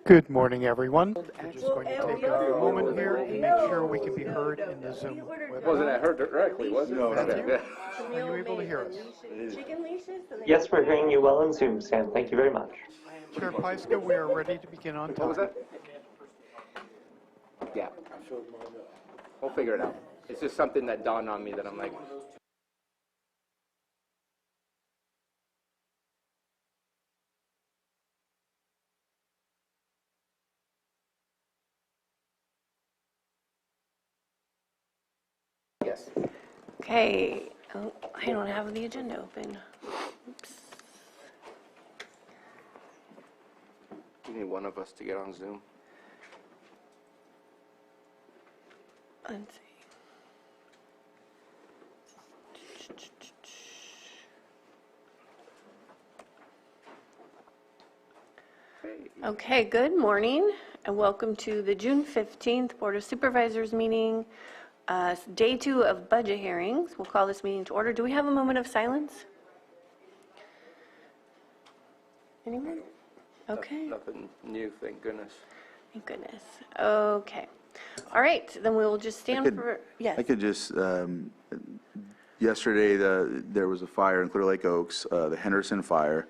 Good morning, everyone. We're just going to take a moment here to make sure we can be heard in the Zoom webinar. Wasn't I heard directly, was it? No, not you. Are you able to hear us? Yes, we're hearing you well on Zoom, Stan. Thank you very much. Chair Pyska, we are ready to begin on time. What was that? Yeah. We'll figure it out. It's just something that dawned on me that I'm like, yes. Okay. Oh, I don't have the agenda open. Oops. You need one of us to get on Zoom. Let's see. Okay, good morning and welcome to the June 15th Board of Supervisors meeting, day 2 of budget hearings. We'll call this meeting to order. Do we have a moment of silence? Anyone? Okay. Nothing new, thank goodness. Thank goodness. Okay. All right, then we will just stand for, yes. I could just, yesterday there was a fire in Clear Lake Oaks, the Henderson fire.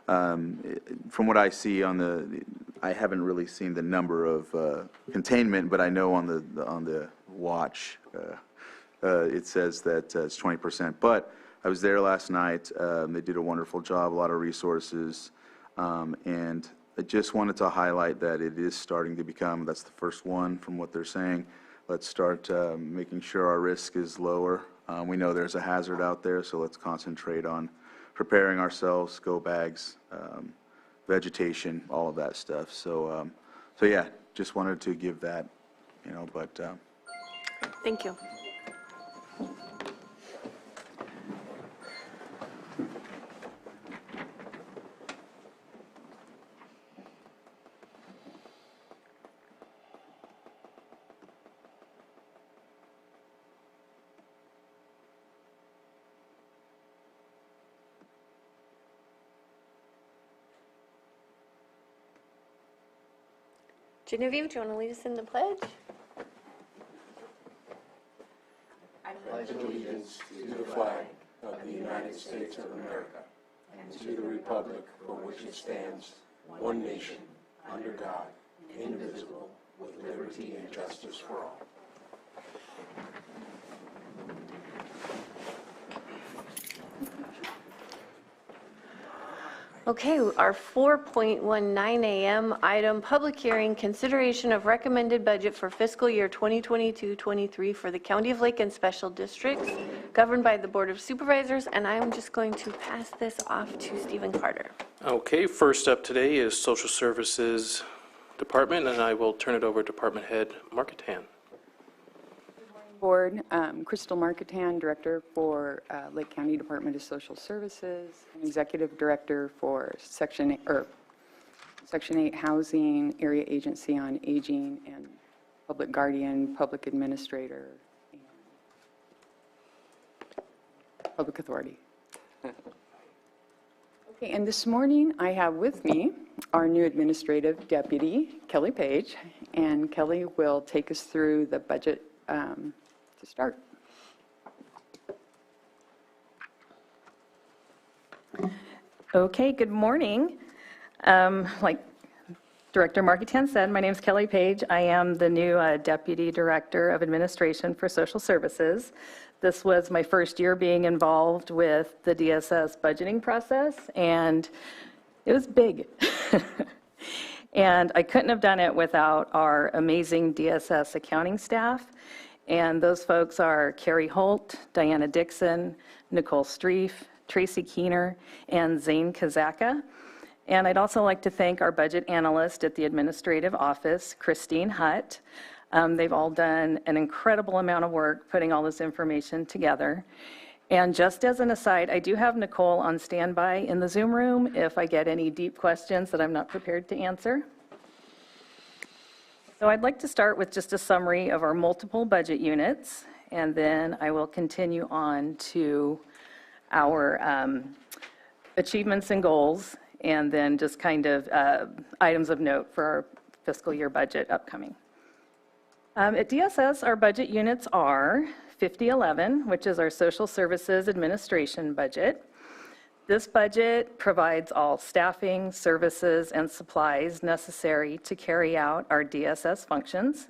From what I see on I haven't really seen the number of containment, but I know on the watch it says that it's 20%. But I was there last night. They did a wonderful job, a lot of resources, and I just wanted to highlight that it is starting to become, that's the first one from what they're saying. Let's start making sure our risk is lower. We know there's a hazard out there, so let's concentrate on preparing ourselves, go bags, vegetation, all of that stuff. So yeah, just wanted to give that, but. Thank you. Genevieve, do you want to lead us in the pledge? I pledge allegiance to the flag of the United States of America and to the republic for which it stands, one nation, under God, indivisible, with liberty and justice for all. Okay, our 4.19 a.m. item, public hearing, consideration of recommended budget for fiscal year 2022-23 for the County of Lake and Special Districts, governed by the Board of Supervisors, and I'm just going to pass this off to Stephen Carter. Okay, first up today is Social Services Department, and I will turn it over to Department Head Marketan. Board, Crystal Marketan, Director for Lake County Department of Social Services, and Executive Director for Section 8 Housing, Area Agency on Aging, and Public Guardian, Public Administrator, and Public Authority. Okay, and this morning I have with me our new Administrative Deputy, Kelly Page, and Kelly will take us through the budget to start. Okay, good morning. Like Director Marketan said, my name is Kelly Page. I am the new Deputy Director of Administration for Social Services. This was my first year being involved with the DSS budgeting process, and it was big. And I couldn't have done it without our amazing DSS accounting staff. And those folks are Carrie Holt, Diana Dixon, Nicole Streef, Tracy Keener, and Zane Kazaka. And I'd also like to thank our budget analyst at the administrative office, Christine Hutt. They've all done an incredible amount of work putting all this information together. And just as an aside, I do have Nicole on standby in the Zoom room if I get any deep questions that I'm not prepared to answer. So I'd like to start with just a summary of our multiple budget units, and then I will continue on to our achievements and goals, and then just kind of items of note for our fiscal year budget upcoming. At DSS, our budget units are 5011, which is our Social Services Administration budget. This budget provides all staffing, services, and supplies necessary to carry out our DSS functions.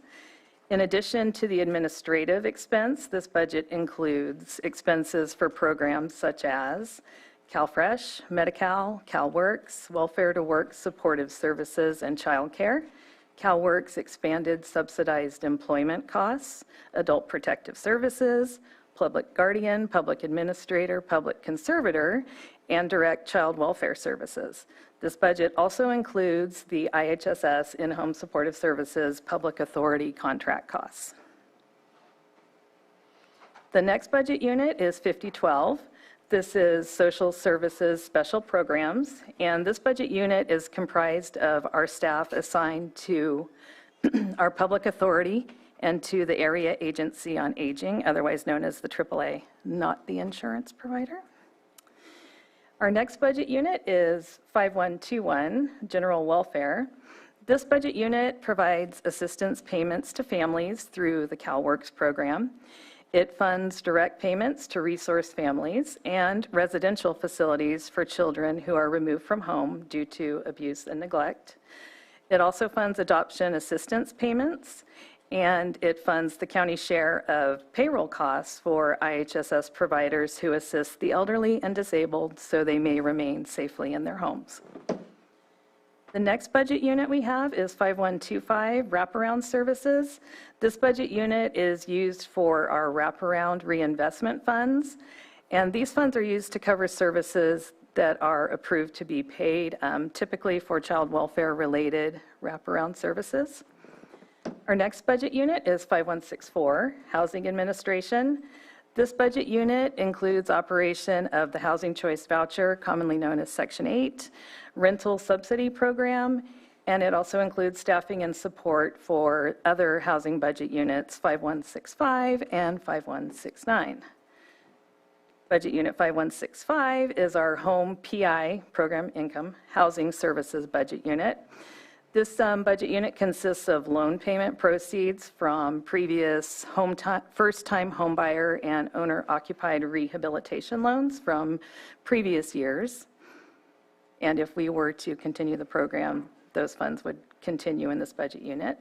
In addition to the administrative expense, this budget includes expenses for programs such as CalFresh, Medi-Cal, CalWorks, Welfare to Work Supportive Services and Childcare, CalWorks Expanded Subsidized Employment Costs, Adult Protective Services, Public Guardian, Public Administrator, Public Conservator, and Direct Child Welfare Services. This budget also includes the IHSS In-Home Supportive Services Public Authority contract costs. The next budget unit is 5012. This is Social Services Special Programs, and this budget unit is comprised of our staff assigned to our public authority and to the Area Agency on Aging, otherwise known as the AAA, not the insurance provider. Our next budget unit is 5121, General Welfare. This budget unit provides assistance payments to families through the CalWorks program. It funds direct payments to resource families and residential facilities for children who are removed from home due to abuse and neglect. It also funds adoption assistance payments, and it funds the county share of payroll costs for IHSS providers who assist the elderly and disabled so they may remain safely in their homes. The next budget unit we have is 5125, Wraparound Services. This budget unit is used for our wraparound reinvestment funds, and these funds are used to cover services that are approved to be paid, typically for child welfare-related wraparound services. Our next budget unit is 5164, Housing Administration. This budget unit includes operation of the Housing Choice Voucher, commonly known as Section 8, rental subsidy program, and it also includes staffing and support for other housing budget units 5165 and 5169. Budget Unit 5165 is our Home PI, Program Income Housing Services budget unit. This budget unit consists of loan payment proceeds from previous first-time homebuyer and owner-occupied rehabilitation loans from previous years. And if we were to continue the program, those funds would continue in this budget unit.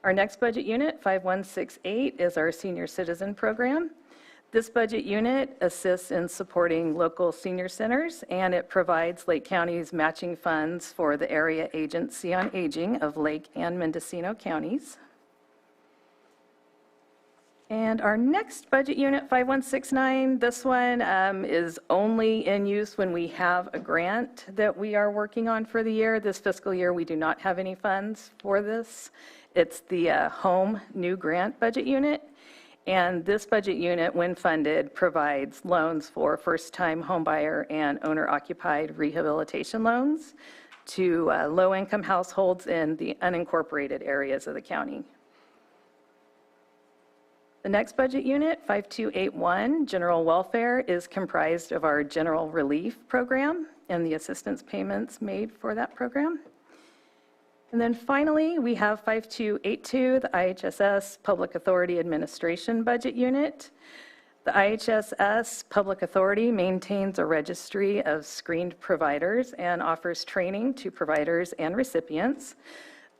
Our next budget unit, 5168, is our Senior Citizen Program. This budget unit assists in supporting local senior centers, and it provides Lake County's matching funds for the Area Agency on Aging of Lake and Mendocino counties. And our next budget unit, 5169, this one is only in use when we have a grant that we are working on for the year. This fiscal year, we do not have any funds for this. It's the Home New Grant budget unit. And this budget unit, when funded, provides loans for first-time homebuyer and owner-occupied rehabilitation loans to low-income households in the unincorporated areas of the county. The next budget unit, 5281, General Welfare, is comprised of our General Relief Program and the assistance payments made for that program. And then finally, we have 5282, the IHSS Public Authority Administration Budget Unit. The IHSS Public Authority maintains a registry of screened providers and offers training to providers and recipients.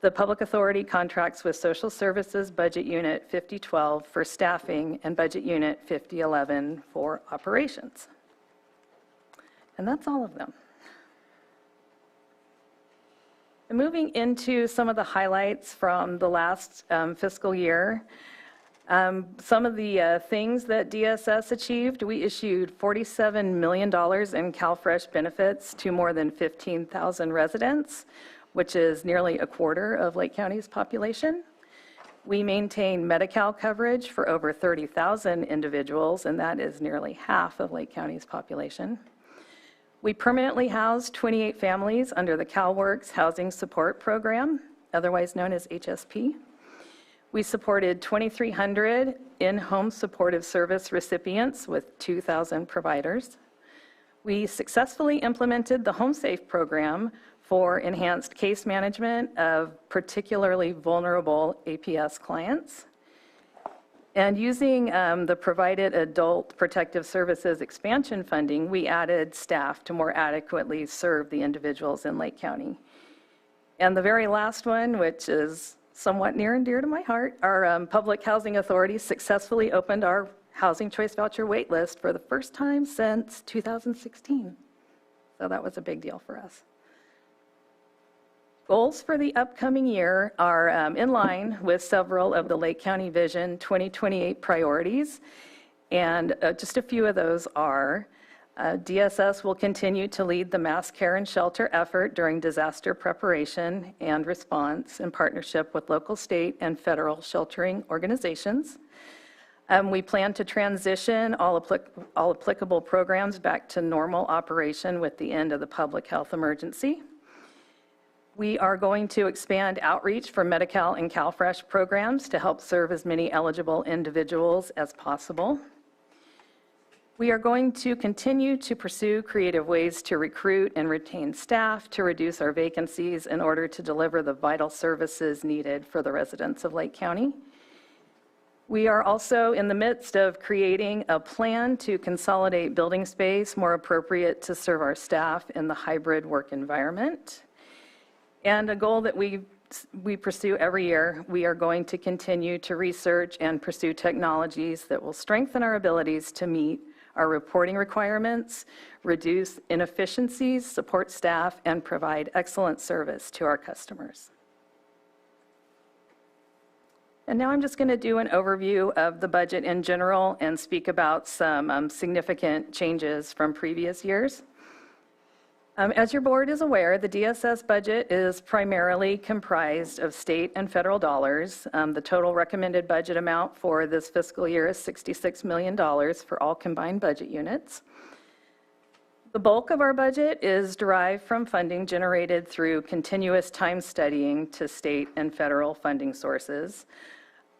The Public Authority contracts with Social Services Budget Unit 5012 for staffing and Budget Unit 5011 for operations. And that's all of them. Moving into some of the highlights from the last fiscal year, some of the things that DSS achieved, we issued $47 million in CalFresh benefits to more than 15,000 residents, which is nearly a quarter of Lake County's population. We maintain Medi-Cal coverage for over 30,000 individuals, and that is nearly half of Lake County's population. We permanently housed 28 families under the CalWorks Housing Support Program, otherwise known as HSP. We supported 2,300 in-home supportive service recipients with 2,000 providers. We successfully implemented the HomeSafe program for enhanced case management of particularly vulnerable APS clients. And using the provided adult protective services expansion funding, we added staff to more adequately serve the individuals in Lake County. And the very last one, which is somewhat near and dear to my heart, our public housing authority successfully opened our housing choice voucher wait list for the first time since 2016. So that was a big deal for us. Goals for the upcoming year are in line with several of the Lake County Vision 2028 priorities. And just a few of those are, DSS will continue to lead the mass care and shelter effort during disaster preparation and response in partnership with local, state, and federal sheltering organizations. We plan to transition all applicable programs back to normal operation with the end of the public health emergency. We are going to expand outreach for Medi-Cal and CalFresh programs to help serve as many eligible individuals as possible. We are going to continue to pursue creative ways to recruit and retain staff to reduce our vacancies in order to deliver the vital services needed for the residents of Lake County. We are also in the midst of creating a plan to consolidate building space more appropriate to serve our staff in the hybrid work environment. And a goal that we pursue every year, we are going to continue to research and pursue technologies that will strengthen our abilities to meet our reporting requirements, reduce inefficiencies, support staff, and provide excellent service to our customers. And now I'm just going to do an overview of the budget in general and speak about some significant changes from previous years. As your board is aware, the DSS budget is primarily comprised of state and federal dollars. The total recommended budget amount for this fiscal year is $66 million for all combined budget units. The bulk of our budget is derived from funding generated through continuous time studying to state and federal funding sources.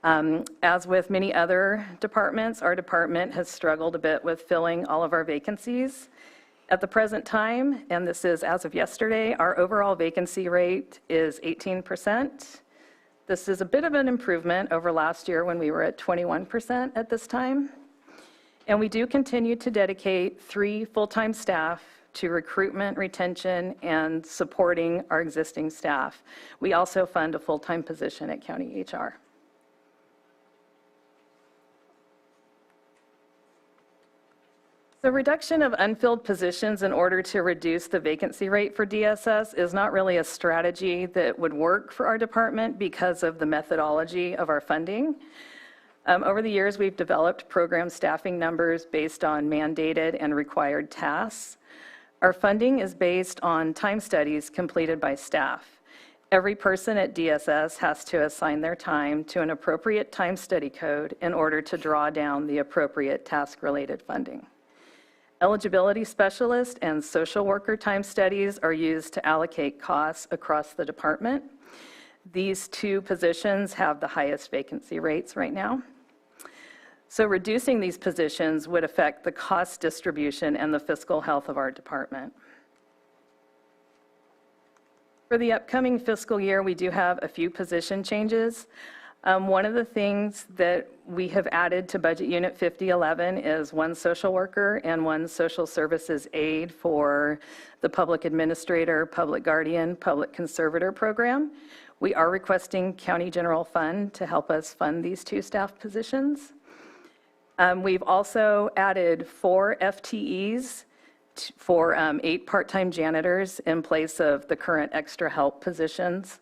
As with many other departments, our department has struggled a bit with filling all of our vacancies. At the present time, and this is as of yesterday, our overall vacancy rate is 18%. This is a bit of an improvement over last year when we were at 21% at this time. And we do continue to dedicate 3 full-time staff to recruitment, retention, and supporting our existing staff. We also fund a full-time position at County HR. The reduction of unfilled positions in order to reduce the vacancy rate for DSS is not really a strategy that would work for our department because of the methodology of our funding. Over the years, we've developed program staffing numbers based on mandated and required tasks. Our funding is based on time studies completed by staff. Every person at DSS has to assign their time to an appropriate time study code in order to draw down the appropriate task-related funding. Eligibility specialist and social worker time studies are used to allocate costs across the department. These 2 positions have the highest vacancy rates right now. So reducing these positions would affect the cost distribution and the fiscal health of our department. For the upcoming fiscal year, we do have a few position changes. One of the things that we have added to Budget Unit 5011 is 1 social worker and 1 social services aide for the public administrator, public guardian, public conservator program. We are requesting County General Fund to help us fund these 2 staff positions. We've also added 4 FTEs for 8 part-time janitors in place of the current extra help positions.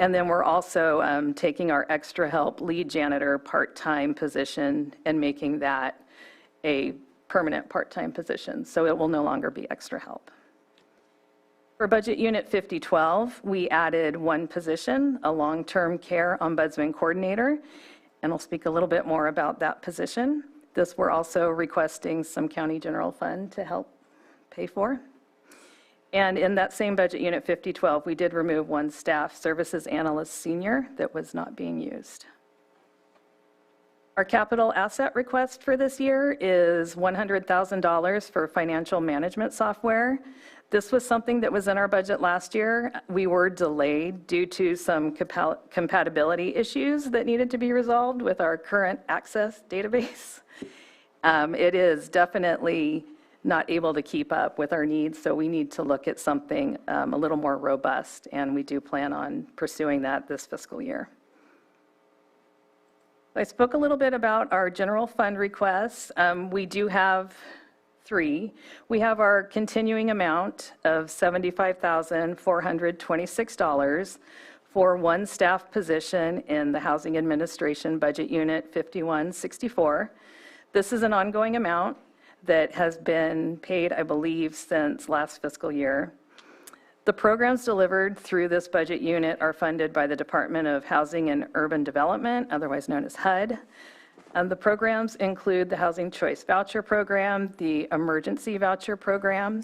And then we're also taking our extra help lead janitor part-time position and making that a permanent part-time position. So it will no longer be extra help. For Budget Unit 5012, we added 1 position, a long-term care ombudsman coordinator, and I'll speak a little bit more about that position. This we're also requesting some County General Fund to help pay for. And in that same Budget Unit 5012, we did remove 1 staff services analyst senior that was not being used. Our capital asset request for this year is $100,000 for financial management software. This was something that was in our budget last year. We were delayed due to some compatibility issues that needed to be resolved with our current Access database. It is definitely not able to keep up with our needs, so we need to look at something a little more robust, and we do plan on pursuing that this fiscal year. I spoke a little bit about our general fund requests. We do have 3. We have our continuing amount of $75,426 for one staff position in the Housing Administration Budget Unit 5164. This is an ongoing amount that has been paid, I believe, since last fiscal year. The programs delivered through this budget unit are funded by the Department of Housing and Urban Development, otherwise known as HUD. The programs include the Housing Choice Voucher Program, the Emergency Voucher Program,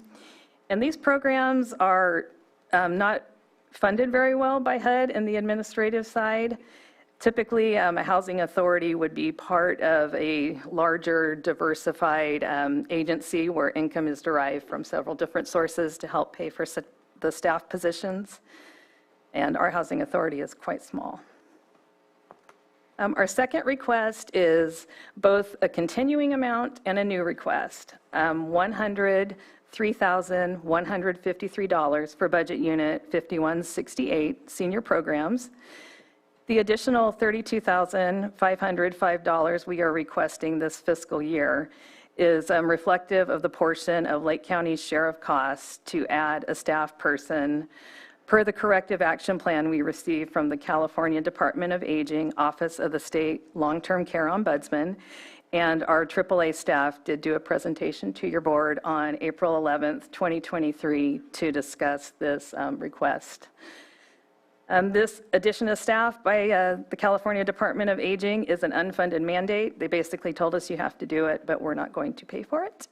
and these programs are not funded very well by HUD in the administrative side. Typically, a housing authority would be part of a larger diversified agency where income is derived from several different sources to help pay for the staff positions, and our housing authority is quite small. Our second request is both a continuing amount and a new request, $103,153 for budget unit 5168, senior programs. The additional $32,505 we are requesting this fiscal year is reflective of the portion of Lake County's share of costs to add a staff person per the corrective action plan we received from the California Department of Aging, Office of the State Long-Term Care Ombudsman, and our AAA staff did do a presentation to your board on April 11th, 2023 to discuss this request. This addition of staff by the California Department of Aging is an unfunded mandate. They basically told us you have to do it, but we're not going to pay for it.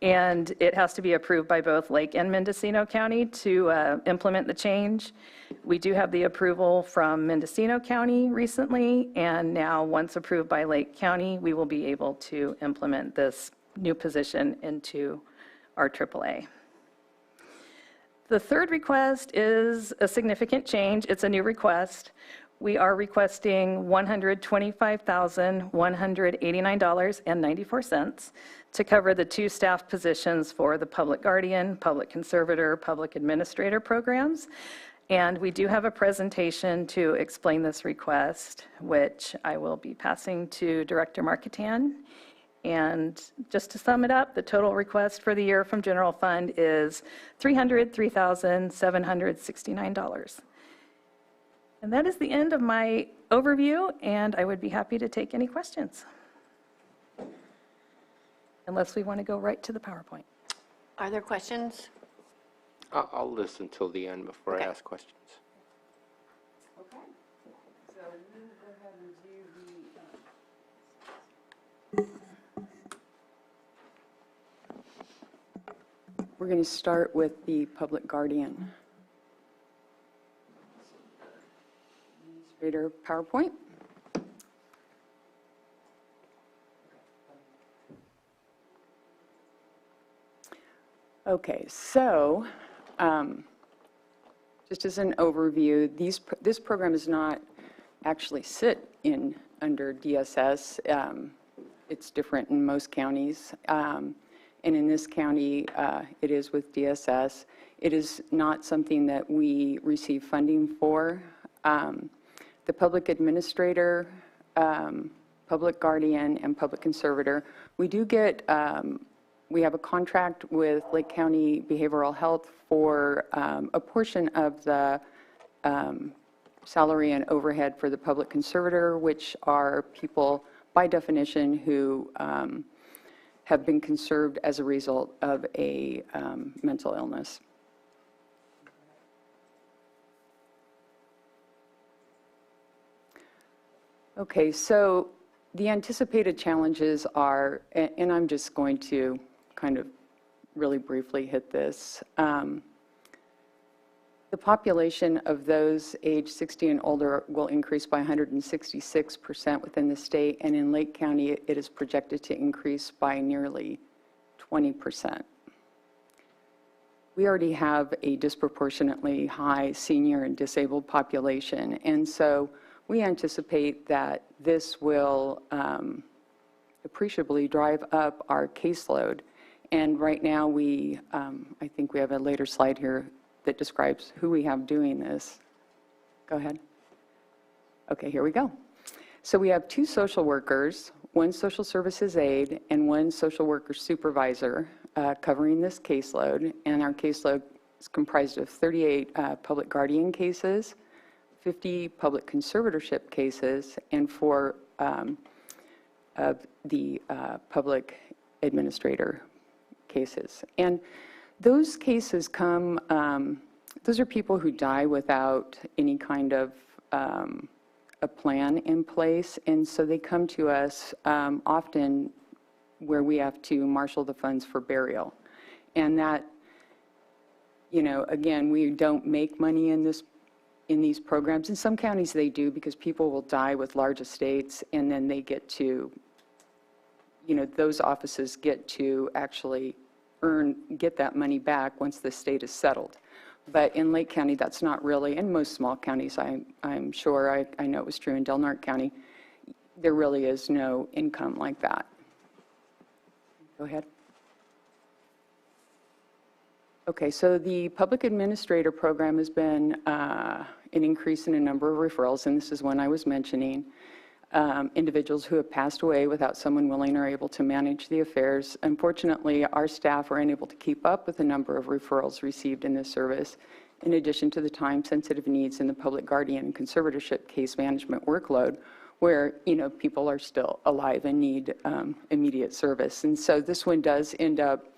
And it has to be approved by both Lake and Mendocino County to implement the change. We do have the approval from Mendocino County recently, and now once approved by Lake County, we will be able to implement this new position into our AAA. The third request is a significant change. It's a new request. We are requesting $125,189.94 to cover the 2 staff positions for the public guardian, public conservator, public administrator programs. And we do have a presentation to explain this request, which I will be passing to Director Marketan. And just to sum it up, the total request for the year from general fund is $303,769. And that is the end of my overview, and I would be happy to take any questions. Unless we want to go right to the PowerPoint. Are there questions? I'll listen till the end before I ask questions. Okay. So we'll go ahead and do the... We're going to start with the public guardian. Administrator PowerPoint. Okay, so just as an overview, this program does not actually sit under DSS. It's different in most counties. And in this county, it is with DSS. It is not something that we receive funding for. The public administrator, public guardian, and public conservator, we do get, we have a contract with Lake County Behavioral Health for a portion of the salary and overhead for the public conservator, which are people, by definition, who have been conserved as a result of a mental illness. Okay, so the anticipated challenges are, and I'm just going to kind of really briefly hit this. The population of those age 60 and older will increase by 166% within the state, and in Lake County, it is projected to increase by nearly 20%. We already have a disproportionately high senior and disabled population, and so we anticipate that this will appreciably drive up our caseload. And right now, I think we have a later slide here that describes who we have doing this. Go ahead. Okay, here we go. So we have 2 social workers, 1 social services aide, and 1 social worker supervisor covering this caseload. And our caseload is comprised of 38 public guardian cases, 50 public conservatorship cases, and 4 of the public administrator cases. And those cases come, those are people who die without any kind of a plan in place, and so they come to us often where we have to marshal the funds for burial. And that, you know, again, we don't make money in these programs. In some counties they do, because people will die with large estates, and then they get to, you know, those offices get to actually get that money back once the estate is settled. But in Lake County, that's not really, in most small counties, I'm sure, I know it was true in Del Norte County, there really is no income like that. Go ahead. Okay, so the public administrator program has been an increase in a number of referrals, and this is one I was mentioning. Individuals who have passed away without someone willing or able to manage the affairs. Unfortunately, our staff are unable to keep up with the number of referrals received in this service, in addition to the time-sensitive needs in the public guardian and conservatorship case management workload, where, you know, people are still alive and need immediate service. And so this one does end up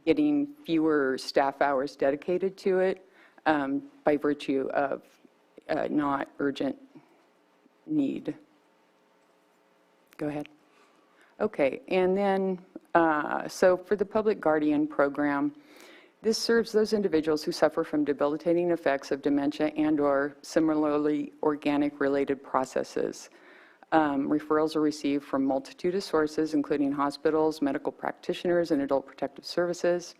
getting fewer staff hours dedicated to it by virtue of not urgent need. Go ahead. Okay, and then, so for the public guardian program, this serves those individuals who suffer from debilitating effects of dementia and/or similarly organic-related processes. Referrals are received from a multitude of sources, including hospitals, medical practitioners, and adult protective services.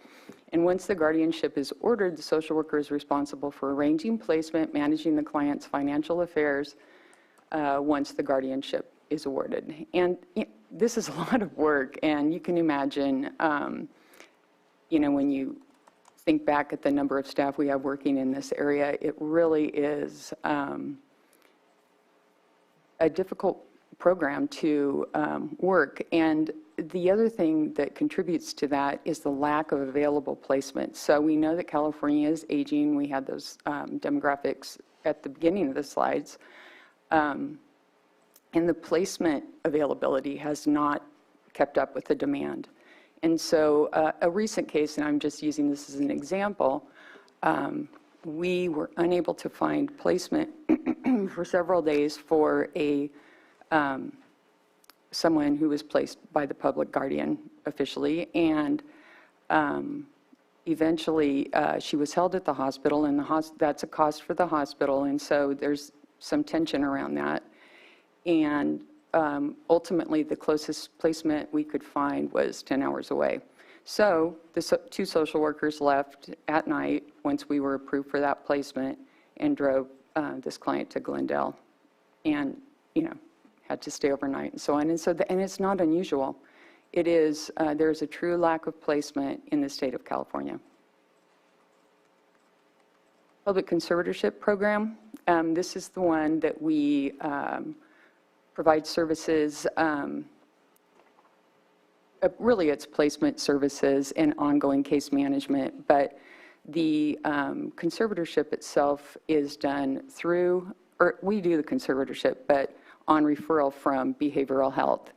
And once the guardianship is ordered, the social worker is responsible for arranging placement, managing the client's financial affairs, once the guardianship is awarded. And this is a lot of work, and you can imagine, you know, when you think back at the number of staff we have working in this area, it really is a difficult program to work. And the other thing that contributes to that is the lack of available placement. So we know that California is aging. We had those demographics at the beginning of the slides. And the placement availability has not kept up with the demand. And so a recent case, and I'm just using this as an example, we were unable to find placement for several days for someone who was placed by the public guardian officially, and eventually she was held at the hospital, and that's a cost for the hospital, and so there's some tension around that. And ultimately, the closest placement we could find was 10 hours away. So the 2 social workers left at night once we were approved for that placement and drove this client to Glendale, and, you know, had to stay overnight and so on. And so, and it's not unusual. It is, there's a true lack of placement in the state of California. Public conservatorship program. This is the one that we provide services, really it's placement services and ongoing case management, but the conservatorship itself is done through, or we do the conservatorship, but on referral from behavioral health.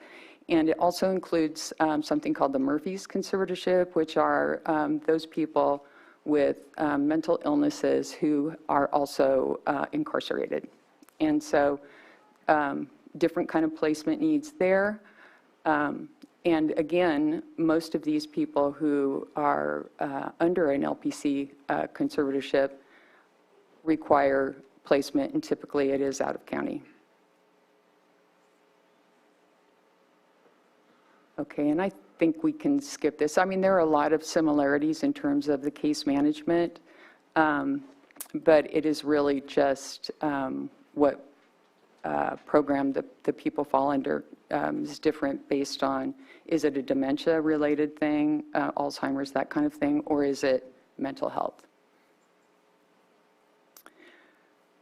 And it also includes something called the Murphy's conservatorship, which are those people with mental illnesses who are also incarcerated. And so different kind of placement needs there. And again, most of these people who are under an LPC conservatorship require placement, and typically it is out of county. Okay, and I think we can skip this. I mean, there are a lot of similarities in terms of the case management, but it is really just what program the people fall under is different based on, is it a dementia-related thing, Alzheimer's, that kind of thing, or is it mental health?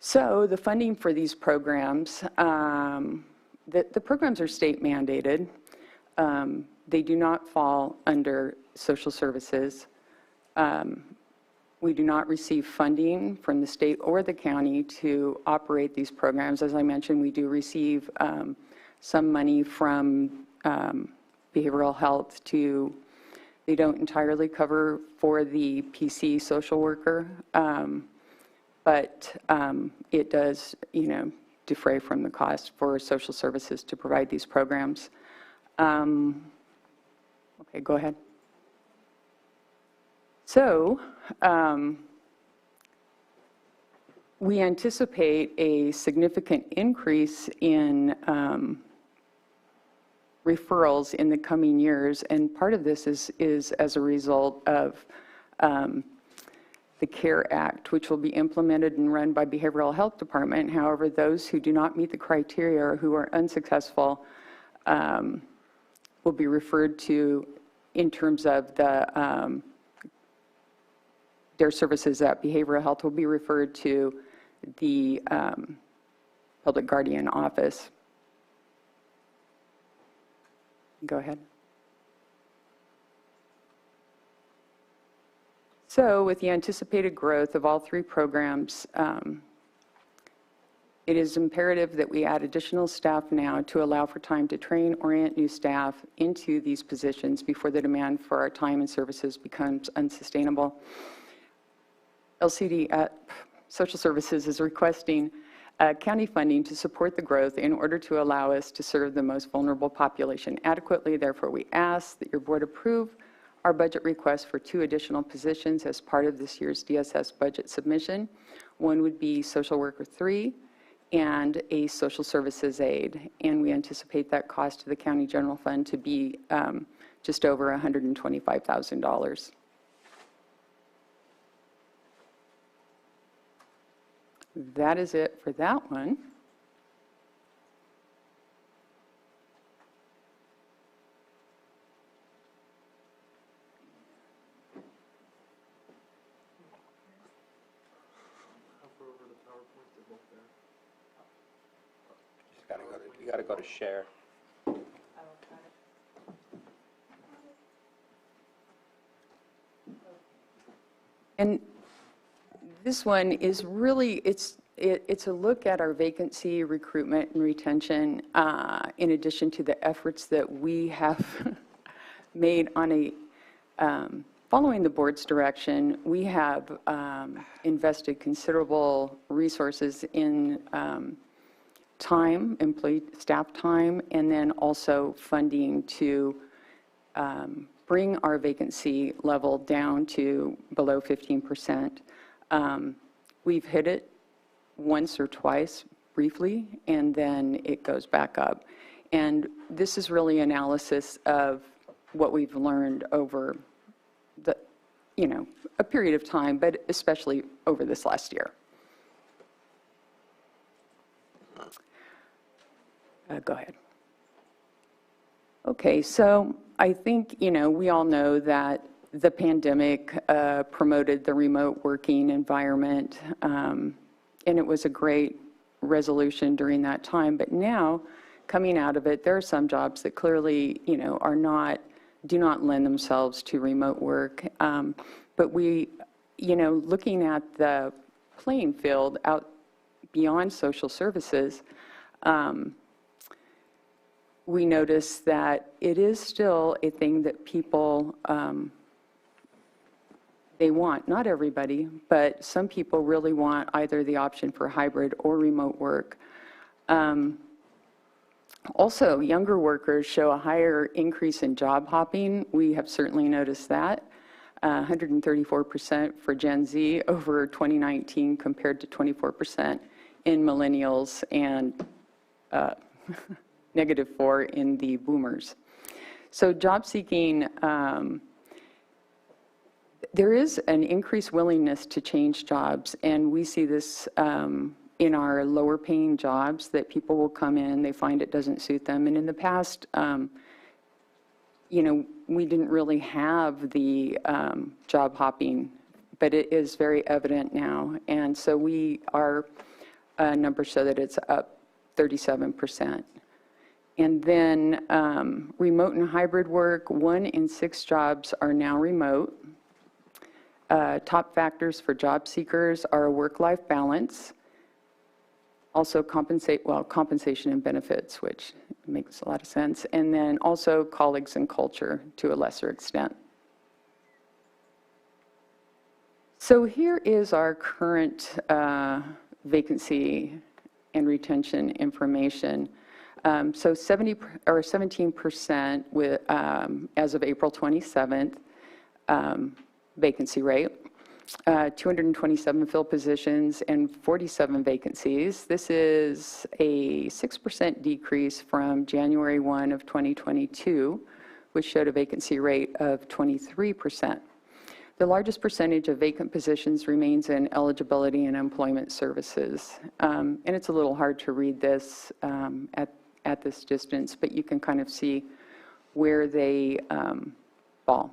So the funding for these programs, the programs are state mandated. They do not fall under social services. We do not receive funding from the state or the county to operate these programs. As I mentioned, we do receive some money from behavioral health they don't entirely cover for the PC social worker, but it does, defray from the cost for social services to provide these programs. Okay, go ahead. So we anticipate a significant increase in referrals in the coming years, and part of this is as a result of the CARE Act, which will be implemented and run by Behavioral Health Department. However, those who do not meet the criteria or who are unsuccessful will be referred to, in terms of their services at behavioral health, will be referred to the public guardian office. Go ahead. So with the anticipated growth of all three programs, it is imperative that we add additional staff now to allow for time to train, orient new staff into these positions before the demand for our time and services becomes unsustainable. LCD Social Services is requesting county funding to support the growth in order to allow us to serve the most vulnerable population adequately. Therefore, we ask that your board approve our budget request for 2 additional positions as part of this year's DSS budget submission. One would be social worker 3 and a social services aide, and we anticipate that cost to the county general fund to be just over $125,000. That is it for that one. You gotta go to share. And this one is really, it's a look at our vacancy, recruitment, and retention, in addition to the efforts that we have made on following the board's direction. We have invested considerable resources in time, employee staff time, and then also funding to bring our vacancy level down to below 15%. We've hit it once or twice briefly, and then it goes back up. And this is really analysis of what we've learned over the, a period of time, but especially over this last year. Go ahead. Okay, so I think, we all know that the pandemic promoted the remote working environment, and it was a great resolution during that time. But now, coming out of it, there are some jobs that clearly, do not lend themselves to remote work. But we, looking at the playing field out beyond social services, we notice that it is still a thing that people, they want. Not everybody, but some people really want either the option for hybrid or remote work. Also, younger workers show a higher increase in job hopping. We have certainly noticed that. 134% for Gen Z over 2019 compared to 24% in millennials and -4 in the boomers. So job seeking, there is an increased willingness to change jobs, and we see this in our lower paying jobs, that people will come in, they find it doesn't suit them. And in the past, we didn't really have the job hopping, but it is very evident now. And so our numbers show that it's up 37%. And then remote and hybrid work, 1 in 6 jobs are now remote. Top factors for job seekers are work-life balance, also compensation and benefits, which makes a lot of sense, and then also colleagues and culture to a lesser extent. So here is our current vacancy and retention information. So 17% with, as of April 27th, vacancy rate. 227 filled positions and 47 vacancies. This is a 6% decrease from January 1 of 2022, which showed a vacancy rate of 23%. The largest percentage of vacant positions remains in eligibility and employment services. And it's a little hard to read this at this distance, but you can kind of see where they fall.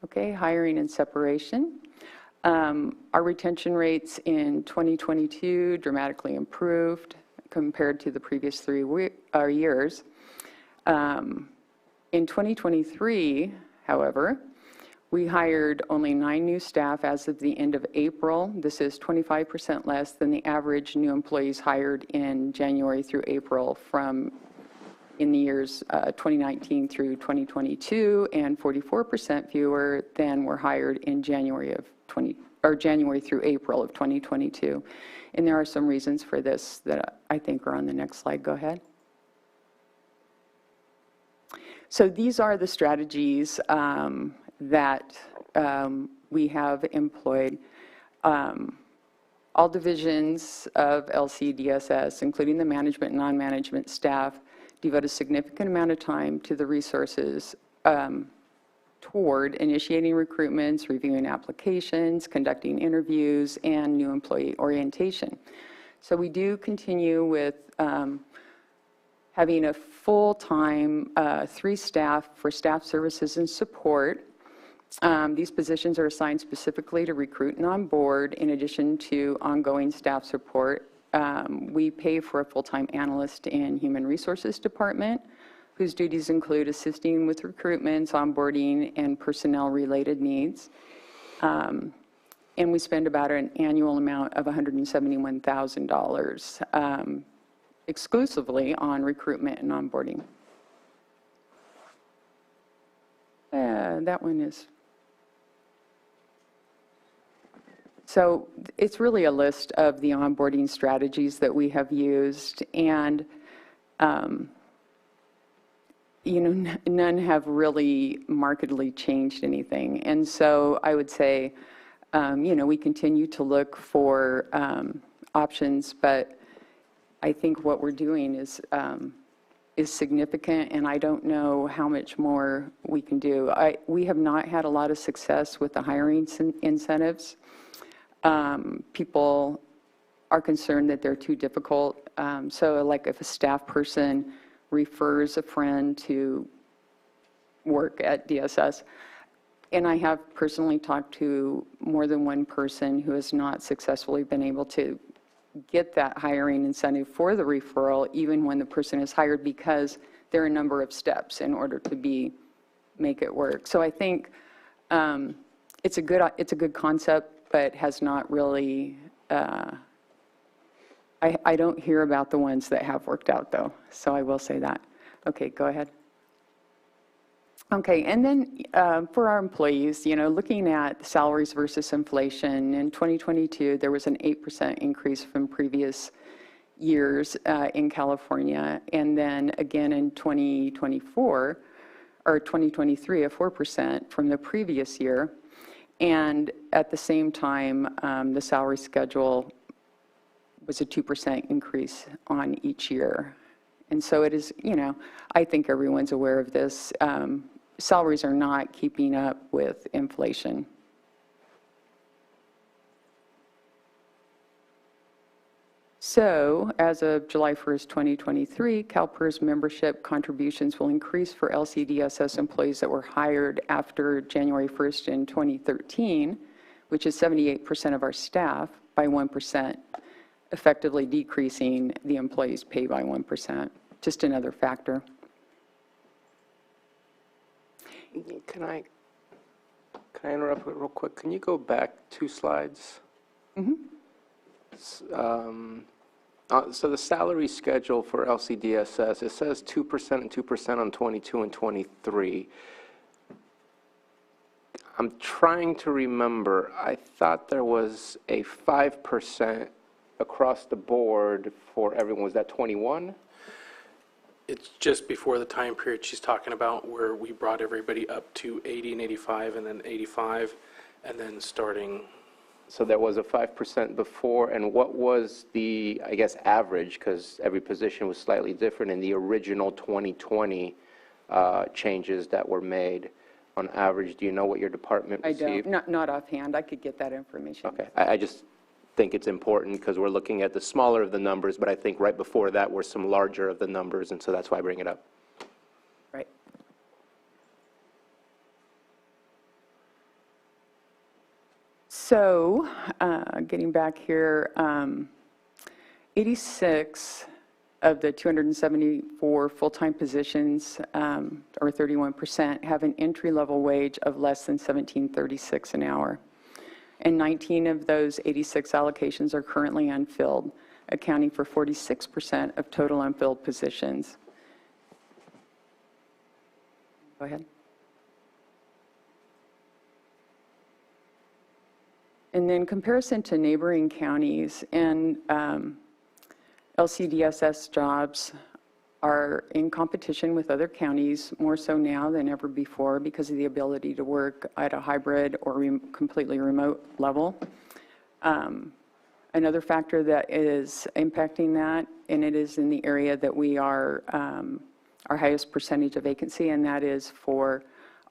Okay, hiring and separation. Our retention rates in 2022 dramatically improved compared to the previous 3 years. In 2023, however, we hired only 9 new staff as of the end of April. This is 25% less than the average new employees hired in January through April in the years 2019 through 2022, and 44% fewer than were hired in January through April of 2022. And there are some reasons for this that I think are on the next slide. Go ahead. So these are the strategies that we have employed. All divisions of LCDSS, including the management and non-management staff, devote a significant amount of time to the resources toward initiating recruitments, reviewing applications, conducting interviews, and new employee orientation. So we do continue with having a full-time 3 staff for staff services and support. These positions are assigned specifically to recruit and onboard, in addition to ongoing staff support. We pay for a full-time analyst in Human Resources Department, whose duties include assisting with recruitments, onboarding, and personnel-related needs. And we spend about an annual amount of $171,000 exclusively on recruitment and onboarding. That one is... So it's really a list of the onboarding strategies that we have used, and none have really markedly changed anything. And so I would say, we continue to look for options, but I think what we're doing is significant, and I don't know how much more we can do. We have not had a lot of success with the hiring incentives. People are concerned that they're too difficult. So like if a staff person refers a friend to work at DSS, and I have personally talked to more than one person who has not successfully been able to get that hiring incentive for the referral, even when the person is hired, because there are a number of steps in order to make it work. So I think it's a good concept, but has not really, I don't hear about the ones that have worked out, though, so I will say that. Okay, go ahead. Okay, and then for our employees, looking at salaries versus inflation, in 2022, there was an 8% increase from previous years in California, and then again in 2024, or 2023, a 4% from the previous year. And at the same time, the salary schedule was a 2% increase on each year. And so it is, I think everyone's aware of this. Salaries are not keeping up with inflation. So as of July 1st, 2023, CalPERS membership contributions will increase for LCDSS employees that were hired after January 1st in 2013, which is 78% of our staff, by 1%, effectively decreasing the employees' pay by 1%. Just another factor. Can I interrupt real quick? Can you go back 2 slides? So the salary schedule for LCDSS, it says 2% and 2% on 22 and 23. I'm trying to remember. I thought there was a 5% across the board for everyone. Was that 21? It's just before the time period she's talking about where we brought everybody up to 80 and 85 and then 85 and then starting. So there was a 5% before, and what was the, I guess, average, because every position was slightly different in the original 2020 changes that were made on average? Do you know what your department received? I don't, not offhand. I could get that information. Okay, I just think it's important because we're looking at the smaller of the numbers, but I think right before that were some larger of the numbers, and so that's why I bring it up. Right. So, getting back here, 86 of the 274 full-time positions, or 31%, have an entry-level wage of less than $17.36 an hour. And 19 of those 86 allocations are currently unfilled, accounting for 46% of total unfilled positions. Go ahead. And then comparison to neighboring counties, and LCDSS jobs are in competition with other counties more so now than ever before because of the ability to work at a hybrid or completely remote level. Another factor that is impacting that, and it is in the area that we are our highest percentage of vacancy, and that is for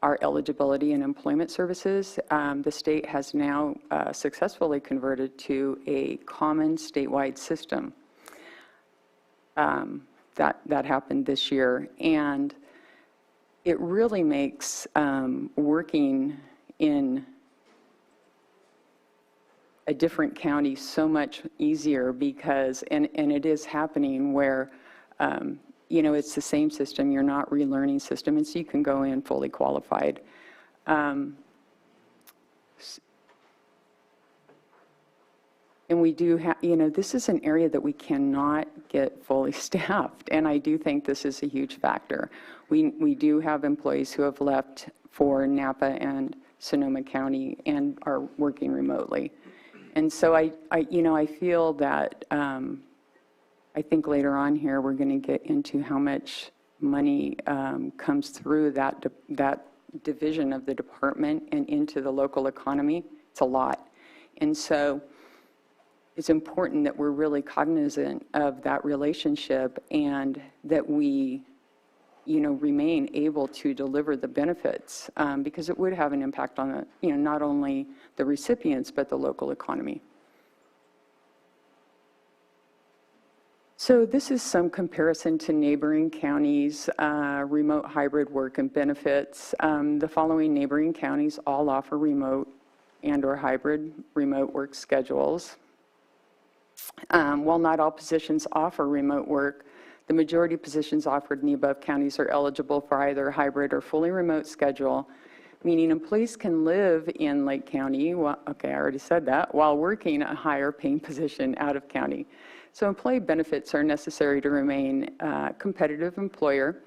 our eligibility and employment services. The state has now successfully converted to a common statewide system. That happened this year, and it really makes working in a different county so much easier because, and it is happening where, it's the same system, you're not relearning system, and so you can go in fully qualified. And we do have, this is an area that we cannot get fully staffed, and I do think this is a huge factor. We do have employees who have left for Napa and Sonoma County and are working remotely. And so I feel that I think later on here we're going to get into how much money comes through that division of the department and into the local economy. It's a lot. And so it's important that we're really cognizant of that relationship and that we, remain able to deliver the benefits because it would have an impact on the, not only the recipients but the local economy. So this is some comparison to neighboring counties, remote hybrid work and benefits. The following neighboring counties all offer remote and/or hybrid remote work schedules. While not all positions offer remote work, the majority of positions offered in the above counties are eligible for either a hybrid or fully remote schedule, meaning employees can live in Lake County, I already said that, while working a higher paying position out of county. So employee benefits are necessary to remain a competitive employer.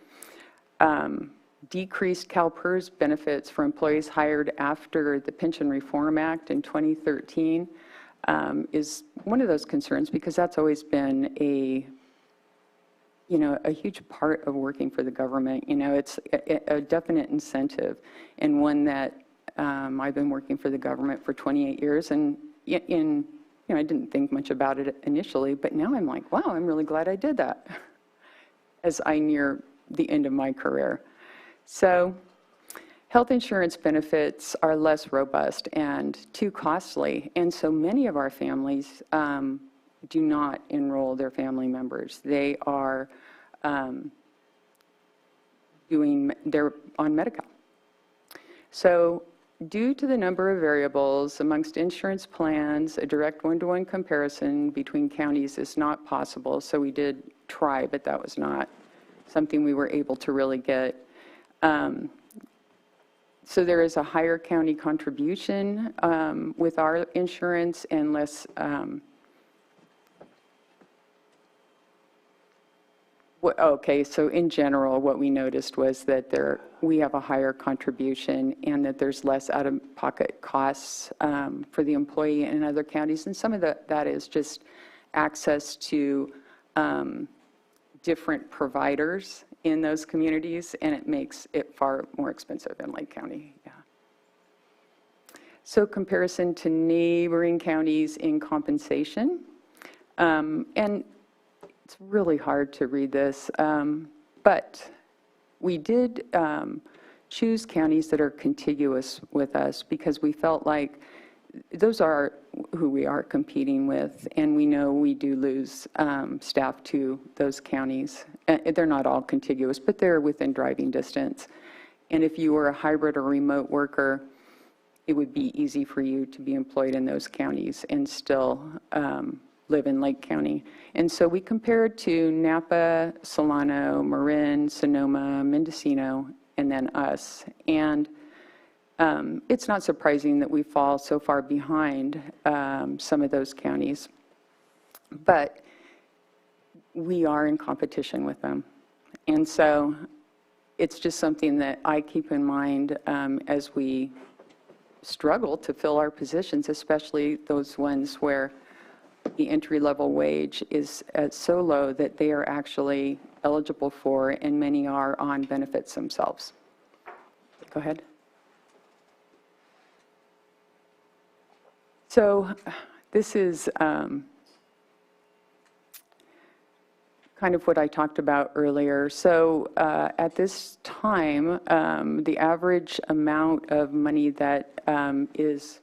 decreased CalPERS benefits for employees hired after the Pension Reform Act in 2013 is one of those concerns, because that's always been a huge part of working for the government. It's a definite incentive, and one that I've been working for the government for 28 years, and I didn't think much about it initially, but now I'm like, wow, I'm really glad I did that as I near the end of my career. So health insurance benefits are less robust and too costly, and so many of our families do not enroll their family members. They are they're on Medi-Cal. So due to the number of variables amongst insurance plans, a direct one-to-one comparison between counties is not possible. So we did try, but that was not something we were able to really get. So there is a higher county contribution with our insurance and less okay, so in general, what we noticed was that we have a higher contribution and that there's less out-of-pocket costs for the employee in other counties. And some of that is just access to different providers in those communities, and it makes it far more expensive in Lake County. Yeah. So comparison to neighboring counties in compensation. And it's really hard to read this, but we did choose counties that are contiguous with us because we felt like those are who we are competing with, and we know we do lose staff to those counties. They're not all contiguous, but they're within driving distance. And if you were a hybrid or remote worker, it would be easy for you to be employed in those counties and still live in Lake County. And so we compared to Napa, Solano, Marin, Sonoma, Mendocino, and then us. And it's not surprising that we fall so far behind some of those counties, but we are in competition with them. And so it's just something that I keep in mind as we struggle to fill our positions, especially those ones where the entry-level wage is so low that they are actually eligible for, and many are on benefits themselves. Go ahead. So this is kind of what I talked about earlier. So at this time, the average amount of money that is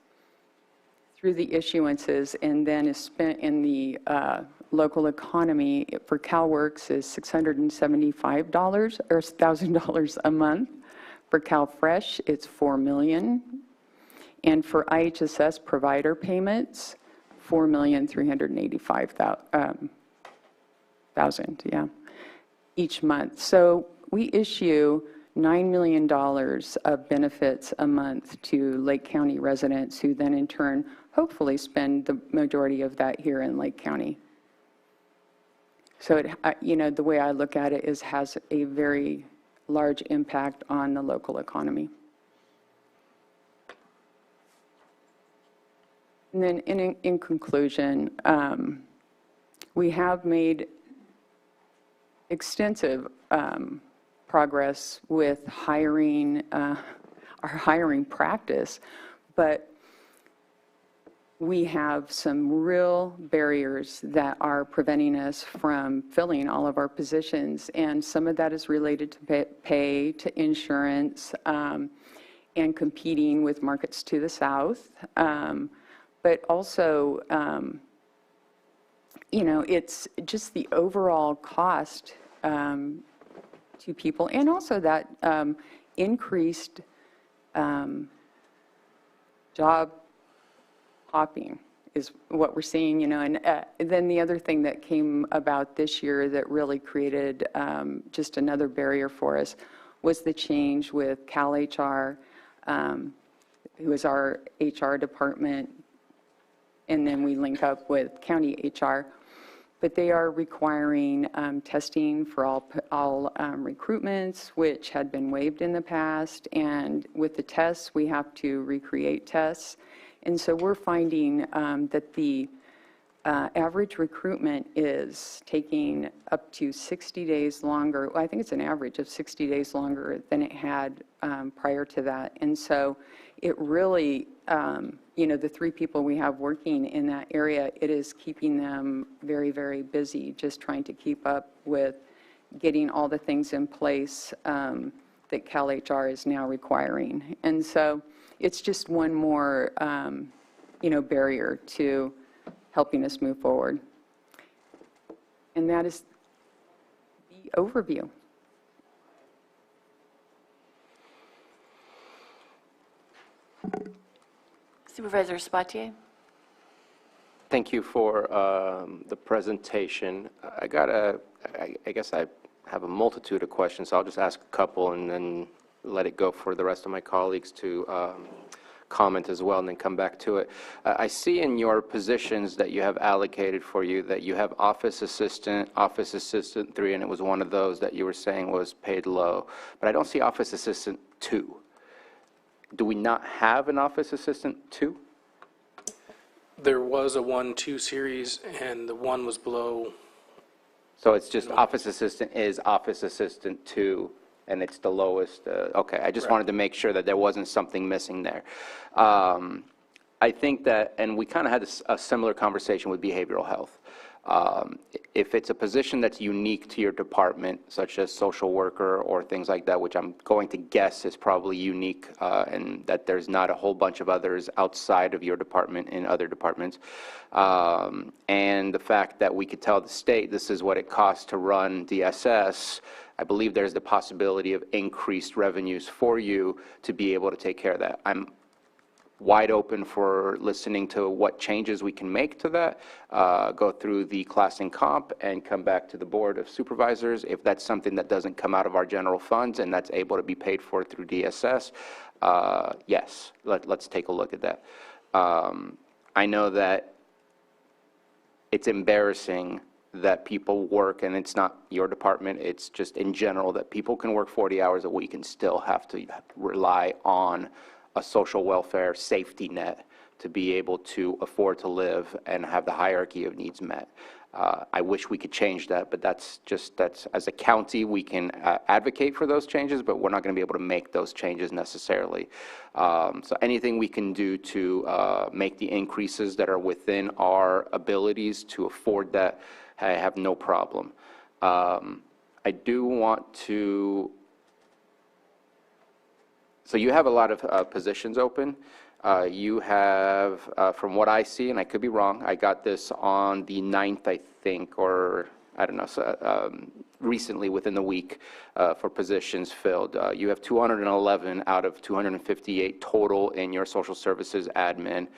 through the issuances and then is spent in the local economy for CalWorks is $675 or $1,000 a month. For CalFresh, it's $4 million. And for IHSS provider payments, $4,385,000, yeah, each month. So we issue $9 million of benefits a month to Lake County residents, who then in turn hopefully spend the majority of that here in Lake County. So the way I look at it is has a very large impact on the local economy. And then in conclusion, we have made extensive progress with hiring, our hiring practice, but we have some real barriers that are preventing us from filling all of our positions, and some of that is related to pay, to insurance, and competing with markets to the south. But also, it's just the overall cost to people, and also that increased job hopping is what we're seeing, and then the other thing that came about this year that really created just another barrier for us was the change with CalHR, who is our HR department, and then we link up with county HR. but they are requiring testing for all recruitments, which had been waived in the past. And with the tests, we have to recreate tests. And so we're finding that the average recruitment is taking up to 60 days longer. Well, I think it's an average of 60 days longer than it had prior to that. And so it really, the 3 people we have working in that area, it is keeping them very, very busy, just trying to keep up with getting all the things in place that CalHR is now requiring. And so it's just one more, barrier to helping us move forward. And that is the overview. Supervisor Spatier? Thank you for the presentation. I guess I have a multitude of questions, so I'll just ask a couple and then let it go for the rest of my colleagues to comment as well and then come back to it. I see in your positions that you have allocated for you that you have office assistant 3, and it was one of those that you were saying was paid low, but I don't see office assistant 2. Do we not have an office assistant 2? There was a 1-2 series, and the 1 was below. So it's just office assistant is office assistant 2, and it's the lowest. Okay, I just wanted to make sure that there wasn't something missing there. I think that, and we kind of had a similar conversation with behavioral health. If it's a position that's unique to your department, such as social worker or things like that, which I'm going to guess is probably unique, and that there's not a whole bunch of others outside of your department in other departments, and the fact that we could tell the state this is what it costs to run DSS, I believe there's the possibility of increased revenues for you to be able to take care of that. I'm wide open for listening to what changes we can make to that, go through the class and comp, and come back to the Board of Supervisors. If that's something that doesn't come out of our general funds and that's able to be paid for through DSS, yes, let's take a look at that. I know that it's embarrassing that people work, and it's not your department, it's just in general that people can work 40 hours a week and still have to rely on a social welfare safety net to be able to afford to live and have the hierarchy of needs met. I wish we could change that, but that's as a county, we can advocate for those changes, but we're not going to be able to make those changes necessarily. So anything we can do to make the increases that are within our abilities to afford that, I have no problem. I do want to, so you have a lot of positions open. You have, from what I see, and I could be wrong, I got this on the 9th, I think, or I don't know, so, recently within the week for positions filled. You have 211 out of 258 total in your social services admin.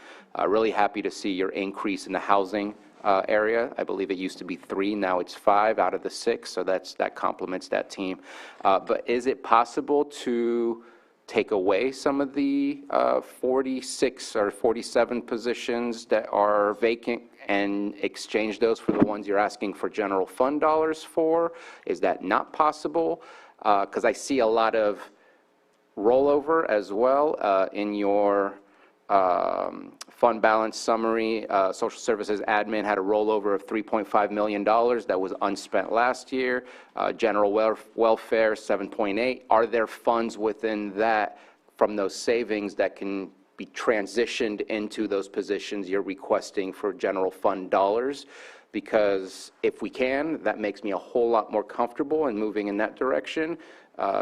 Really happy to see your increase in the housing area. I believe it used to be 3, now it's 5 out of the 6, so that complements that team. But is it possible to take away some of the 46 or 47 positions that are vacant and exchange those for the ones you're asking for general fund dollars for? Is that not possible? Because I see a lot of rollover as well in your fund balance summary. Social services admin had a rollover of $3.5 million that was unspent last year. General welfare, 7.8. Are there funds within that from those savings that can be transitioned into those positions you're requesting for general fund dollars? Because if we can, that makes me a whole lot more comfortable in moving in that direction.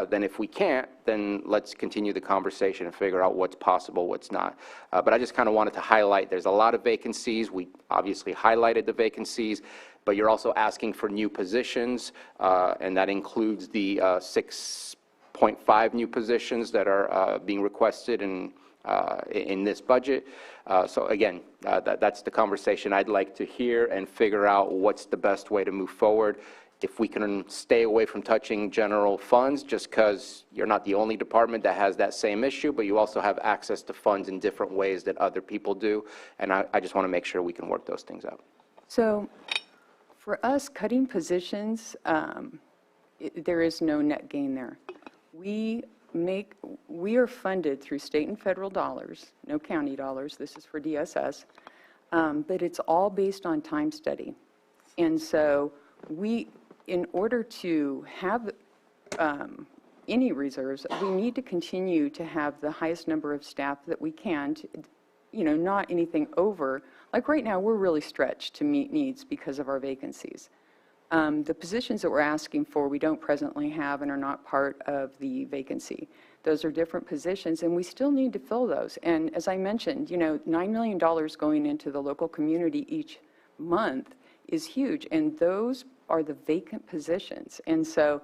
Then if we can't, then let's continue the conversation and figure out what's possible, what's not. But I just kind of wanted to highlight there's a lot of vacancies. We obviously highlighted the vacancies, but you're also asking for new positions, and that includes the 6.5 new positions that are being requested in this budget. So again, that's the conversation I'd like to hear and figure out what's the best way to move forward. If we can stay away from touching general funds, just because you're not the only department that has that same issue, but you also have access to funds in different ways that other people do, and I just want to make sure we can work those things out. So For us, cutting positions, there is no net gain there. We are funded through state and federal dollars, no county dollars. This is for DSS, but it's all based on time study. And so in order to have any reserves, we need to continue to have the highest number of staff that we can, to, not anything over. Like right now, we're really stretched to meet needs because of our vacancies. The positions that we're asking for, we don't presently have and are not part of the vacancy. Those are different positions, and we still need to fill those. And as I mentioned, $9 million going into the local community each month is huge, and those are the vacant positions. And so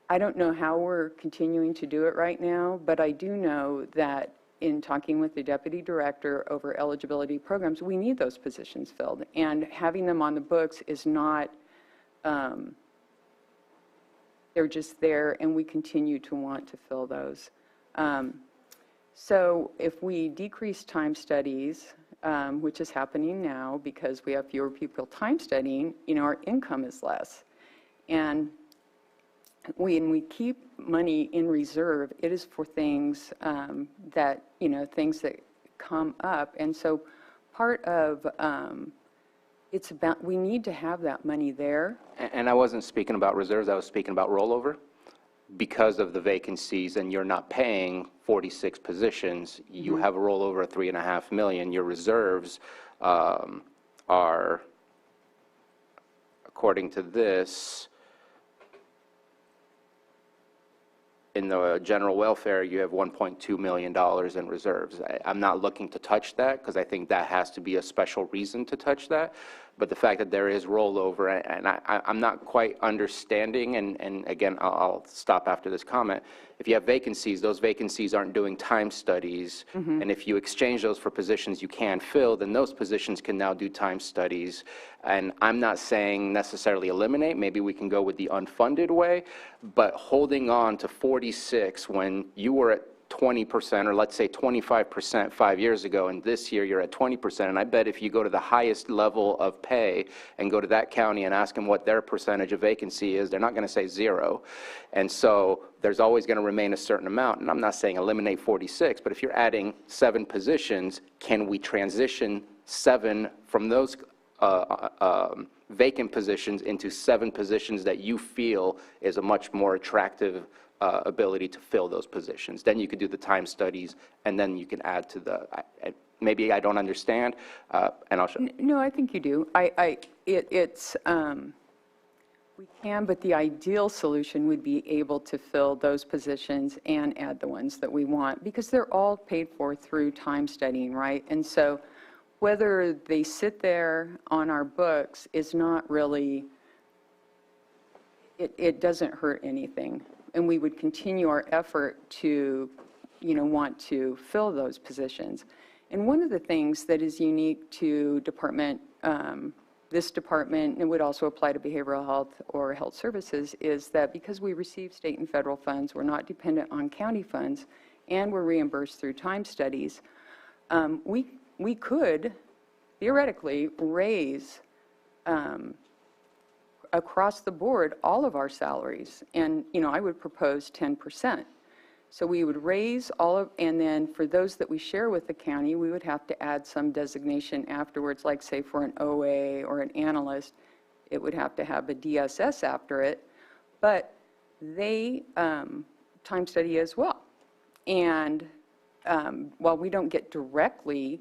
I don't know how we're continuing to do it right now, but I do know that in talking with the deputy director over eligibility programs, we need those positions filled. And having them on the books is not, they're just there, and we continue to want to fill those. So if we decrease time studies, which is happening now because we have fewer people time studying, our income is less. And when we keep money in reserve, it is for things that, things that come up. And so part of, it's about, we need to have that money there. And I wasn't speaking about reserves, I was speaking about rollover. Because of the vacancies and you're not paying 46 positions, you have a rollover of $3.5 million. Your reserves are, according to this, in the general welfare, you have $1.2 million in reserves. I'm not looking to touch that because I think that has to be a special reason to touch that. But the fact that there is rollover, and I'm not quite understanding, and again, I'll stop after this comment. If you have vacancies, those vacancies aren't doing time studies, and if you exchange those for positions you can fill, then those positions can now do time studies. And I'm not saying necessarily eliminate, maybe we can go with the unfunded way, but holding on to 46 when you were at 20%, or let's say 25% 5 years ago, and this year you're at 20%, and I bet if you go to the highest level of pay and go to that county and ask them what their percentage of vacancy is, they're not going to say 0. And so there's always going to remain a certain amount, and I'm not saying eliminate 46, but if you're adding 7 positions, can we transition 7 from those vacant positions into 7 positions that you feel is a much more attractive ability to fill those positions? Then you could do the time studies, and then you can add to the, maybe I don't understand, and I'll show. No, I think you do. We can, but the ideal solution would be able to fill those positions and add the ones that we want, because they're all paid for through time studying, right? And so whether they sit there on our books is not really, it doesn't hurt anything. And we would continue our effort to, want to fill those positions. And one of the things that is unique to this department, and it would also apply to behavioral health or health services, is that because we receive state and federal funds, we're not dependent on county funds, and we're reimbursed through time studies, we could theoretically raise across the board all of our salaries. And, I would propose 10%. So we would raise all of, and then for those that we share with the county, we would have to add some designation afterwards, like say for an OA or an analyst, it would have to have a DSS after it, but they time study as well. And while we don't get directly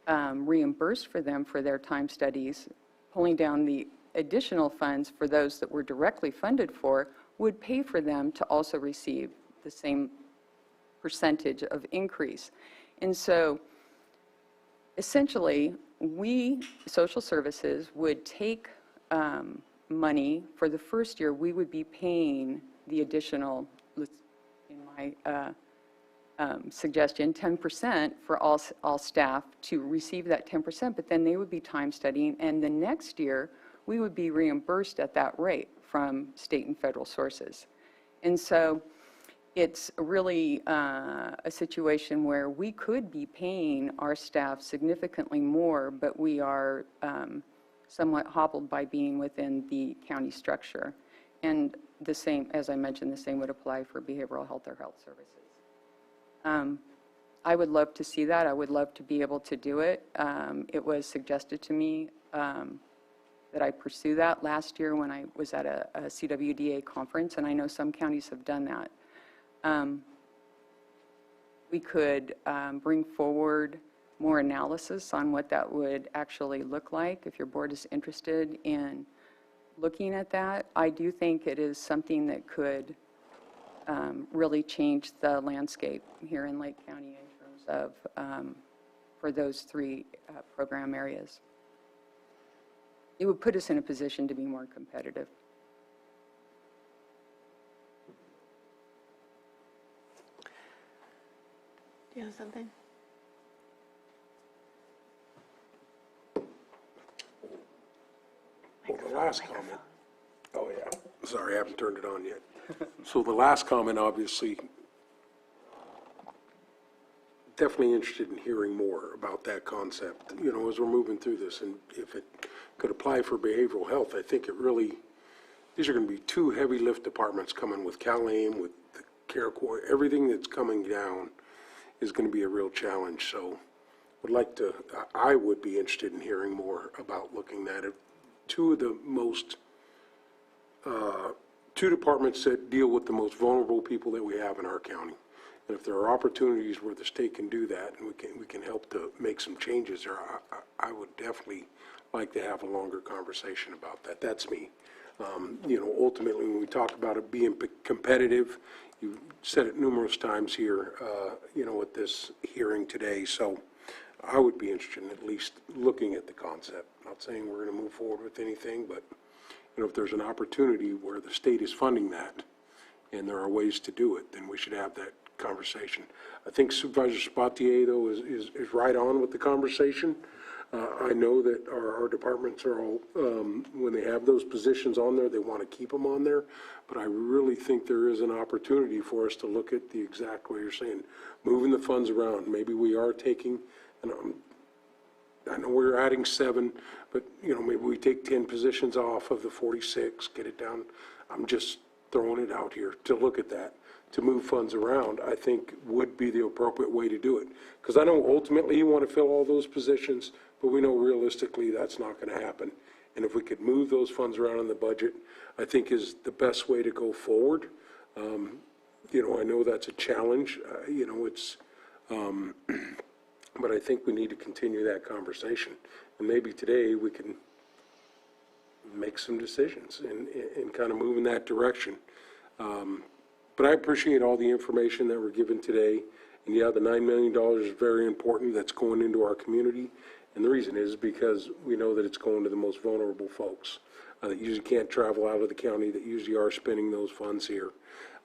reimbursed for them for their time studies, pulling down the additional funds for those that we're directly funded for would pay for them to also receive the same percentage of increase. And so essentially, we, social services, would take money for the first year. We would be paying the additional, in my suggestion, 10% for all staff to receive that 10%, but then they would be time studying, and the next year we would be reimbursed at that rate from state and federal sources. And so it's really a situation where we could be paying our staff significantly more, but we are somewhat hobbled by being within the county structure. And the same, as I mentioned, the same would apply for behavioral health or health services. I would love to see that. I would love to be able to do it. It was suggested to me that I pursue that last year when I was at a CWDA conference, and I know some counties have done that. We could bring forward more analysis on what that would actually look like if your board is interested in looking at that. I do think it is something that could really change the landscape here in Lake County in terms of for those three program areas. It would put us in a position to be more competitive. Do you have something? Well, the last comment, oh yeah, sorry, I haven't turned it on yet. So the last comment, obviously, definitely interested in hearing more about that concept, you know, as we're moving through this. And if it could apply for behavioral health, I think it really, these are going to be two heavy lift departments coming with CalAIM, with the Care Corps, everything that's coming down is going to be a real challenge. So I would be interested in hearing more about looking at it. Two of the most, two departments that deal with the most vulnerable people that we have in our county. And if there are opportunities where the state can do that and we can help to make some changes there, I would definitely like to have a longer conversation about that. That's me. You know, ultimately, when we talk about it being competitive, you said it numerous times here, you know, at this hearing today. So I would be interested in at least looking at the concept. Not saying we're going to move forward with anything, but, you know, if there's an opportunity where the state is funding that and there are ways to do it, then we should have that conversation. I think Supervisor Spatier, though, is right on with the conversation. I know that our departments are all, when they have those positions on there, they want to keep them on there. But I really think there is an opportunity for us to look at the exact way you're saying, moving the funds around. Maybe we are taking, and I know we're adding 7, but, you know, maybe we take 10 positions off of the 46, get it down. I'm just throwing it out here to look at that. To move funds around, I think would be the appropriate way to do it. Because I know ultimately you want to fill all those positions, but we know realistically that's not going to happen. And if we could move those funds around in the budget, I think is the best way to go forward. You know, I know that's a challenge, you know, it's, but I think we need to continue that conversation. And maybe today we can make some decisions and kind of move in that direction. But I appreciate all the information that we're given today. And yeah, the $9 million is very important. That's going into our community. And the reason is because we know that it's going to the most vulnerable folks that usually can't travel out of the county, that usually are spending those funds here.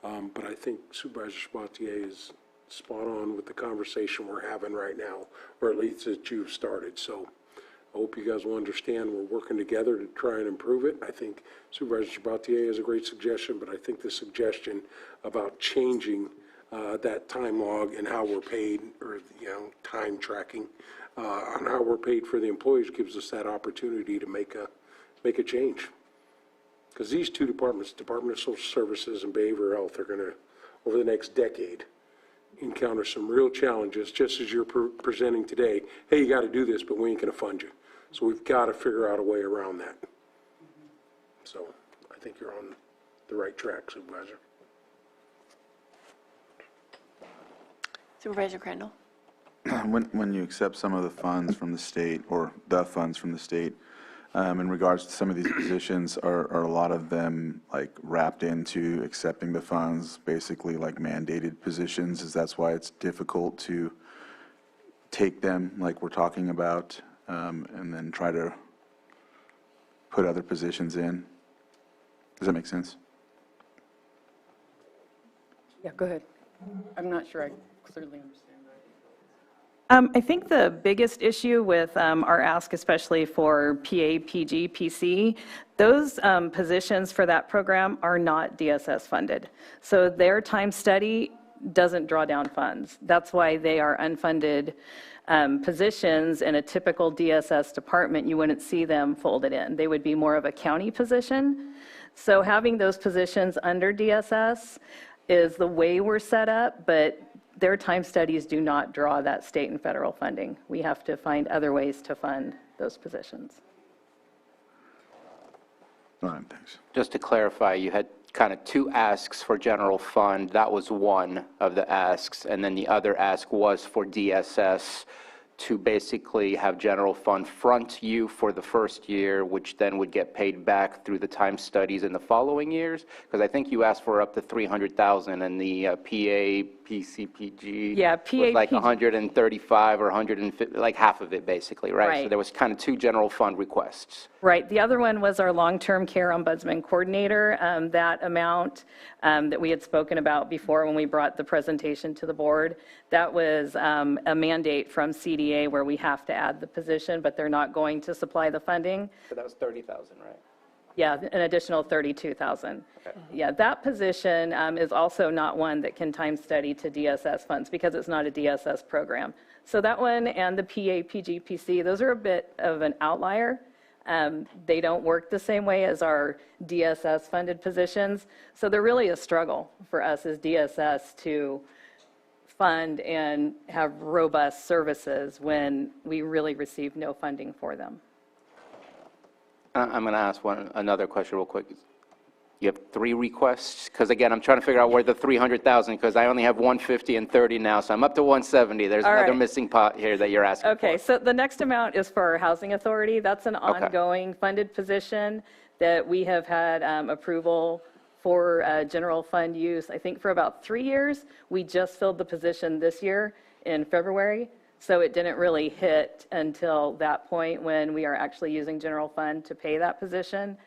But I think Supervisor Spatier is spot on with the conversation we're having right now, or at least that you've started. So I hope you guys will understand we're working together to try and improve it. I think Supervisor Spatier is a great suggestion, but I think the suggestion about changing that time log and how we're paid, or, you know, time tracking on how we're paid for the employees gives us that opportunity to make a change. Because these two departments, Department of Social Services and Behavioral Health, are going to, over the next decade, encounter some real challenges, just as you're presenting today. Hey, you got to do this, but we ain't going to fund you. So we've got to figure out a way around that. So I think you're on the right track, Supervisor. Supervisor Crandall. When you accept some of the funds from the state, or the funds from the state, in regards to some of these positions, are a lot of them like wrapped into accepting the funds, basically like mandated positions? Is that's why it's difficult to take them like we're talking about, and then try to put other positions in? Does that make sense? Yeah, go ahead. I'm not sure I clearly understand. I think the biggest issue with our ask, especially for PA, PG, PC, those positions for that program are not DSS funded. So their time study doesn't draw down funds. That's why they are unfunded positions. In a typical DSS department, you wouldn't see them folded in. They would be more of a county position. So having those positions under DSS is the way we're set up, but their time studies do not draw that state and federal funding. We have to find other ways to fund those positions. All right, thanks. Just to clarify, you had kind of two asks for general fund. That was one of the asks, and then the other ask was for DSS to basically have general fund front you for the first year, which then would get paid back through the time studies in the following years? Because I think you asked for up to 300,000, and the PA, PCPG Yeah, was like PAPG. 135 or 150, like half of it basically, right? So Right. there was kind of two general fund requests. Right. The other one was our long-term care ombudsman coordinator. That amount that we had spoken about before when we brought the presentation to the board, that was a mandate from CDA where we have to add the position, but they're not going to supply the funding. So that was 30,000, right? Yeah, an additional 32,000. Yeah, that position is also not one that can time study to DSS funds because it's not a DSS program. So that one and the PA, PGPC, those are a bit of an outlier. They don't work the same way as our DSS funded positions. So they're really a struggle for us as DSS to fund and have robust services when we really receive no funding for them. I'm going to ask another question real quick. You have 3 requests? Because again, I'm trying to figure out where the 300,000, because I only have 150 and 30 now, so I'm up to 170. There's All another right. missing pot here that you're asking for. Okay, so the next amount is for our housing authority. That's an ongoing funded position that we have had approval for general fund use, I think for about 3 years. We just filled the position this year in February, so it didn't really hit until that point when we are actually using general fund to pay that position.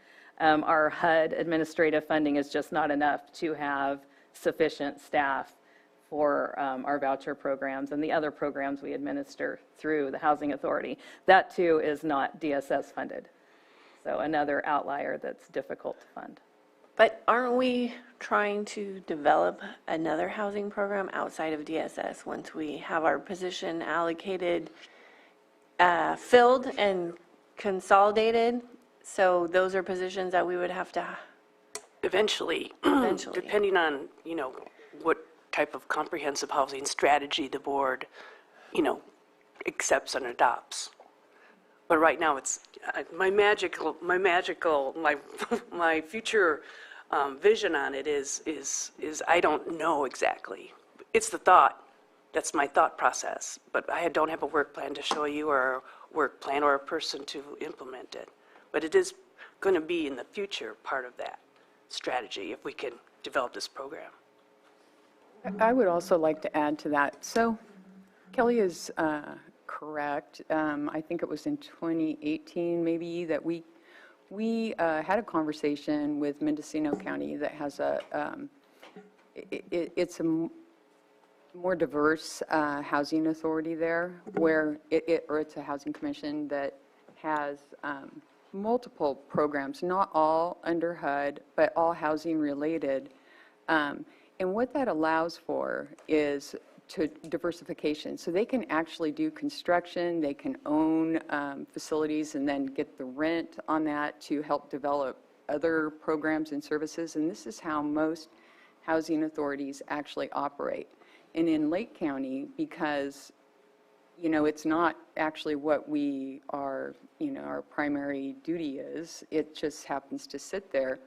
Our HUD administrative funding is just not enough to have sufficient staff for our voucher programs and the other programs we administer through the Housing Authority. That too is not DSS funded. So another outlier that's difficult to fund. But aren't we trying to develop another housing program outside of DSS once we have our position allocated, filled and consolidated? So those are positions that we would have to Eventually, eventually. depending on, what type of comprehensive housing strategy the board, accepts and adopts. But right now, it's my future vision on it is I don't know exactly. It's the thought. That's my thought process. But I don't have a work plan to show you or a work plan or a person to implement it. But it is going to be in the future part of that strategy if we can develop this program. I would also like to add to that. So Kelly is correct. I think it was in 2018 maybe that we had a conversation with Mendocino County that has it's a more diverse housing authority there, where or it's a housing commission that has multiple programs, not all under HUD, but all housing related. And what that allows for is to diversification. So they can actually do construction, they can own facilities and then get the rent on that to help develop other programs and services. And this is how most housing authorities actually operate. And in Lake County, because it's not actually what we are, our primary duty is, it just happens to sit there.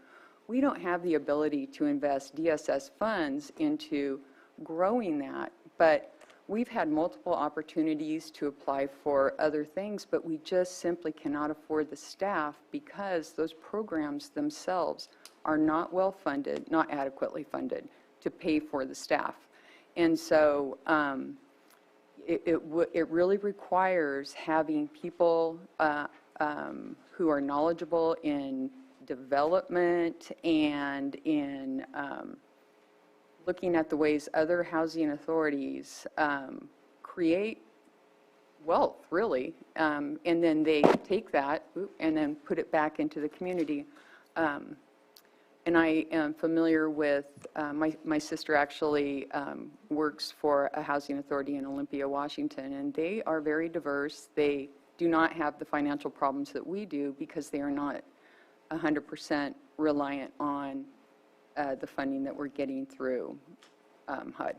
We don't have the ability to invest DSS funds into growing that, but we've had multiple opportunities to apply for other things, but we just simply cannot afford the staff because those programs themselves are not well funded, not adequately funded to pay for the staff. And so it really requires having people who are knowledgeable in development and in looking at the ways other housing authorities create wealth, really, and then they take that and then put it back into the community. And I am familiar with, my sister actually works for a housing authority in Olympia, Washington, and they are very diverse. They do not have the financial problems that we do because they are not 100% reliant on the funding that we're getting through HUD.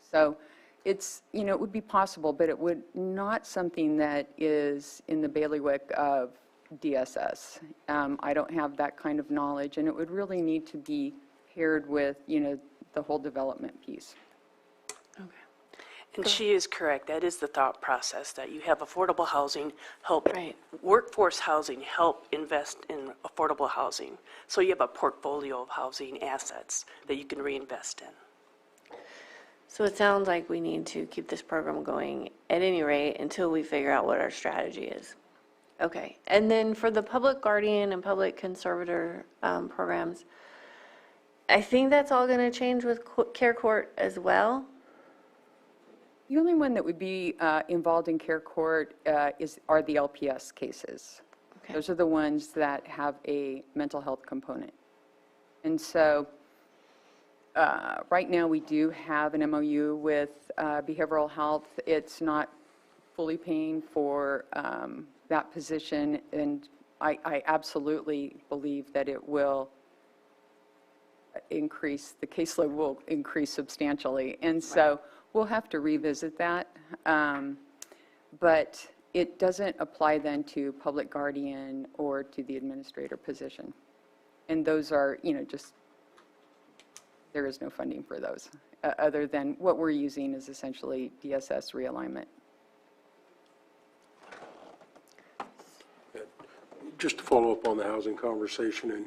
So it's, it would be possible, but it would not something that is in the bailiwick of DSS. I don't have that kind of knowledge, and it would really need to be paired with, the whole development piece. And she is correct. That is the thought process, that you have affordable housing, help workforce housing, help invest in affordable housing. So you have a portfolio of housing assets that you can reinvest in. So it sounds like we need to keep this program going at any rate until we figure out what our strategy is. Okay. And then for the public guardian and public conservator programs, I think that's all going to change with Care Court as well. The only one that would be involved in Care Court are the LPS cases. Okay. Those are the ones that have a mental health component. And so right now we do have an MOU with behavioral health. It's not fully paying for that position, and I absolutely believe that it will increase, the caseload will increase substantially. And so we'll have to revisit that. But it doesn't apply then to public guardian or to the administrator position. And those are, just, there is no funding for those, other than what we're using is essentially DSS realignment. Just to follow up on the housing conversation, and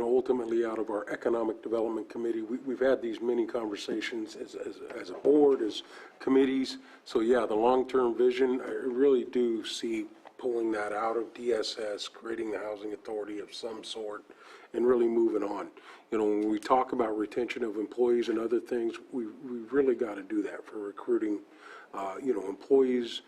ultimately out of our Economic Development Committee, we've had these many conversations as a board, as committees. So yeah, the long-term vision, I really do see pulling that out of DSS, creating the housing authority of some sort, and really moving on. When we talk about retention of employees and other things, we've really got to do that for recruiting, employees,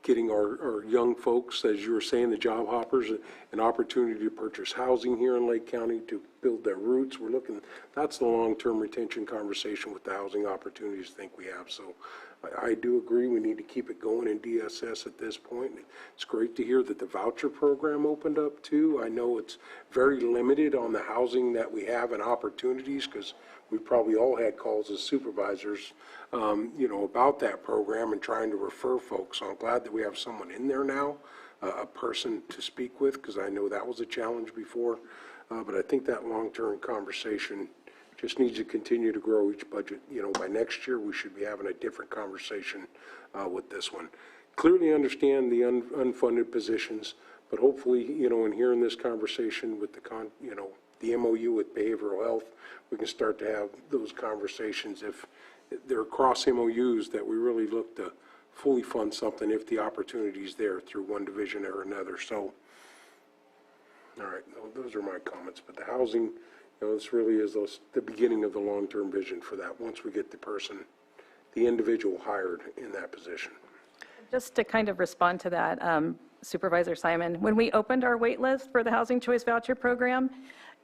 getting our young folks, as you were saying, the job hoppers, an opportunity to purchase housing here in Lake County to build their roots. We're looking, that's the long-term retention conversation with the housing opportunities I think we have. So I do agree we need to keep it going in DSS at this point. It's great to hear that the voucher program opened up too. I know it's very limited on the housing that we have and opportunities, because we probably all had calls as supervisors, about that program and trying to refer folks. So I'm glad that we have someone in there now, a person to speak with, because I know that was a challenge before. But I think that long-term conversation just needs to continue to grow each budget. By next year, we should be having a different conversation with this one. Clearly understand the unfunded positions, but hopefully, in hearing this conversation with the MOU with behavioral health, we can start to have those conversations. If they're cross MOUs, that we really look to fully fund something if the opportunity is there through one division or another. So, all right, those are my comments. But the housing, this really is the beginning of the long-term vision for that, once we get the individual hired in that position. Just to kind of respond to that, Supervisor Simon, when we opened our wait list for the Housing Choice Voucher Program,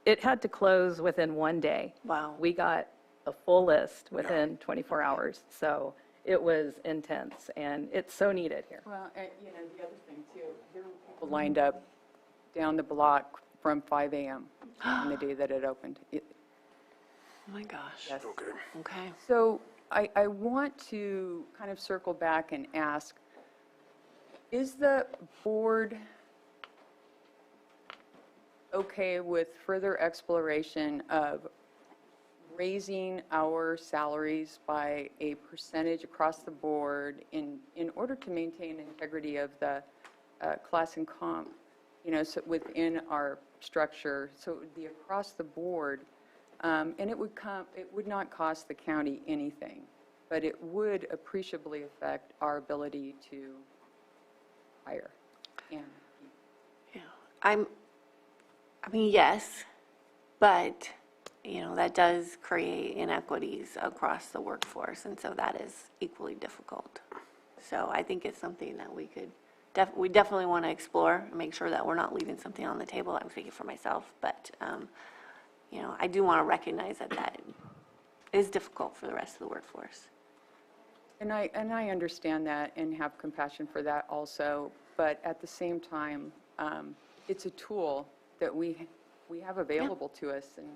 it had to close within 1 day. Wow. We got a full list within 24 hours. So it was intense, and it's so needed here. Well, and, the other thing too, there were people lined up down the block from 5 a.m. on the day that it opened. Oh my gosh. Yes. Okay. Okay. So I want to kind of circle back and ask, is the board okay with further exploration of raising our salaries by a percentage across the board in order to maintain integrity of the class and comp, so within our structure, so it would be across the board, and it would not cost the county anything, but it would appreciably affect our ability to hire and keep. Yeah. Yes, but, that does create inequities across the workforce, and so that is equally difficult. So I think it's something that we could we definitely want to explore and make sure that we're not leaving something on the table. I'm speaking for myself, but, you know, I do want to recognize that that is difficult for the rest of the workforce. And I understand that and have compassion for that also, but at the same time, it's a tool that we have available to us, and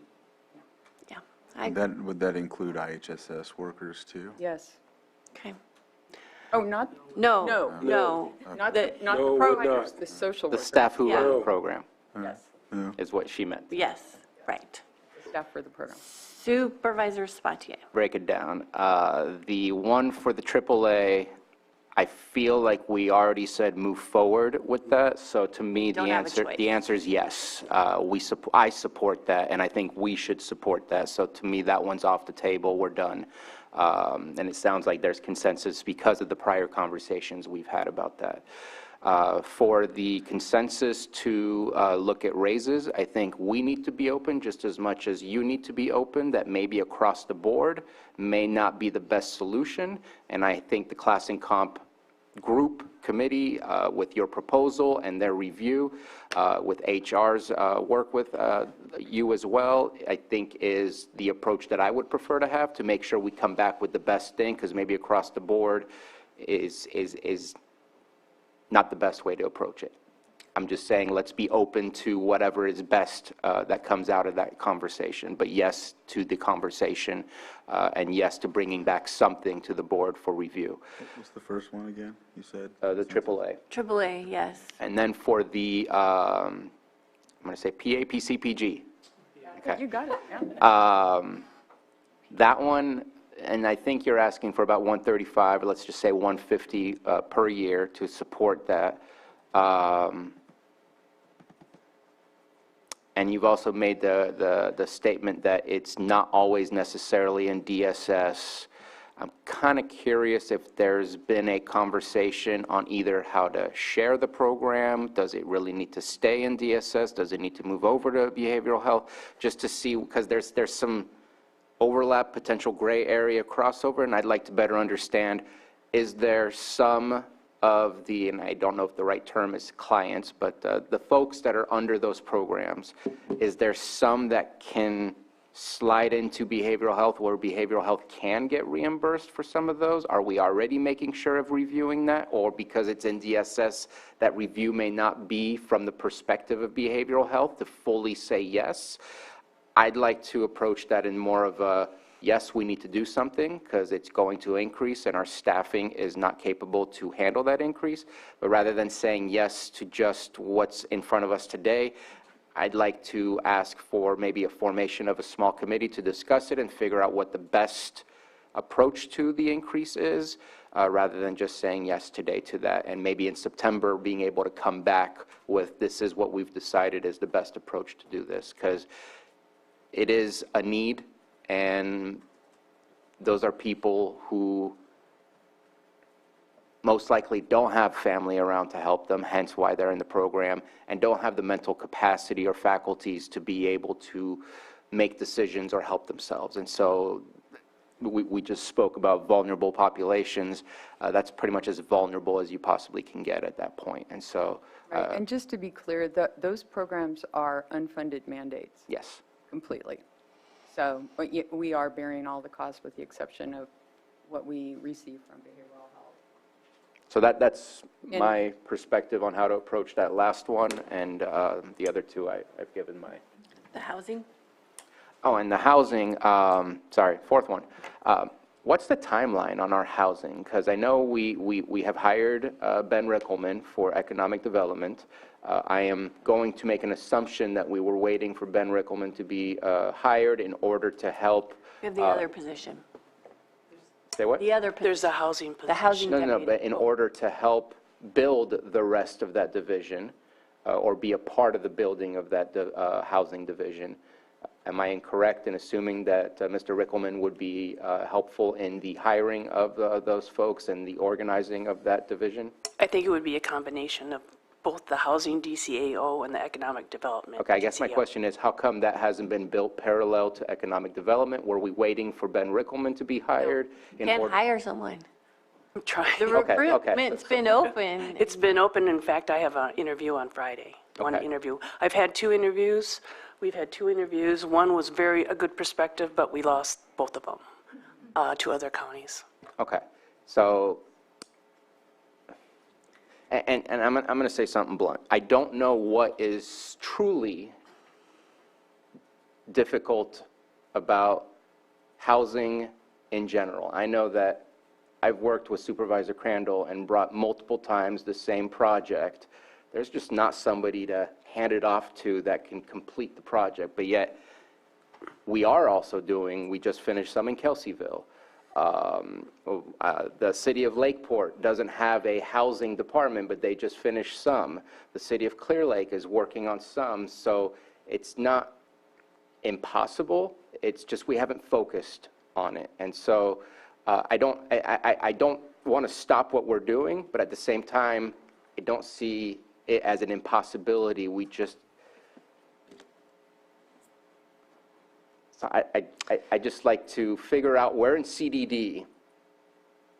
Yeah. Would that include IHSS workers too? yes. Okay. Oh, not, No. no, No. not the No, the would providers, not. the social The workers. staff who run Yeah. the program Yes, is what she meant. Yes, right. staff for the program. Supervisor Sabatier. Break it down. The one for the AAA, I feel like we already said move forward with that, so to me, Don't the have a answer, choice. the answer is yes. I support that, and I think we should support that, so to me, that one's off the table, we're done. And it sounds like there's consensus because of the prior conversations we've had about that. For the consensus to look at raises, I think we need to be open just as much as you need to be open, that maybe across the board may not be the best solution. And I think the Class and Comp group committee with your proposal and their review, with HR's work with you as well, I think is the approach that I would prefer to have to make sure we come back with the best thing, because maybe across the board is not the best way to approach it. I'm just saying, let's be open to whatever is best that comes out of that conversation. But yes to the conversation, and yes to bringing back something to the board for review. What's the first one again, you said? The AAA. AAA, yes. And then for the, I'm going to say PAPCPG. Okay. You got it, yeah. That one, and I think you're asking for about 135, or let's just say 150 per year to support that. And you've also made the statement that it's not always necessarily in DSS. I'm kind of curious if there's been a conversation on either how to share the program. Does it really need to stay in DSS? Does it need to move over to behavioral health? Just to see, because there's some overlap, potential gray area crossover, and I'd like to better understand, is there some of the, and I don't know if the right term is clients, but the folks that are under those programs, is there some that can slide into behavioral health where behavioral health can get reimbursed for some of those? Are we already making sure of reviewing that? Or because it's in DSS, that review may not be from the perspective of behavioral health to fully say yes? I'd like to approach that in more of a, yes, we need to do something because it's going to increase and our staffing is not capable to handle that increase. But rather than saying yes to just what's in front of us today, I'd like to ask for maybe a formation of a small committee to discuss it and figure out what the best approach to the increase is, rather than just saying yes today to that. And maybe in September being able to come back with, this is what we've decided is the best approach to do this, because it is a need, and those are people who most likely don't have family around to help them, hence why they're in the program, and don't have the mental capacity or faculties to be able to make decisions or help themselves. And so we just spoke about vulnerable populations. That's pretty much as vulnerable as you possibly can get at that point. And so, Right, and just to be clear, those programs are unfunded mandates. yes. Completely. So but we are bearing all the costs with the exception of what we receive from behavioral health. So that's my perspective on how to approach that last one, and the other two I've given my. The housing? Oh, and the housing, sorry, fourth one. What's the timeline on our housing? Because I know we have hired Ben Rickelman for economic development. I am going to make an assumption that we were waiting for Ben Rickelman to be hired in order to help. We have the other position. Say what? The other position. There's a housing position. The housing No, deputy. but in order to help build the rest of that division, or be a part of the building of that housing division, am I incorrect in assuming that Mr. Rickelman would be helpful in the hiring of those folks and the organizing of that division? I think it would be a combination of both the housing DCAO and the economic development. Okay, I guess my DCAO. question is, how come that hasn't been built parallel to economic development? Were we waiting for Ben Rickelman to be hired? You can't hire someone. I'm trying. The Okay, okay. recruitment's been open. It's been open. In fact, I have an interview on Friday. One Okay. interview. I've had 2 interviews. We've had 2 interviews. One was a good perspective, but we lost both of them to other counties. Okay, so, and I'm going to say something blunt. I don't know what is truly difficult about housing in general. I know that I've worked with Supervisor Crandall and brought multiple times the same project. There's just not somebody to hand it off to that can complete the project, but yet we are also we just finished some in Kelseyville. The city of Lakeport doesn't have a housing department, but they just finished some. The city of Clear Lake is working on some, so it's not impossible. It's just we haven't focused on it. And so I don't want to stop what we're doing, but at the same time, I don't see it as an impossibility. So I just like to figure out where in CDD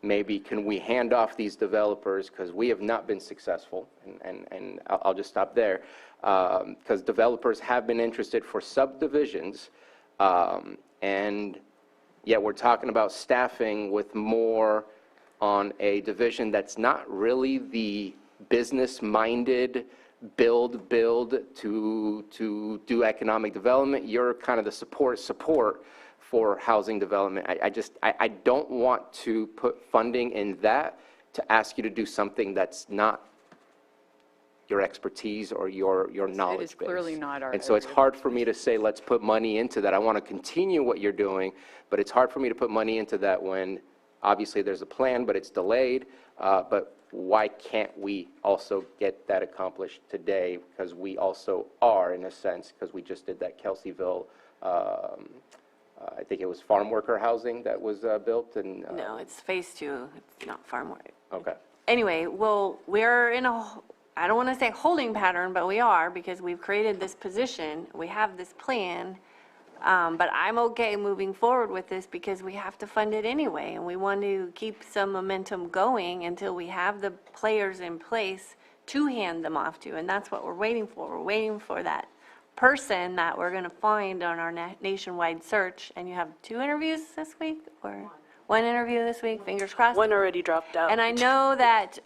maybe can we hand off these developers, because we have not been successful, and I'll just stop there, because developers have been interested for subdivisions, and yet we're talking about staffing with more on a division that's not really the business-minded build to do economic development. You're kind of the support for housing development. I don't want to put funding in that to ask you to do something that's not your expertise or your knowledge base. It is clearly not our And so it's area. hard for me to say, let's put money into that. I want to continue what you're doing, but it's hard for me to put money into that when obviously there's a plan, but it's delayed. But why can't we also get that accomplished today? Because we also are, in a sense, because we just did that Kelseyville, I think it was farm worker housing that was built. And No, it's phase 2. It's not farm work. okay. Anyway, well, we're in I don't want to say holding pattern, but we are, because we've created this position. We have this plan. But I'm okay moving forward with this because we have to fund it anyway, and we want to keep some momentum going until we have the players in place to hand them off to, and that's what we're waiting for. We're waiting for that person that we're going to find on our nationwide search. And you have 2 interviews this week, or 1 interview this week, fingers crossed? One already dropped out. And I know that,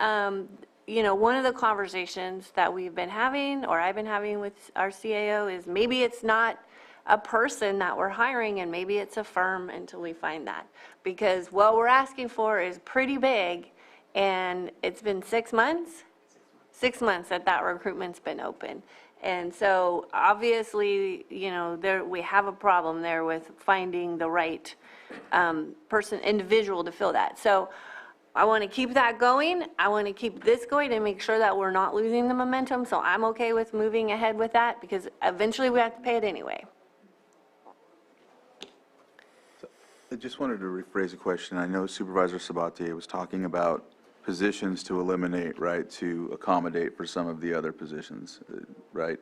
one of the conversations that we've been having, or I've been having with our CAO, is maybe it's not a person that we're hiring, and maybe it's a firm until we find that. Because what we're asking for is pretty big, and it's been 6 months? 6 months that recruitment's been open. And so obviously, we have a problem there with finding the right individual to fill that. So I want to keep that going. I want to keep this going and make sure that we're not losing the momentum. So I'm okay with moving ahead with that, because eventually we have to pay it anyway. I just wanted to rephrase a question. I know Supervisor Sabatier was talking about positions to eliminate, right, to accommodate for some of the other positions, right?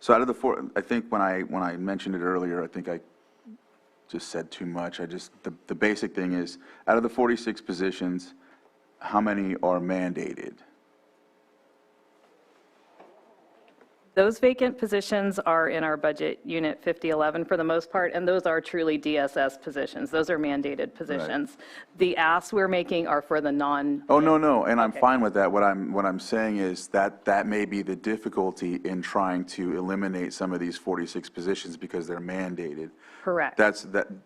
So out of the 4, I think when I mentioned it earlier, I think I just said too much. The basic thing is, out of the 46 positions, how many are mandated? Those vacant positions are in our budget unit 5011 for the most part, and those are truly DSS positions. Those are mandated positions. The asks we're making are for the non. Oh, no, and I'm Okay. fine with that. What I'm saying is that may be the difficulty in trying to eliminate some of these 46 positions because they're mandated. Correct.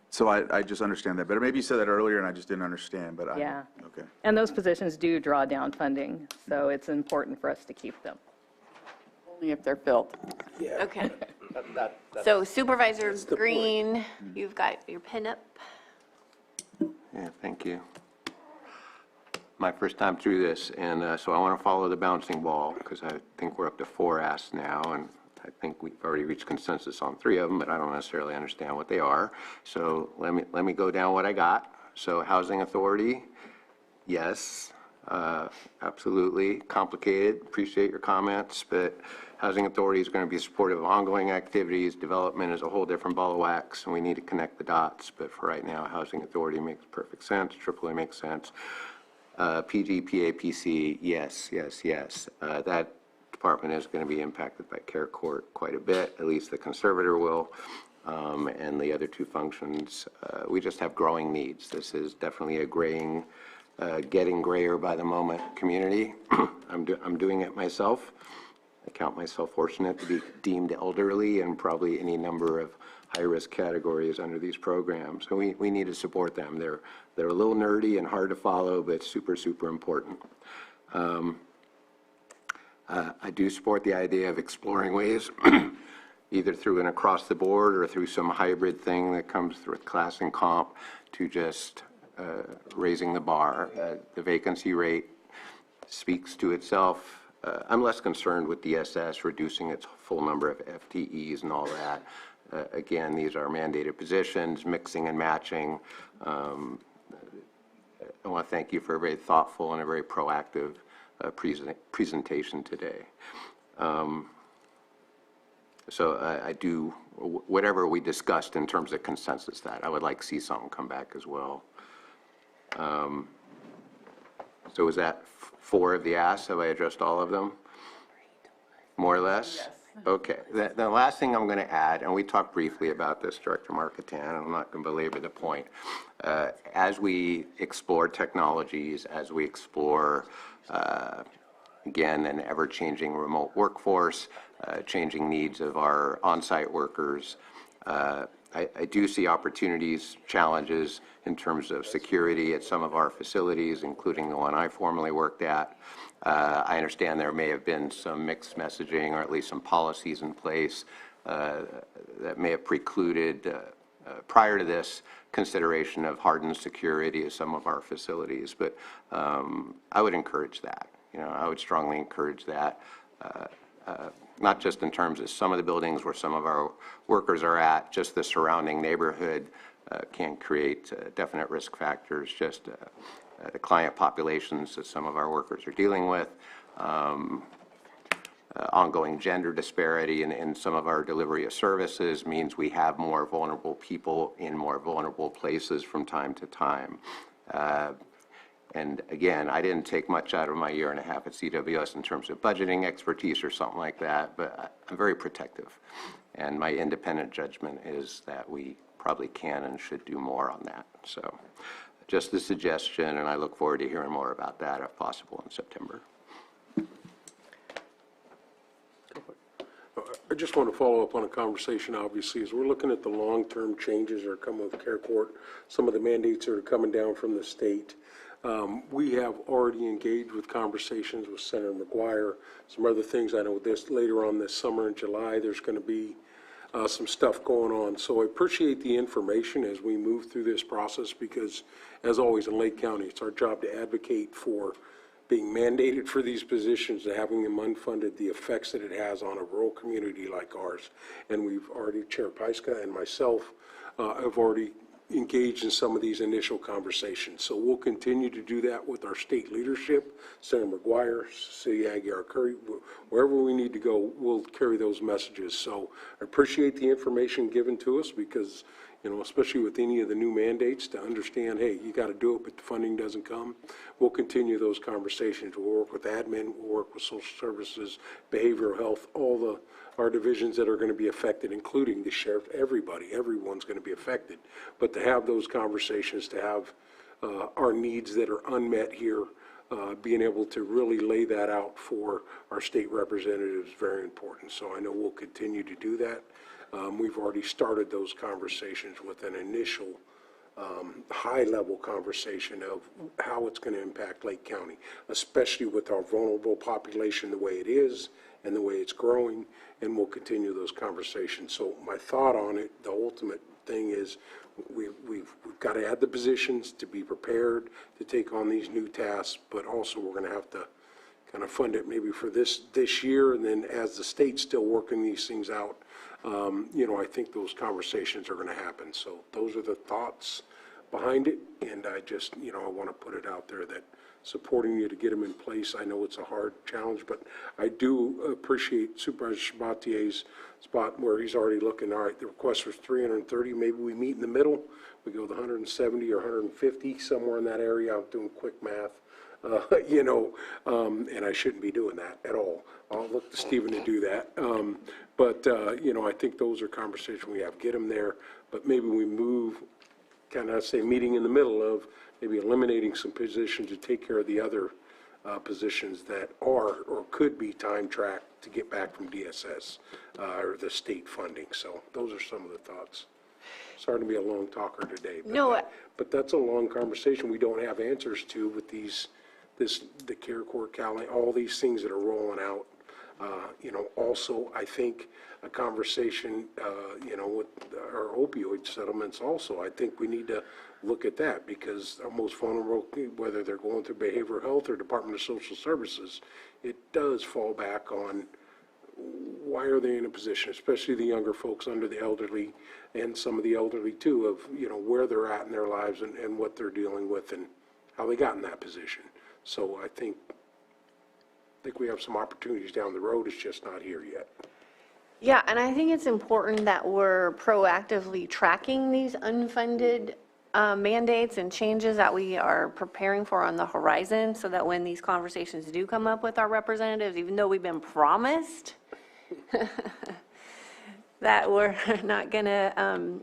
So I just understand that better. Maybe you said that earlier and I just didn't understand, but Yeah. okay. And those positions do draw down funding, so it's important for us to keep them. Only if they're filled. Okay. So Supervisor Green, you've got your pin up. Yeah, thank you. My first time through this, and so I want to follow the bouncing ball, because I think we're up to 4 asks now, and I think we've already reached consensus on 3 of them, but I don't necessarily understand what they are. So let me go down what I got. So Housing Authority, yes, absolutely. Complicated, appreciate your comments, but Housing Authority is going to be supportive of ongoing activities. Development is a whole different ball of wax, and we need to connect the dots. But for right now, Housing Authority makes perfect sense. AAA makes sense. PGPAPC, yes, yes, yes. That department is going to be impacted by care court quite a bit, at least the conservator will. And the other two functions, we just have growing needs. This is definitely a graying, getting grayer by the moment community. I'm doing it myself. I count myself fortunate to be deemed elderly and probably any number of high-risk categories under these programs. So we need to support them. They're a little nerdy and hard to follow, but super, super important. I do support the idea of exploring ways, either through an across-the-board or through some hybrid thing that comes through class and comp, to just raising the bar. The vacancy rate speaks to itself. I'm less concerned with DSS reducing its full number of FTEs and all that. Again, these are mandated positions, mixing and matching. I want to thank you for a very thoughtful and a very proactive presentation today. So I do, whatever we discussed in terms of consensus, that I would like to see something come back as well. So is that 4 of the asks? Have I addressed all of them? More or less? Yes. Okay. The last thing I'm going to add, and we talked briefly about this, Director Marketan, and I'm not going to belabor the point. As we explore technologies, as we explore, again, an ever-changing remote workforce, changing needs of our on-site workers, I do see opportunities, challenges in terms of security at some of our facilities, including the one I formerly worked at. I understand there may have been some mixed messaging, or at least some policies in place that may have precluded, prior to this, consideration of hardened security at some of our facilities. But I would encourage that. I would strongly encourage that. Not just in terms of some of the buildings where some of our workers are at, just the surrounding neighborhood can create definite risk factors, just the client populations that some of our workers are dealing with, ongoing gender disparity in some of our delivery of services means we have more vulnerable people in more vulnerable places from time to time. And again, I didn't take much out of my 1.5 years at CWS in terms of budgeting expertise or something like that, but I'm very protective. And my independent judgment is that we probably can and should do more on that. So just a suggestion, and I look forward to hearing more about that if possible in September. I just want to follow up on a conversation, obviously, as we're looking at the long-term changes that are coming with care court, some of the mandates that are coming down from the state. We have already engaged with conversations with Senator McGuire, some other things. I know this later on this summer in July, there's going to be some stuff going on. So I appreciate the information as we move through this process, because as always in Lake County, it's our job to advocate for being mandated for these positions, to having them unfunded, the effects that it has on a rural community like ours. And we've already, Chair Pyska and myself, have already engaged in some of these initial conversations. So we'll continue to do that with our state leadership, Senator McGuire, City Aguiar Curry, wherever we need to go, we'll carry those messages. So I appreciate the information given to us, because, especially with any of the new mandates, to understand, hey, you got to do it, but the funding doesn't come. We'll continue those conversations. We'll work with admin, we'll work with social services, behavioral health, all our divisions that are going to be affected, including the sheriff, everyone's going to be affected. But to have those conversations, to have our needs that are unmet here, being able to really lay that out for our state representatives is very important. So I know we'll continue to do that. We've already started those conversations with an initial high-level conversation of how it's going to impact Lake County, especially with our vulnerable population the way it is and the way it's growing, and we'll continue those conversations. So my thought on it, the ultimate thing is we've got to add the positions to be prepared to take on these new tasks, but also we're going to have to kind of fund it maybe for this year, and then as the state's still working these things out, I think those conversations are going to happen. So those are the thoughts behind it, and I just, I want to put it out there that supporting you to get them in place. I know it's a hard challenge, but I do appreciate Supervisor Sabatier's spot where he's already looking, all right, the request was 330, maybe we meet in the middle, we go to 170 or 150, somewhere in that area. I'm doing quick math. and I shouldn't be doing that at all. I'll look to Stephen to do that. I think those are conversations we have. Get them there, but maybe we move, kind of say, meeting in the middle of maybe eliminating some positions to take care of the other positions that are or could be time tracked to get back from DSS or the state funding. So those are some of the thoughts. Sorry to be a long talker today. But that's a long conversation we don't have answers to with the CARE Corps, all these things that are rolling out. Also, I think a conversation, with our opioid settlements also, I think we need to look at that because our most vulnerable, whether they're going through behavioral health or Department of Social Services, it does fall back on why are they in a position, especially the younger folks under the elderly and some of the elderly too, of, where they're at in their lives and what they're dealing with and how they got in that position. So I think we have some opportunities down the road. It's just not here yet. Yeah, and I think it's important that we're proactively tracking these unfunded mandates and changes that we are preparing for on the horizon so that when these conversations do come up with our representatives, even though we've been promised that we're not going to,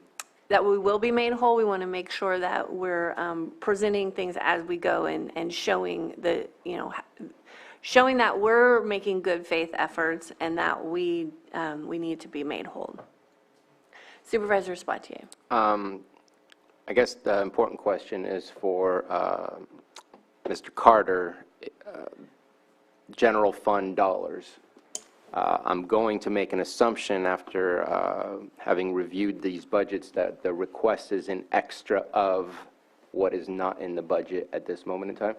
that we will be made whole, we want to make sure that we're presenting things as we go and showing showing that we're making good faith efforts and that we need to be made whole. Supervisor Spatier. I guess the important question is for Mr. Carter, general fund dollars. I'm going to make an assumption after having reviewed these budgets that the request is in extra of what is not in the budget at this moment in time.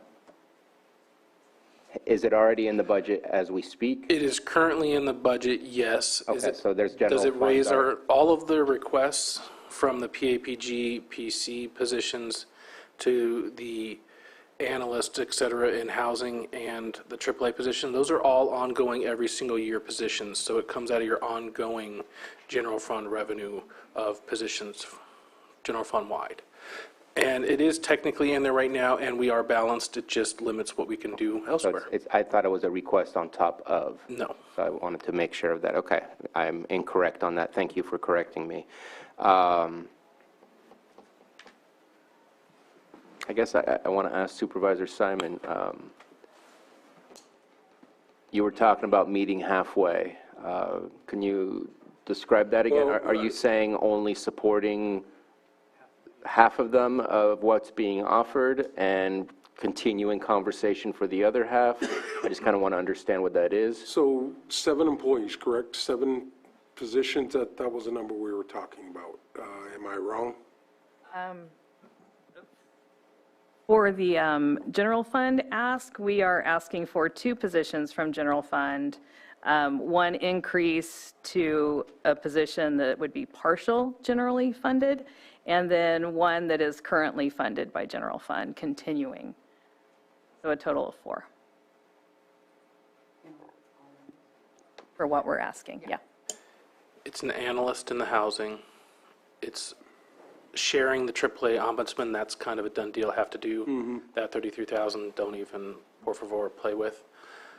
Is it already in the budget as we speak? It is currently in the budget, yes. Okay, so there's general Does it fund raise dollars. all of the requests from the PAPG, PC positions to the analysts, et cetera, in housing and the AAA position? Those are all ongoing every single year positions, so it comes out of your ongoing general fund revenue of positions, general fund wide. And it is technically in there right now, and we are balanced. It just limits what we can do So elsewhere. I thought it was a request on top of. No. So I wanted to make sure of that. Okay, I'm incorrect on that. Thank you for correcting me. I guess I want to ask Supervisor Simon, you were talking about meeting halfway. Can you describe that again? Well, Are you saying only supporting half of them of what's being offered and continuing conversation for the other half? I just kind of want to understand what that is. So 7 employees, correct? 7 positions, that was the number we were talking about. Am I wrong? For the general fund ask, we are asking for 2 positions from general fund. One increase to a position that would be partial generally funded, and then one that is currently funded by general fund continuing. So a total of 4. For what we're asking, yeah. It's an analyst in the housing. It's sharing the AAA ombudsman. That's kind of a done deal. Have to do that 33,000. Don't even, por favor, play with.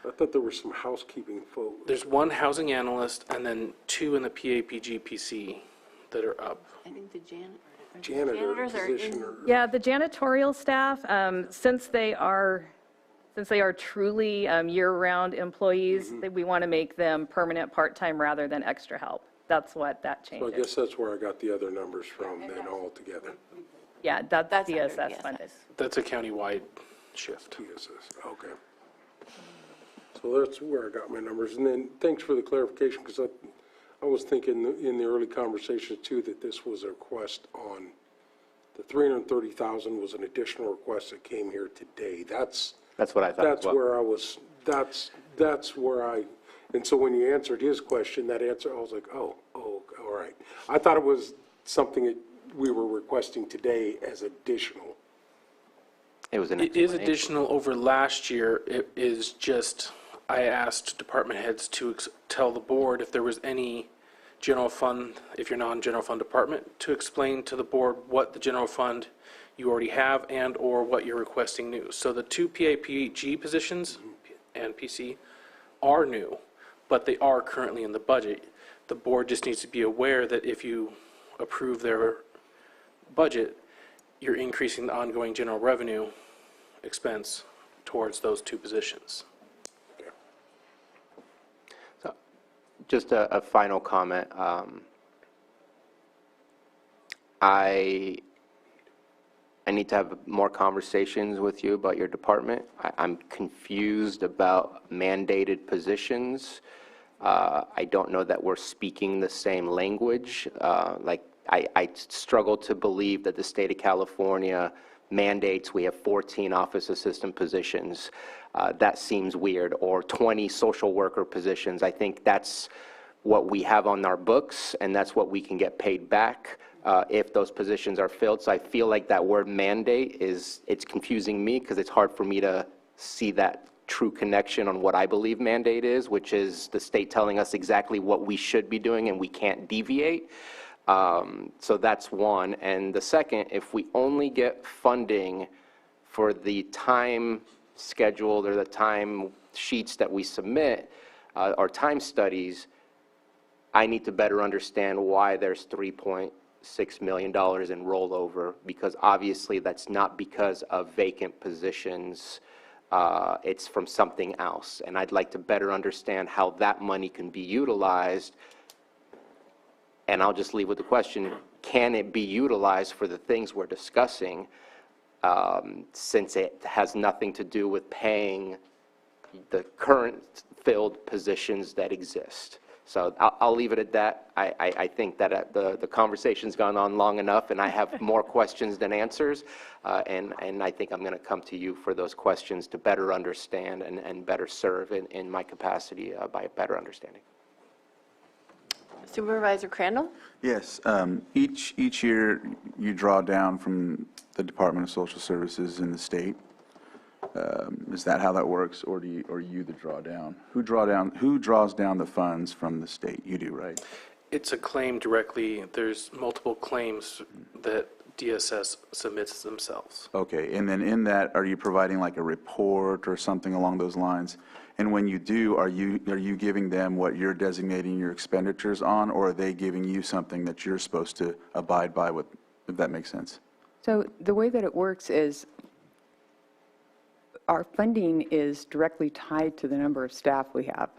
I thought there were some housekeeping folks. There's 1 housing analyst and then 2 in the PAPG PC that are up. I think the Janitor janitors are position. Yeah, the janitorial staff, since they are truly year-round employees, we want to make them permanent part-time rather than extra help. That's what that change So I is. guess that's where I got the other numbers from then altogether. Yeah, that's That's under DSS funded. That's a county-wide shift. TSS, okay. So that's where I got my numbers. And then thanks for the clarification, because I was thinking in the early conversations too that this was a request on, the 330,000 was an additional request that came here today. That's what I thought as That's well. where I was, that's where and so when you answered his question, that answer, I was like, oh, all right. I thought it was something that we were requesting today as additional. It was an It is explanation. additional over last year. It is just, I asked department heads to tell the board if there was any general fund, if you're non-general fund department, to explain to the board what the general fund you already have and/or what you're requesting new. So the two PAPG positions and PC are new, but they are currently in the budget. The board just needs to be aware that if you approve their budget, you're increasing the ongoing general revenue expense towards those two positions. So, just a final comment. I need to have more conversations with you about your department. I'm confused about mandated positions. I don't know that we're speaking the same language. I struggle to believe that the state of California mandates we have 14 office assistant positions. That seems weird, or 20 social worker positions. I think that's what we have on our books, and that's what we can get paid back if those positions are filled. So I feel like that word mandate it's confusing me because it's hard for me to see that true connection on what I believe mandate is, which is the state telling us exactly what we should be doing and we can't deviate. So that's one. And the second, if we only get funding for the time scheduled or the time sheets that we submit, or time studies, I need to better understand why there's $3.6 million in rollover, because obviously that's not because of vacant positions. It's from something else. And I'd like to better understand how that money can be utilized. And I'll just leave with the question, can it be utilized for the things we're discussing, since it has nothing to do with paying the current filled positions that exist? So I'll leave it at that. I think that the conversation's gone on long enough, and I have more questions than answers, and I think I'm going to come to you for those questions to better understand and better serve in my capacity by better understanding. Supervisor Crandall? Yes, each year you draw down from the Department of Social Services in the state. Is that how that works, or are you the drawdown? Who draws down the funds from the state? You do, right? It's a claim directly. There's multiple claims that DSS submits themselves. Okay, and then in that, are you providing like a report or something along those lines? And when you do, are you giving them what you're designating your expenditures on, or are they giving you something that you're supposed to abide by with, if that makes sense? So the way that it works is our funding is directly tied to the number of staff we have,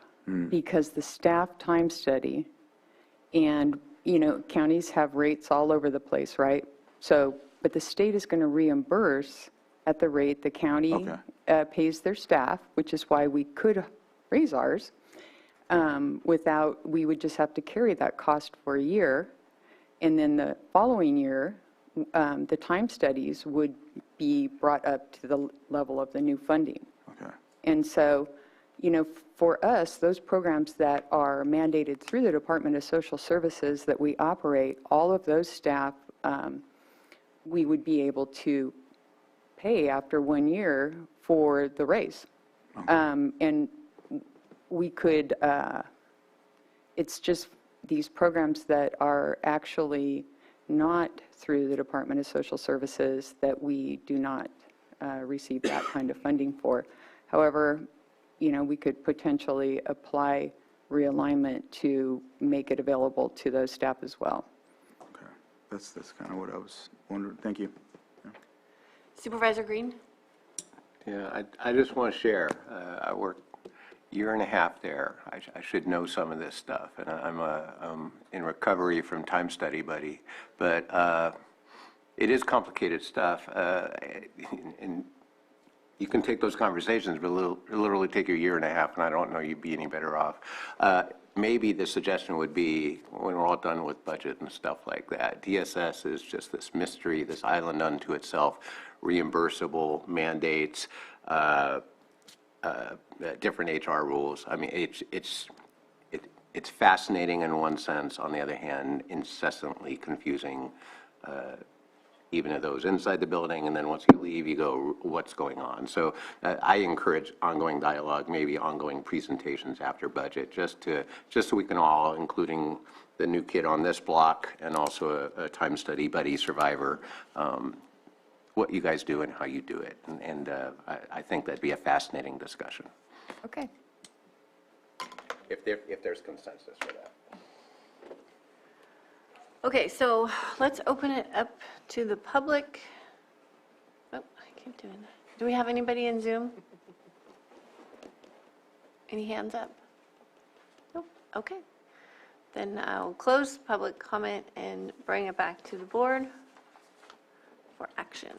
because the staff time study, and, counties have rates all over the place, right? So, but the state is going to reimburse at the rate the county pays their staff, which is why we could raise ours we would just have to carry that cost for a year. And then the following year, the time studies would be brought up to the level of the new funding. Okay. And so, for us, those programs that are mandated through the Department of Social Services that we operate, all of those staff, we would be able to pay after 1 year for the raise. Okay. And we could, it's just these programs that are actually not through the Department of Social Services that we do not receive that kind of funding for. However, we could potentially apply realignment to make it available to those staff as well. Okay, that's kind of what I was wondering. Thank you. Yeah. Supervisor Green? Yeah, I just want to share. I worked a year and a half there. I should know some of this stuff, and I'm in recovery from time study, buddy. But it is complicated stuff, and you can take those conversations, but it'll literally take you a year and a half, and I don't know you'd be any better off. Maybe the suggestion would be, when we're all done with budget and stuff like that, DSS is just this mystery, this island unto itself, reimbursable mandates, different HR rules. I mean, it's fascinating in one sense. On the other hand, incessantly confusing, even of those inside the building, and then once you leave, you go, what's going on? So I encourage ongoing dialogue, maybe ongoing presentations after budget, just so we can all, including the new kid on this block and also a time study buddy survivor, what you guys do and how you do it. And I think that'd be a fascinating discussion. Okay. If there's consensus for that. Okay, so let's open it up to the public. Oh, I keep doing that. Do we have anybody in Zoom? Any hands up? Nope, okay. Then I'll close public comment and bring it back to the board for action.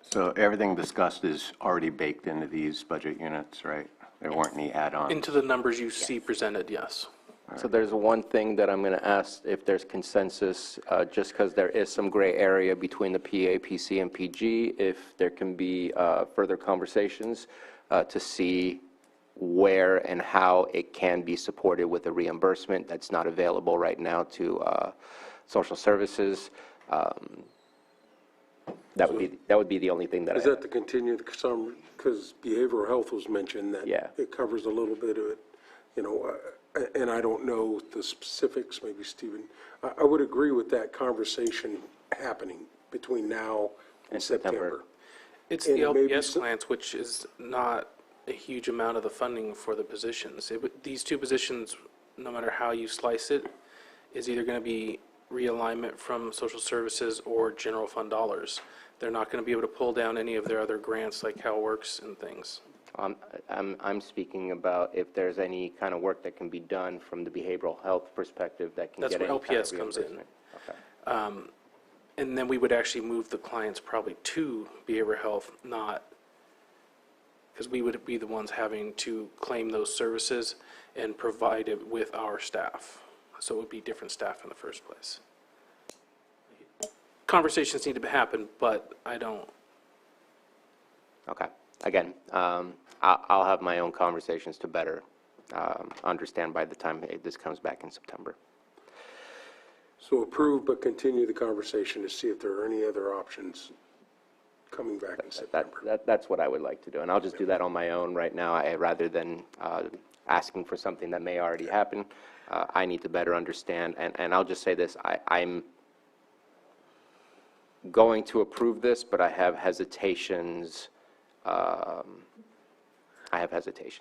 So everything discussed is already baked into these budget units, right? There weren't any add-ons? Into the numbers you see presented, yes. So there's one thing that I'm going to ask if there's consensus, just because there is some gray area between the PA, PC, and PG, if there can be further conversations to see where and how it can be supported with a reimbursement that's not available right now to social services. That would be the only thing that Is that to continue, because behavioral health was mentioned, that Yeah. it covers a little bit of it, and I don't know the specifics, maybe Stephen. I would agree with that conversation happening between now and September. It's And the maybe LPS grants, which is not a huge amount of the funding for the positions. These two positions, no matter how you slice it, is either going to be realignment from social services or general fund dollars. They're not going to be able to pull down any of their other grants like How It Works and things. I'm speaking about if there's any kind of work that can be done from the behavioral health perspective that can That's get where any kind of LPS comes in. reimbursement. Okay. And then we would actually move the clients probably to behavioral health, not, because we would be the ones having to claim those services and provide it with our staff. So it would be different staff in the first place. Conversations need to happen, but I don't. Okay. Again, I'll have my own conversations to better understand by the time this comes back in September. So approve, but continue the conversation to see if there are any other options coming back in September. That's what I would like to do, and I'll just do that on my own right now, rather than asking for something that may already happen. I need to better understand, and I'll just say this, I'm going to approve this, but I have hesitations.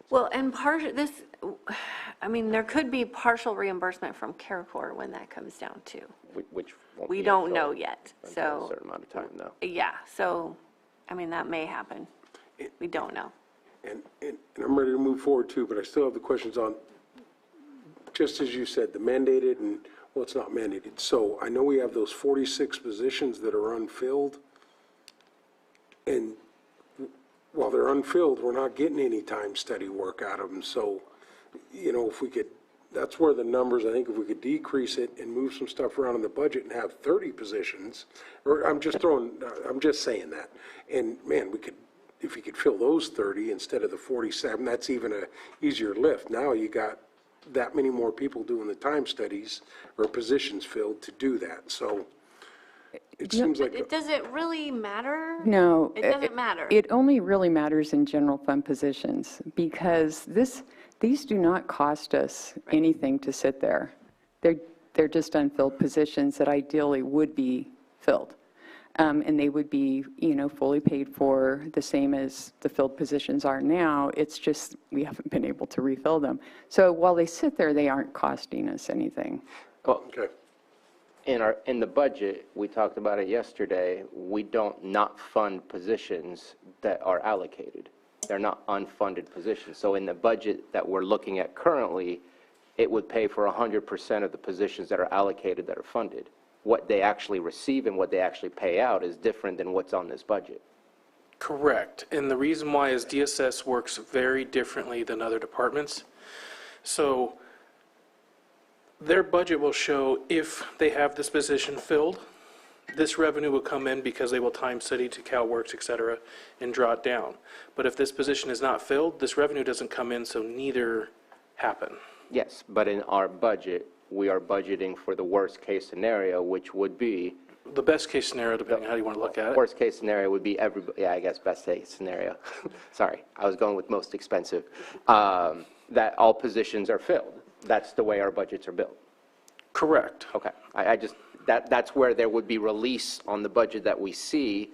Well, and there could be partial reimbursement from CareCorps when that comes down too. Which won't We be don't until- know yet, until so. a certain amount of time, though. Yeah, so, that may happen. We don't know. And I'm ready to move forward too, but I still have the questions on, just as you said, the mandated and, well, it's not mandated. So I know we have those 46 positions that are unfilled. And while they're unfilled, we're not getting any time study work out of them. So, if we could, that's where the numbers, I think if we could decrease it and move some stuff around in the budget and have 30 positions, or I'm just saying that. And man, if you could fill those 30 instead of the 47, that's even a easier lift. Now you got that many more people doing the time studies or positions filled to do that. So it seems like. Does it really matter? No. It doesn't matter. It only really matters in general fund positions because these do not cost us anything to sit there. They're just unfilled positions that ideally would be filled. And they would be, fully paid for the same as the filled positions are now. It's just we haven't been able to refill them. So while they sit there, they aren't costing us anything. Well, Okay. in the budget, we talked about it yesterday, we don't not fund positions that are allocated. They're not unfunded positions. So in the budget that we're looking at currently, it would pay for 100% of the positions that are allocated that are funded. What they actually receive and what they actually pay out is different than what's on this budget. Correct. And the reason why is DSS works very differently than other departments. So their budget will show if they have this position filled, this revenue will come in because they will time study to CalWorks, et cetera, and draw it down. But if this position is not filled, this revenue doesn't come in, so neither happen. Yes, but in our budget, we are budgeting for the worst-case scenario, which would be, The best case scenario, depending on how you want to look at it. worst-case scenario would be I guess best-case scenario. Sorry, I was going with most expensive. That all positions are filled. That's the way our budgets are built. Correct. Okay, I just, that's where there would be release on the budget that we see.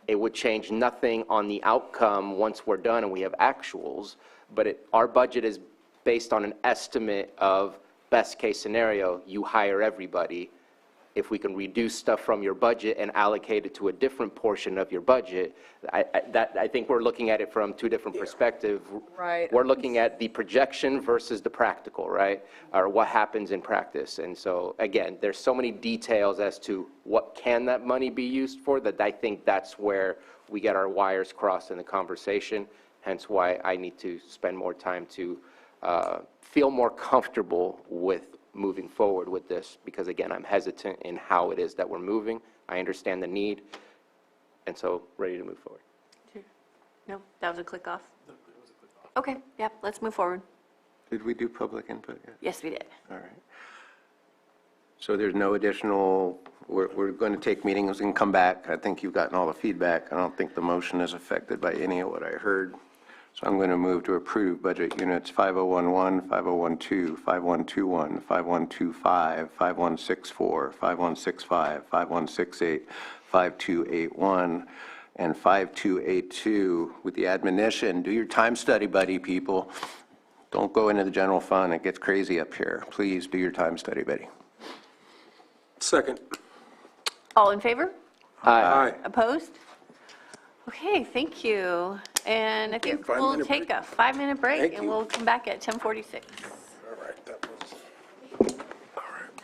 It would change nothing on the outcome once we're done and we have actuals, but our budget is based on an estimate of best-case scenario, you hire everybody. If we can reduce stuff from your budget and allocate it to a different portion of your budget, I think we're looking at it from two different perspectives. Right. We're looking at the projection versus the practical, right? Or what happens in practice. And so, again, there's so many details as to what can that money be used for that I think that's where we get our wires crossed in the conversation, hence why I need to spend more time to feel more comfortable with moving forward with this, because again, I'm hesitant in how it is that we're moving. I understand the need, and so ready to move forward. No, that was a click off? Okay, yep, let's move forward. Did we do public input yet? Yes, we did. All right. So there's no additional, we're going to take meetings and come back. I think you've gotten all the feedback. I don't think the motion is affected by any of what I heard. So I'm going to move to approve budget units 5011, 5012, 5121, 5125, 5164, 5165, 5168, 5281, and 5282, with the admonition, do your time study, buddy, people. Don't go into the general fund. It gets crazy up here. Please do your time study, buddy. Second. All in favor? Aye. Opposed? Okay, thank you. And I think we'll 5-minute take break. a 5-minute break, Thank and you. we'll come back at 10:46. All right, that was, all right.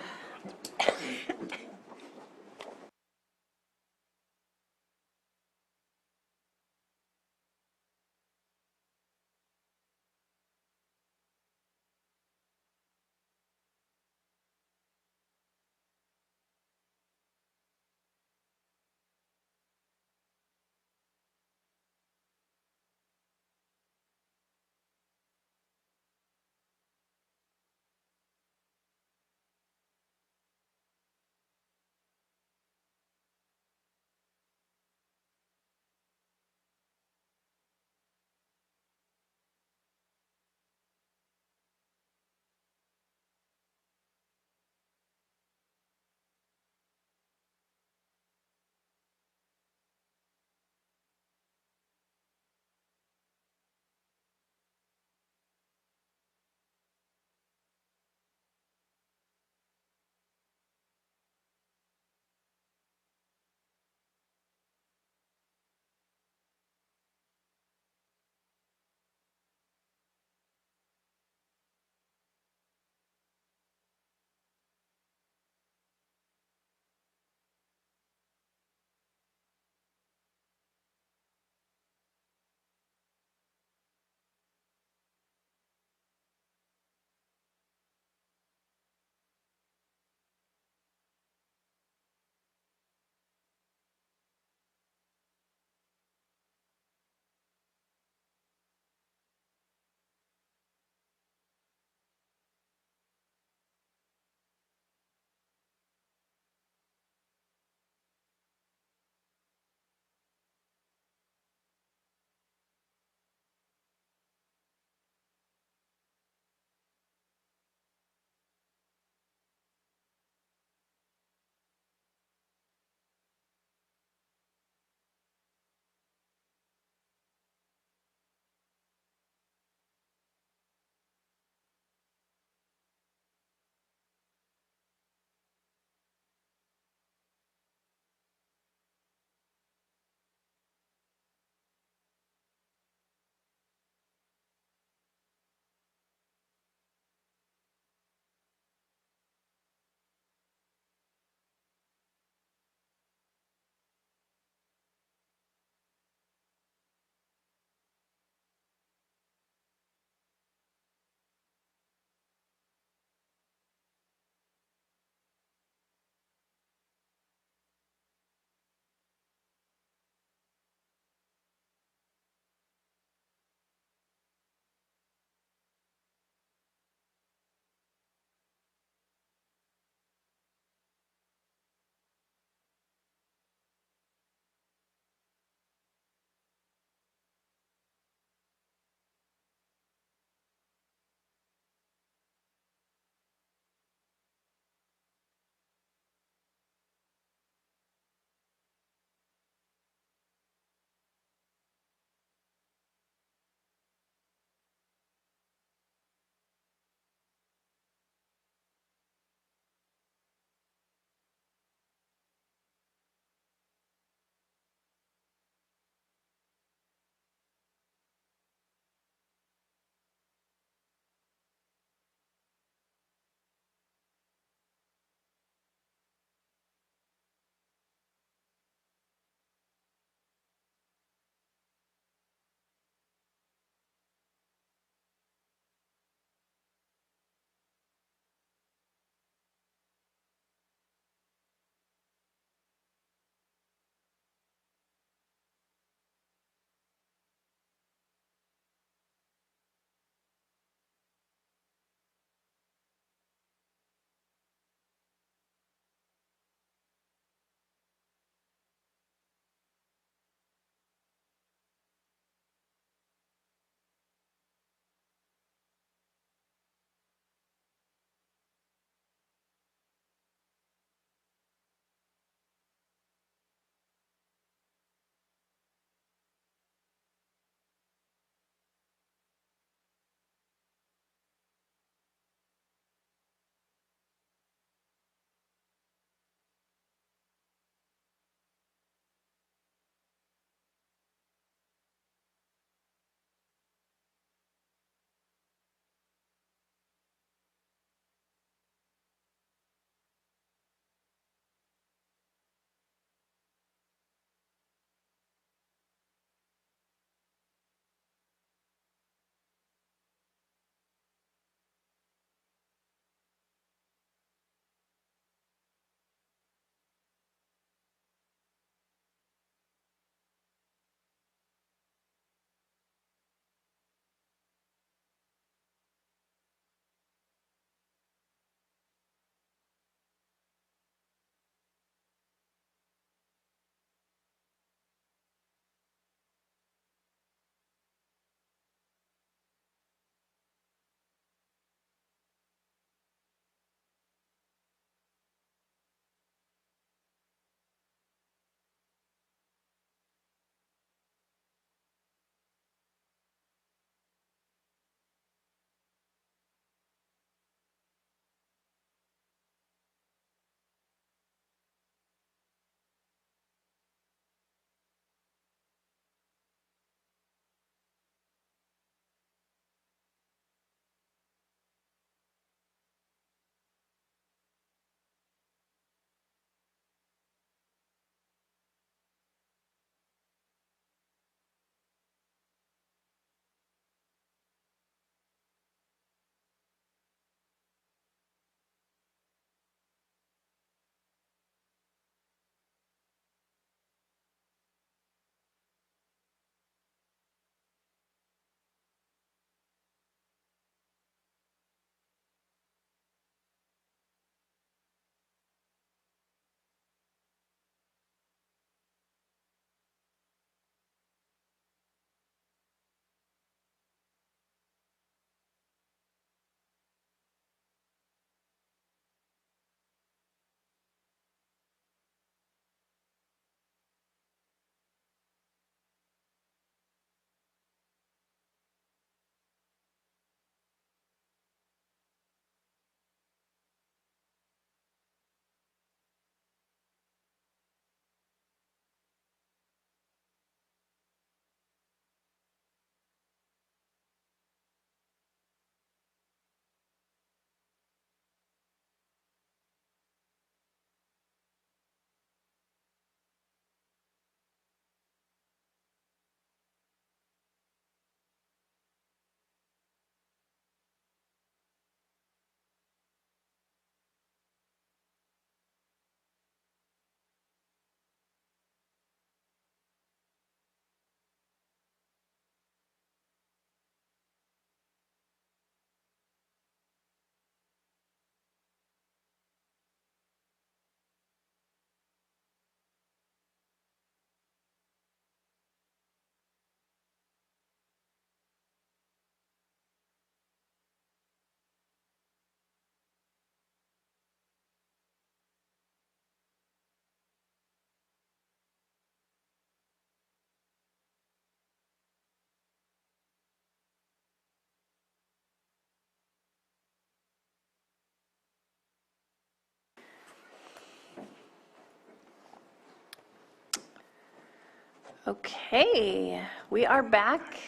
Okay, we are back.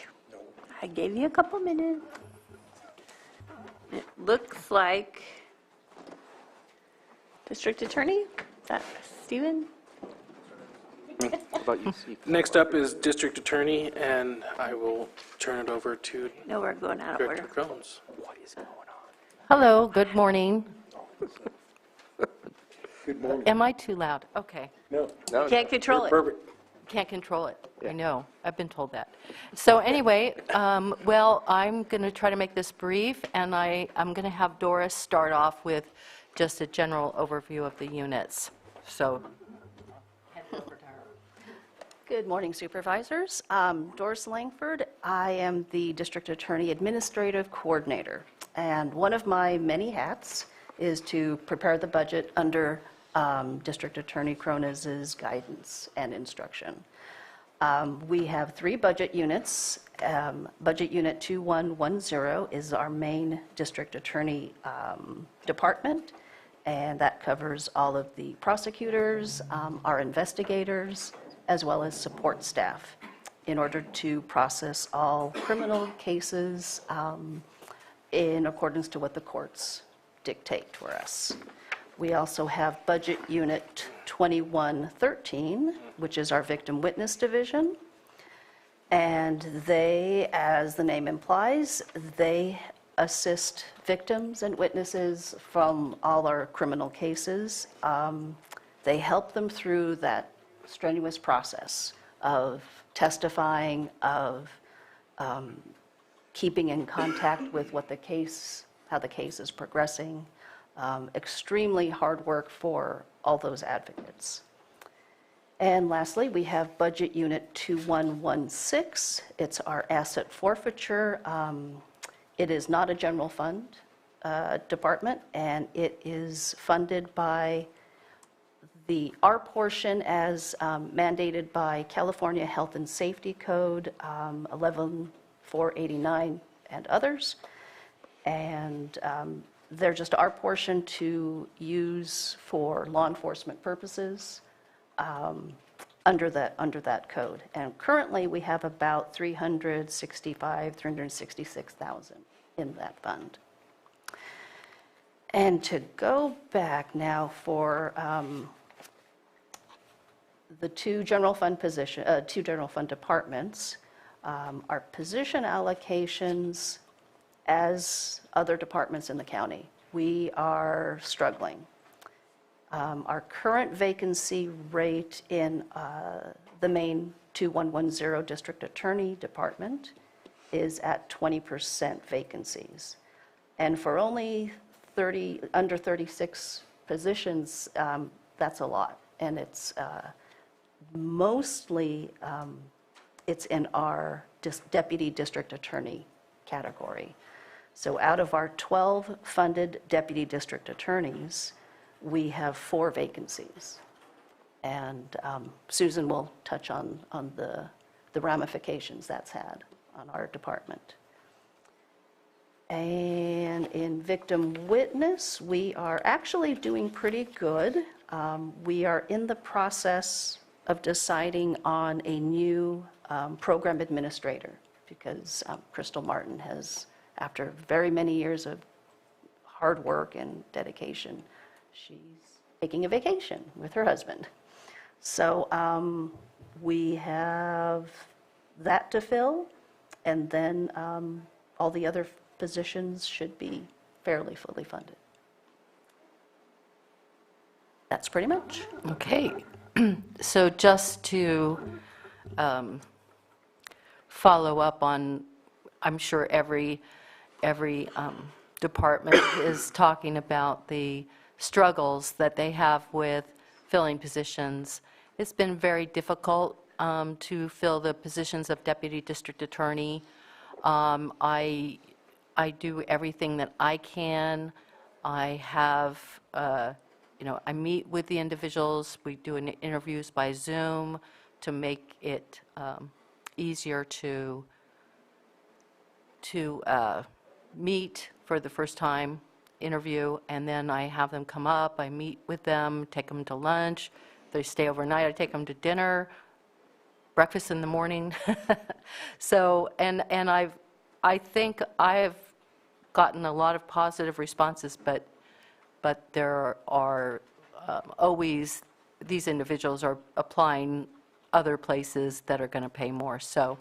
I gave you a couple minutes. It looks like District Attorney, is that Stephen? How about you, Steve? Next up is District Attorney, and I will turn it over to No, we're going out of Director order. Combs. What is going on? Hello, good morning. Good morning. Am I too loud? Okay. No. Can't control it. Perfect. Can't control it. I know. I've been told that. So anyway, well, I'm going to try to make this brief, and I'm going to have Doris start off with just a general overview of the units. So hand it over to her. Good morning, Supervisors. Doris Langford. I am the District Attorney Administrative Coordinator, and one of my many hats is to prepare the budget under District Attorney Croniz's guidance and instruction. We have 3 budget units. Budget Unit 2110 is our main District Attorney department, and that covers all of the prosecutors, our investigators, as well as support staff in order to process all criminal cases in accordance to what the courts dictate for us. We also have Budget Unit 2113, which is our Victim Witness Division. And they, as the name implies, they assist victims and witnesses from all our criminal cases. They help them through that strenuous process of testifying, of keeping in contact with what the case, how the case is progressing. Extremely hard work for all those advocates. And lastly, we have Budget Unit 2116. It's our asset forfeiture. It is not a general fund department, and it is funded by our portion as mandated by California Health and Safety Code 11489 and others. And they're just our portion to use for law enforcement purposes under that code. And currently, we have about $366,000 in that fund. And to go back now for the two general fund departments, our position allocations, as other departments in the county, we are struggling. Our current vacancy rate in the main 2110 District Attorney Department is at 20% vacancies. And for only under 36 positions, that's a lot. And it's mostly, it's in our Deputy District Attorney category. So out of our 12 funded deputy district attorneys, we have 4 vacancies. And Susan will touch on the ramifications that's had on our department. And in victim witness, we are actually doing pretty good. We are in the process of deciding on a new program administrator because Crystal Martin has, after very many years of hard work and dedication, she's taking a vacation with her husband. So we have that to fill, and then all the other positions should be fairly fully funded. That's pretty much. Okay. So just to follow up on, I'm sure every department is talking about the struggles that they have with filling positions. It's been very difficult to fill the positions of deputy district attorney. I do everything that I can. I have, I meet with the individuals. We do interviews by Zoom to make it easier to meet for the first time interview, and then I have them come up, I meet with them, take them to lunch. If they stay overnight, I take them to dinner, breakfast in the morning. So, and I think I have gotten a lot of positive responses, but there are always, these individuals are applying other places that are going to pay more. So,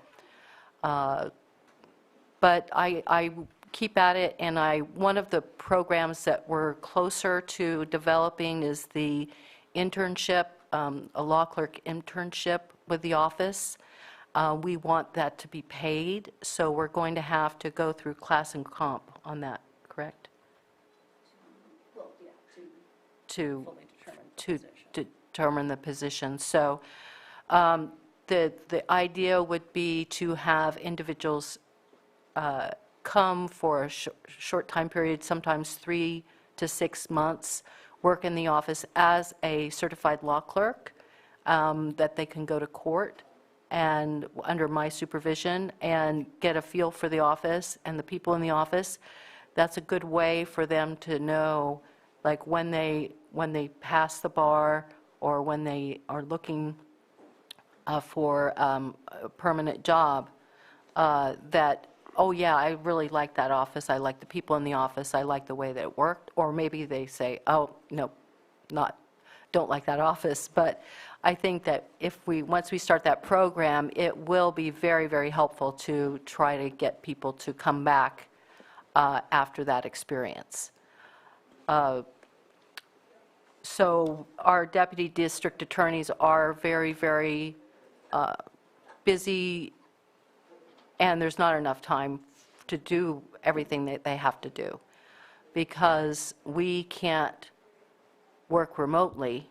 but I keep at it, and one of the programs that we're closer to developing is the internship, a law clerk internship with the office. We want that to be paid, so we're going to have to go through class and comp on that, correct? To determine the position. So the idea would be to have individuals come for a short time period, sometimes 3 to 6 months, work in the office as a certified law clerk, that they can go to court and under my supervision and get a feel for the office and the people in the office. That's a good way for them to know, like when they pass the bar or when they are looking for a permanent job, that, oh yeah, I really like that office, I like the people in the office, I like the way that it worked. Or maybe they say, oh, no, don't like that office. But I think that once we start that program, it will be very, very helpful to try to get people to come back after that experience. So our deputy district attorneys are very, very busy, and there's not enough time to do everything that they have to do, because we can't work remotely,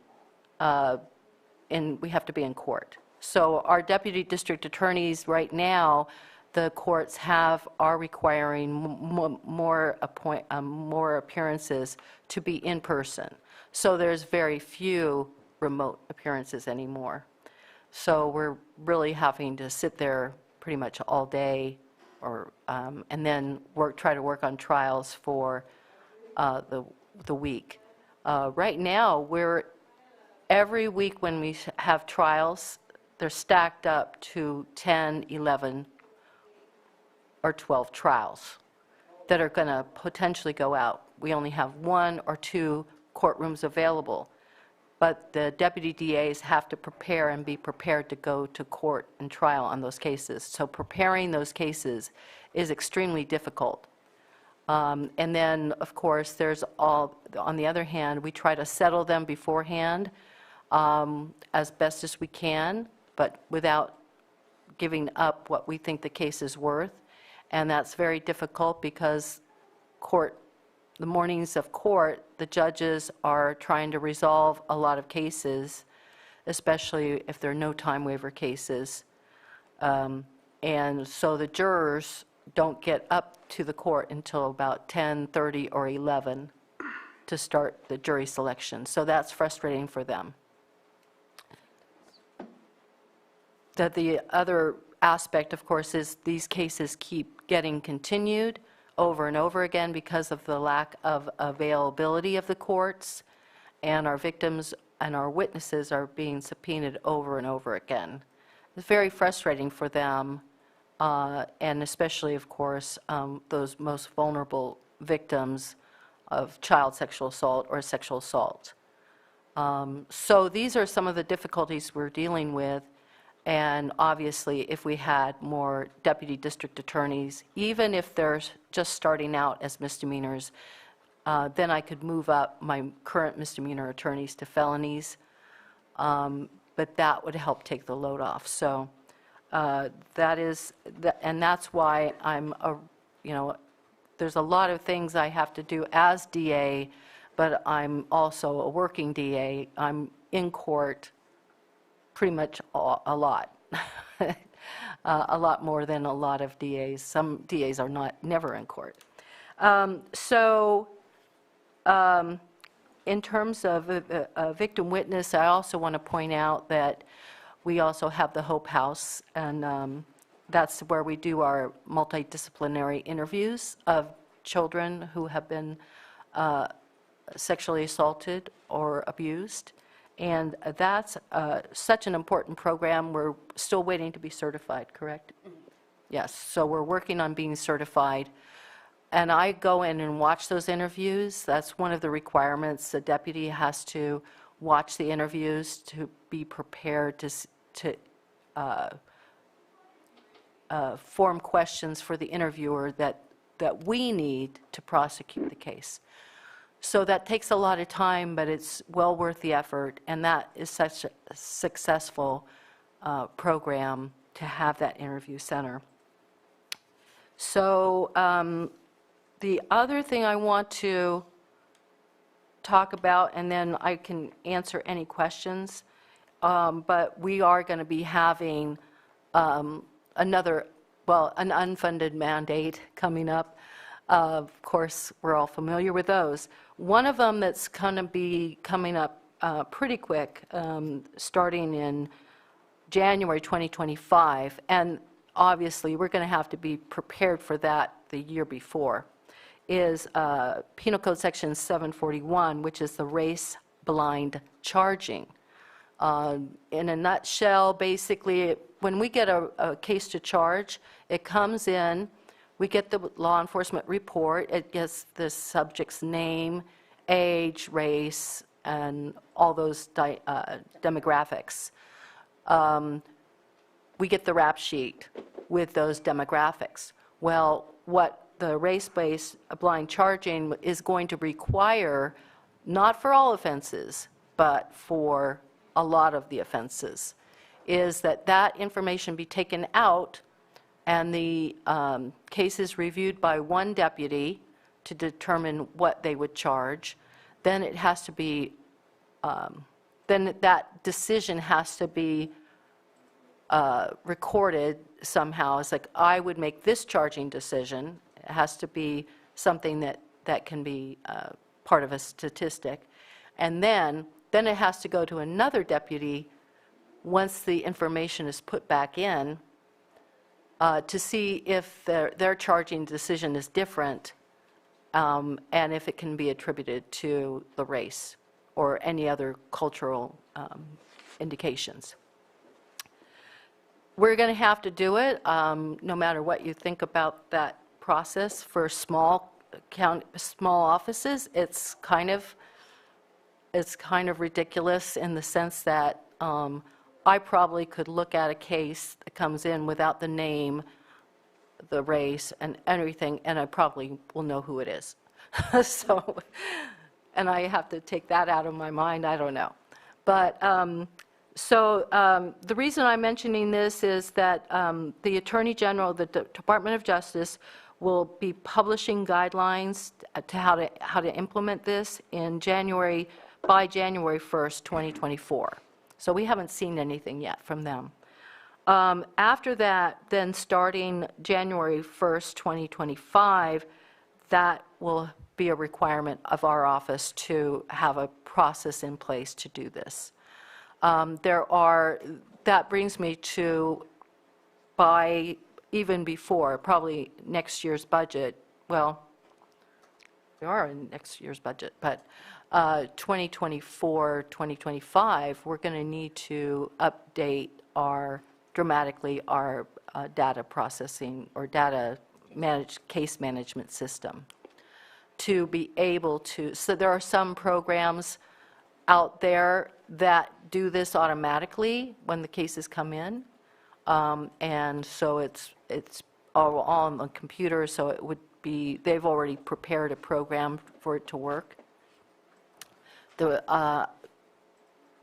and we have to be in court. So our deputy district attorneys right now, the courts are requiring more appearances to be in person. So there's very few remote appearances anymore. So we're really having to sit there pretty much all day, and then try to work on trials for the week. Right now, every week when we have trials, they're stacked up to 10, 11, or 12 trials that are going to potentially go out. We only have 1 or 2 courtrooms available, but the deputy DAs have to prepare and be prepared to go to court and trial on those cases. So preparing those cases is extremely difficult. And then, of course, on the other hand, we try to settle them beforehand as best as we can, but without giving up what we think the case is worth. And that's very difficult because the mornings of court, the judges are trying to resolve a lot of cases, especially if there are no time waiver cases. And so the jurors don't get up to the court until about 10:30 or 11 to start the jury selection. So that's frustrating for them. The other aspect, of course, is these cases keep getting continued over and over again because of the lack of availability of the courts, and our victims and our witnesses are being subpoenaed over and over again. It's very frustrating for them, and especially, of course, those most vulnerable victims of child sexual assault or sexual assault. So these are some of the difficulties we're dealing with. And obviously, if we had more deputy district attorneys, even if they're just starting out as misdemeanors, then I could move up my current misdemeanor attorneys to felonies. But that would help take the load off. So and that's why there's a lot of things I have to do as DA, but I'm also a working DA. I'm in court pretty much a lot, a lot more than a lot of DAs. Some DAs are never in court. In terms of a victim witness, I also want to point out that we also have the Hope House, and that's where we do our multidisciplinary interviews of children who have been sexually assaulted or abused. And that's such an important program. We're still waiting to be certified, correct? Yes, so we're working on being certified. And I go in and watch those interviews. That's one of the requirements. The deputy has to watch the interviews to be prepared to form questions for the interviewer that we need to prosecute the case. So that takes a lot of time, but it's well worth the effort, and that is such a successful program to have that interview center. So the other thing I want to talk about, and then I can answer any questions, but we are going to be having an unfunded mandate coming up. Of course, we're all familiar with those. One of them that's going to be coming up pretty quick, starting in January 2025, and obviously we're going to have to be prepared for that the year before, is Penal Code Section 741, which is the race-blind charging. In a nutshell, basically, when we get a case to charge, it comes in, we get the law enforcement report, it gets the subject's name, age, race, and all those demographics. We get the rap sheet with those demographics. Well, what the race-based blind charging is going to require, not for all offenses, but for a lot of the offenses, is that information be taken out and the case is reviewed by one deputy to determine what they would charge. Then it has to be, then that decision has to be recorded somehow. It's like, I would make this charging decision. It has to be something that can be part of a statistic. And then it has to go to another deputy once the information is put back in to see if their charging decision is different and if it can be attributed to the race or any other cultural indications. We're going to have to do it, no matter what you think about that process. For small offices, it's kind of ridiculous in the sense that I probably could look at a case that comes in without the name, the race, and everything, and I probably will know who it is. So, and I have to take that out of my mind, I don't know. But the reason I'm mentioning this is that the Attorney General, the Department of Justice, will be publishing guidelines to how to implement this in by January 1st, 2024. So we haven't seen anything yet from them. After that, then starting January 1st, 2025, that will be a requirement of our office to have a process in place to do this. That brings me to, even before, probably next year's budget, well, we are in next year's budget, but 2024, 2025, we're going to need to update dramatically our data processing or case management system to be able to, so there are some programs out there that do this automatically when the cases come in, and so it's all on the computer, so it would be, they've already prepared a program for it to work.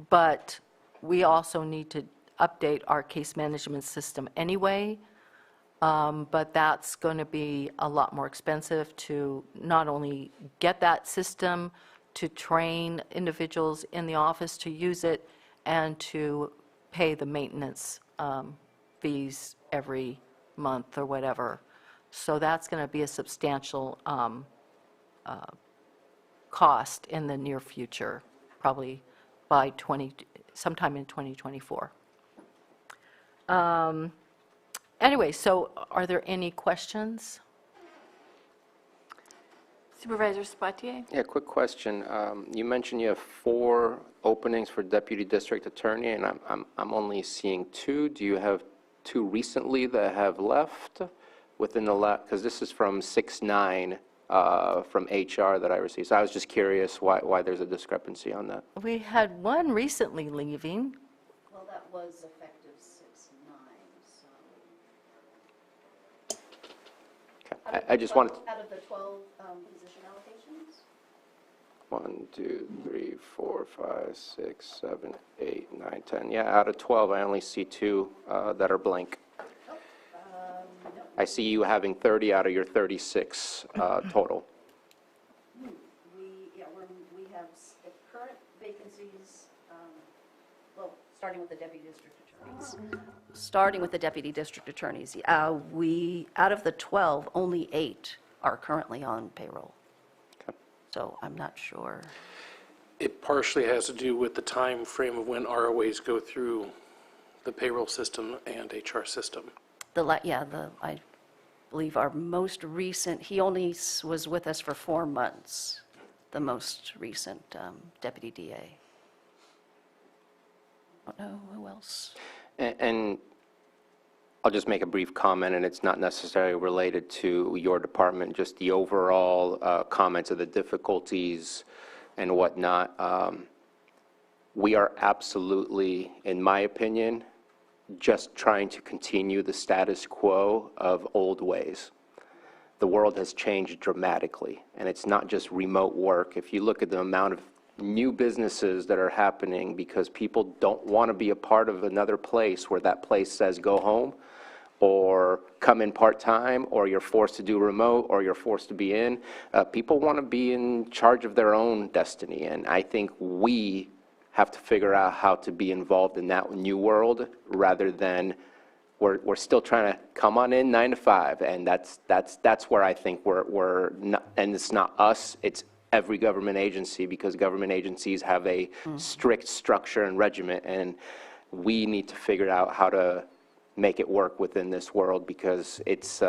But we also need to update our case management system anyway, but that's going to be a lot more expensive to not only get that system, to train individuals in the office to use it, and to pay the maintenance fees every month or whatever. So that's going to be a substantial cost in the near future, probably by sometime in 2024. Anyway, so are there any questions? Supervisor Sabatier? Yeah, quick question. You mentioned you have 4 openings for deputy district attorney, and I'm only seeing 2. Do you have 2 recently that have left within the last? Because this is from 6/9 from HR that I received. So I was just curious why there's a discrepancy on that. We had one recently leaving. Well, that was effective 6/9, so. Okay. I just wanted to. Out of the 12 position allocations? 1, 2, 3, 4, 5, 6, 7, 8, 9, 10. Yeah, out of 12, I only see 2 that are blank. I see you having 30 out of your 36 total. We have current vacancies, well, starting with the deputy district attorneys. Starting with the deputy district attorneys, out of the 12, only 8 are currently on payroll. Okay. So I'm not sure. It partially has to do with the time frame of when ROAs go through the payroll system and HR system. I believe our most recent, he only was with us for 4 months, the most recent deputy DA. I don't know who else. And I'll just make a brief comment, and it's not necessarily related to your department, just the overall comments of the difficulties and whatnot. We are absolutely, in my opinion, just trying to continue the status quo of old ways. The world has changed dramatically, and it's not just remote work. If you look at the amount of new businesses that are happening because people don't want to be a part of another place where that place says go home or come in part-time, or you're forced to do remote, or you're forced to be in. People want to be in charge of their own destiny, and I think we have to figure out how to be involved in that new world rather than we're still trying to come on in 9 to 5, and that's where I think we're not, and it's not us, it's every government agency, because government agencies have a strict structure and regiment, and we need to figure out how to make it work within this world, because it's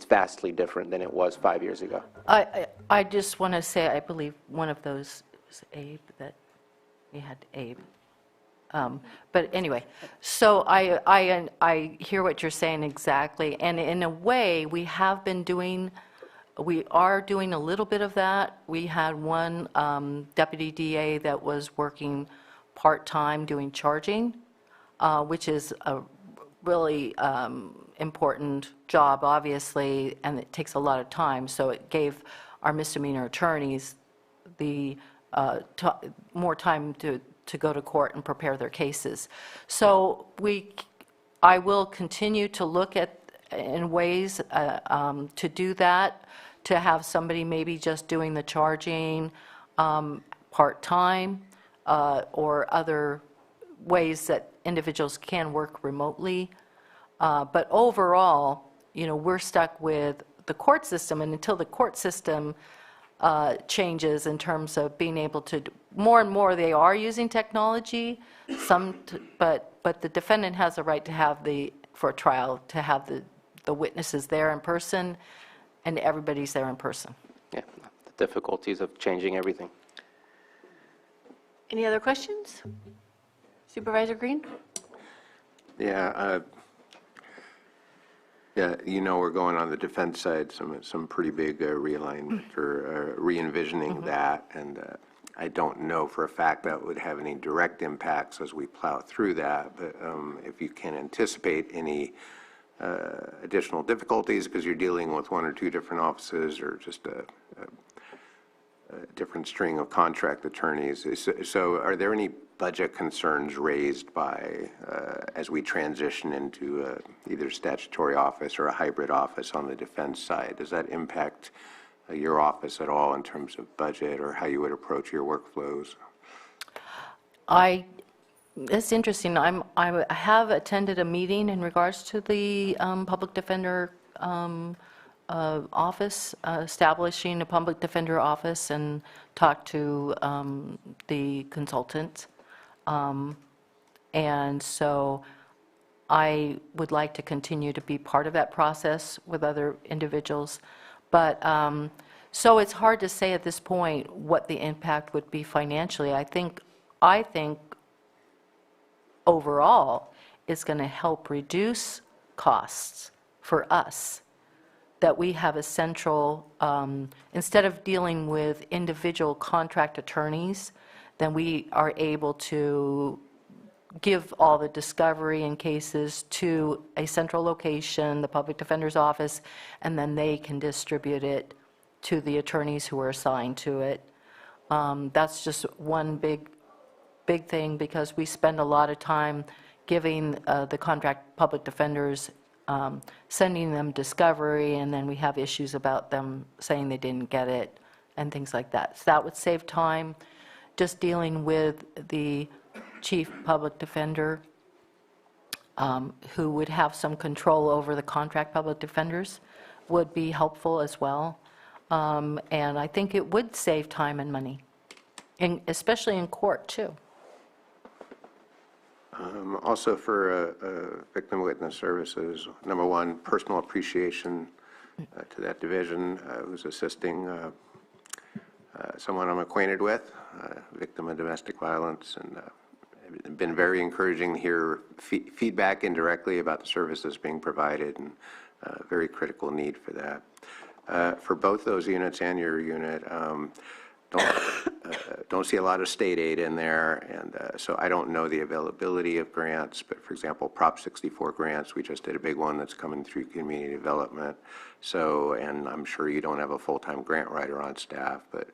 vastly different than it was 5 years ago. I just want to say, I believe one of those was Abe, that we had Abe. But anyway, so I hear what you're saying exactly, and in a way, we are doing a little bit of that. We had one deputy DA that was working part-time doing charging, which is a really important job, obviously, and it takes a lot of time. So it gave our misdemeanor attorneys the more time to go to court and prepare their cases. So I will continue to look at in ways to do that, to have somebody maybe just doing the charging part-time, or other ways that individuals can work remotely. But overall, we're stuck with the court system, and until the court system changes in terms of being able to, more and more they are using technology, but the defendant has a right to have for a trial, to have the witnesses there in person, and everybody's there in person. Yeah, the difficulties of changing everything. Any other questions? Supervisor Green? Yeah, we're going on the defense side, some pretty big realignment or re-envisioning that, and I don't know for a fact that would have any direct impacts as we plow through that, but if you can anticipate any additional difficulties because you're dealing with 1 or 2 different offices, or just a different string of contract attorneys. So are there any budget concerns raised by, as we transition into either statutory office or a hybrid office on the defense side? Does that impact your office at all in terms of budget or how you would approach your workflows? It's interesting. I have attended a meeting in regards to the public defender office, establishing a public defender office, and talked to the consultant. And so I would like to continue to be part of that process with other individuals. But So it's hard to say at this point what the impact would be financially. I think overall, it's going to help reduce costs for us, that we have a central, instead of dealing with individual contract attorneys, then we are able to give all the discovery in cases to a central location, the public defender's office, and then they can distribute it to the attorneys who are assigned to it. That's just one big thing, because we spend a lot of time giving the contract public defenders, sending them discovery, and then we have issues about them saying they didn't get it and things like that. So that would save time. Just dealing with the chief public defender, who would have some control over the contract public defenders, would be helpful as well. And I think it would save time and money, especially in court, too. Also for victim witness services, number one, personal appreciation to that division who's assisting someone I'm acquainted with, victim of domestic violence, and it's been very encouraging to hear feedback indirectly about the services being provided, and very critical need for that. For both those units and your unit, don't see a lot of state aid in there, and so I don't know the availability of grants, but for example, Prop 64 grants, we just did a big one that's coming through community development. So, and I'm sure you don't have a full-time grant writer on staff, but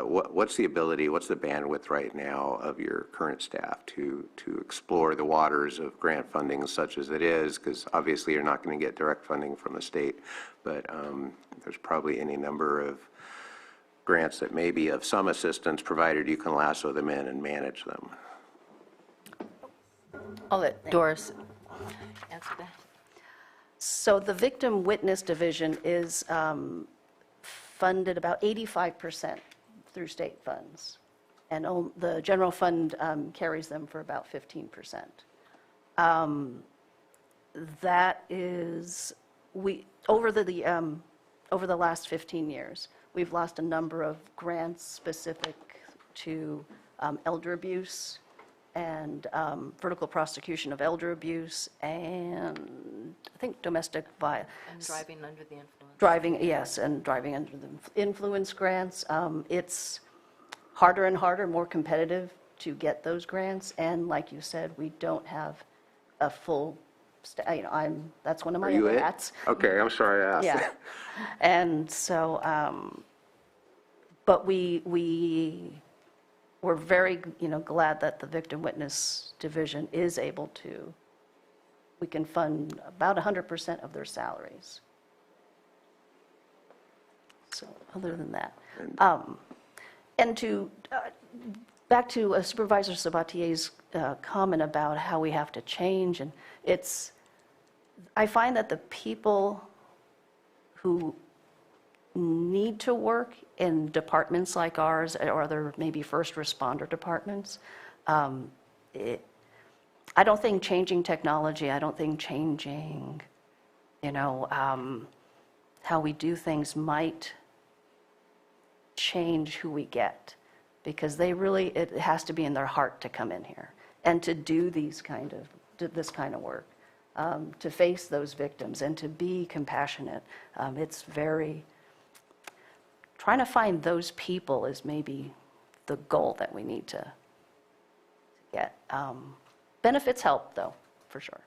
what's the ability, what's the bandwidth right now of your current staff to explore the waters of grant funding such as it is? Because obviously you're not going to get direct funding from the state, but there's probably any number of grants that may be of some assistance, provided you can lasso them in and manage them. I'll let Doris answer that. So the Victim Witness Division is funded about 85% through state funds, and the general fund carries them for about 15%. That is, over the last 15 years, we've lost a number of grants specific to elder abuse and vertical prosecution of elder abuse, and I think domestic violence. And driving under the influence. Driving, yes, and driving under the influence grants. It's harder and harder, more competitive to get those grants, and like you said, we don't have a full, that's one of my other hats. Okay, I'm sorry I asked. Yeah, and so, but we're very, glad that the Victim Witness Division is able to, we can fund about 100% of their salaries. So, other than that. And back to Supervisor Sabatier's comment about how we have to change, and I find that the people who need to work in departments like ours, or other maybe first responder departments, I don't think changing technology, I don't think changing, how we do things might change who we get, because it has to be in their heart to come in here and to do this kind of work, to face those victims and to be compassionate. It's very, trying to find those people is maybe the goal that we need to get. Benefits help, though, for sure.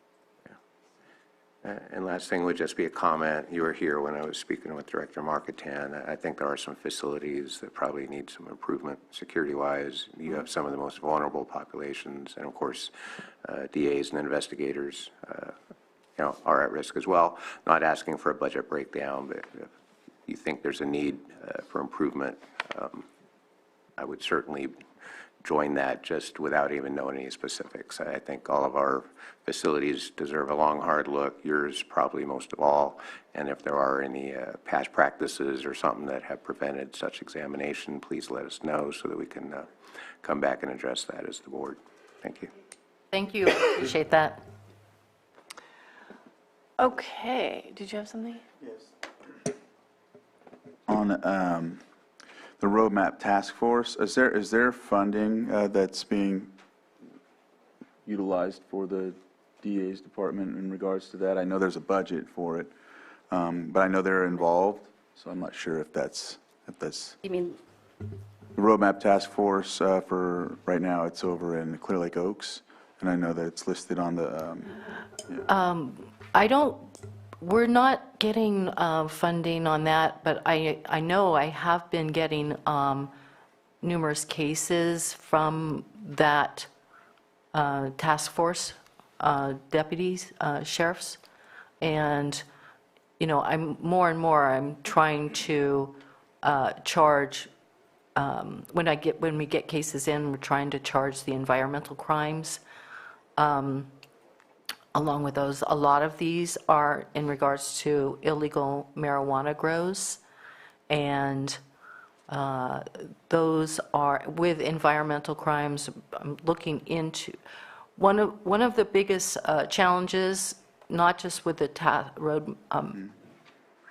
And last thing would just be a comment. You were here when I was speaking with Director Marketan. I think there are some facilities that probably need some improvement security-wise. You have some of the most vulnerable populations, and of course, DAs and investigators, are at risk as well. Not asking for a budget breakdown, but if you think there's a need for improvement, I would certainly join that just without even knowing any specifics. I think all of our facilities deserve a long, hard look, yours probably most of all, and if there are any past practices or something that have prevented such examination, please let us know so that we can come back and address that as the board. Thank you. Thank you. Appreciate that. Okay, did you have something? Yes. On the roadmap task force, is there funding that's being utilized for the DA's department in regards to that? I know there's a budget for it, but I know they're involved, so I'm not sure if that's You mean, the roadmap task force. For right now, it's over in Clear Lake Oaks, and I know that it's listed on the. We're not getting funding on that, but I know I have been getting numerous cases from that task force, deputies, sheriffs, and, you know, I'm trying to charge, when we get cases in, we're trying to charge the environmental crimes. Along with those, a lot of these are in regards to illegal marijuana grows, and those are with environmental crimes. I'm looking into one of the biggest challenges, not just with the road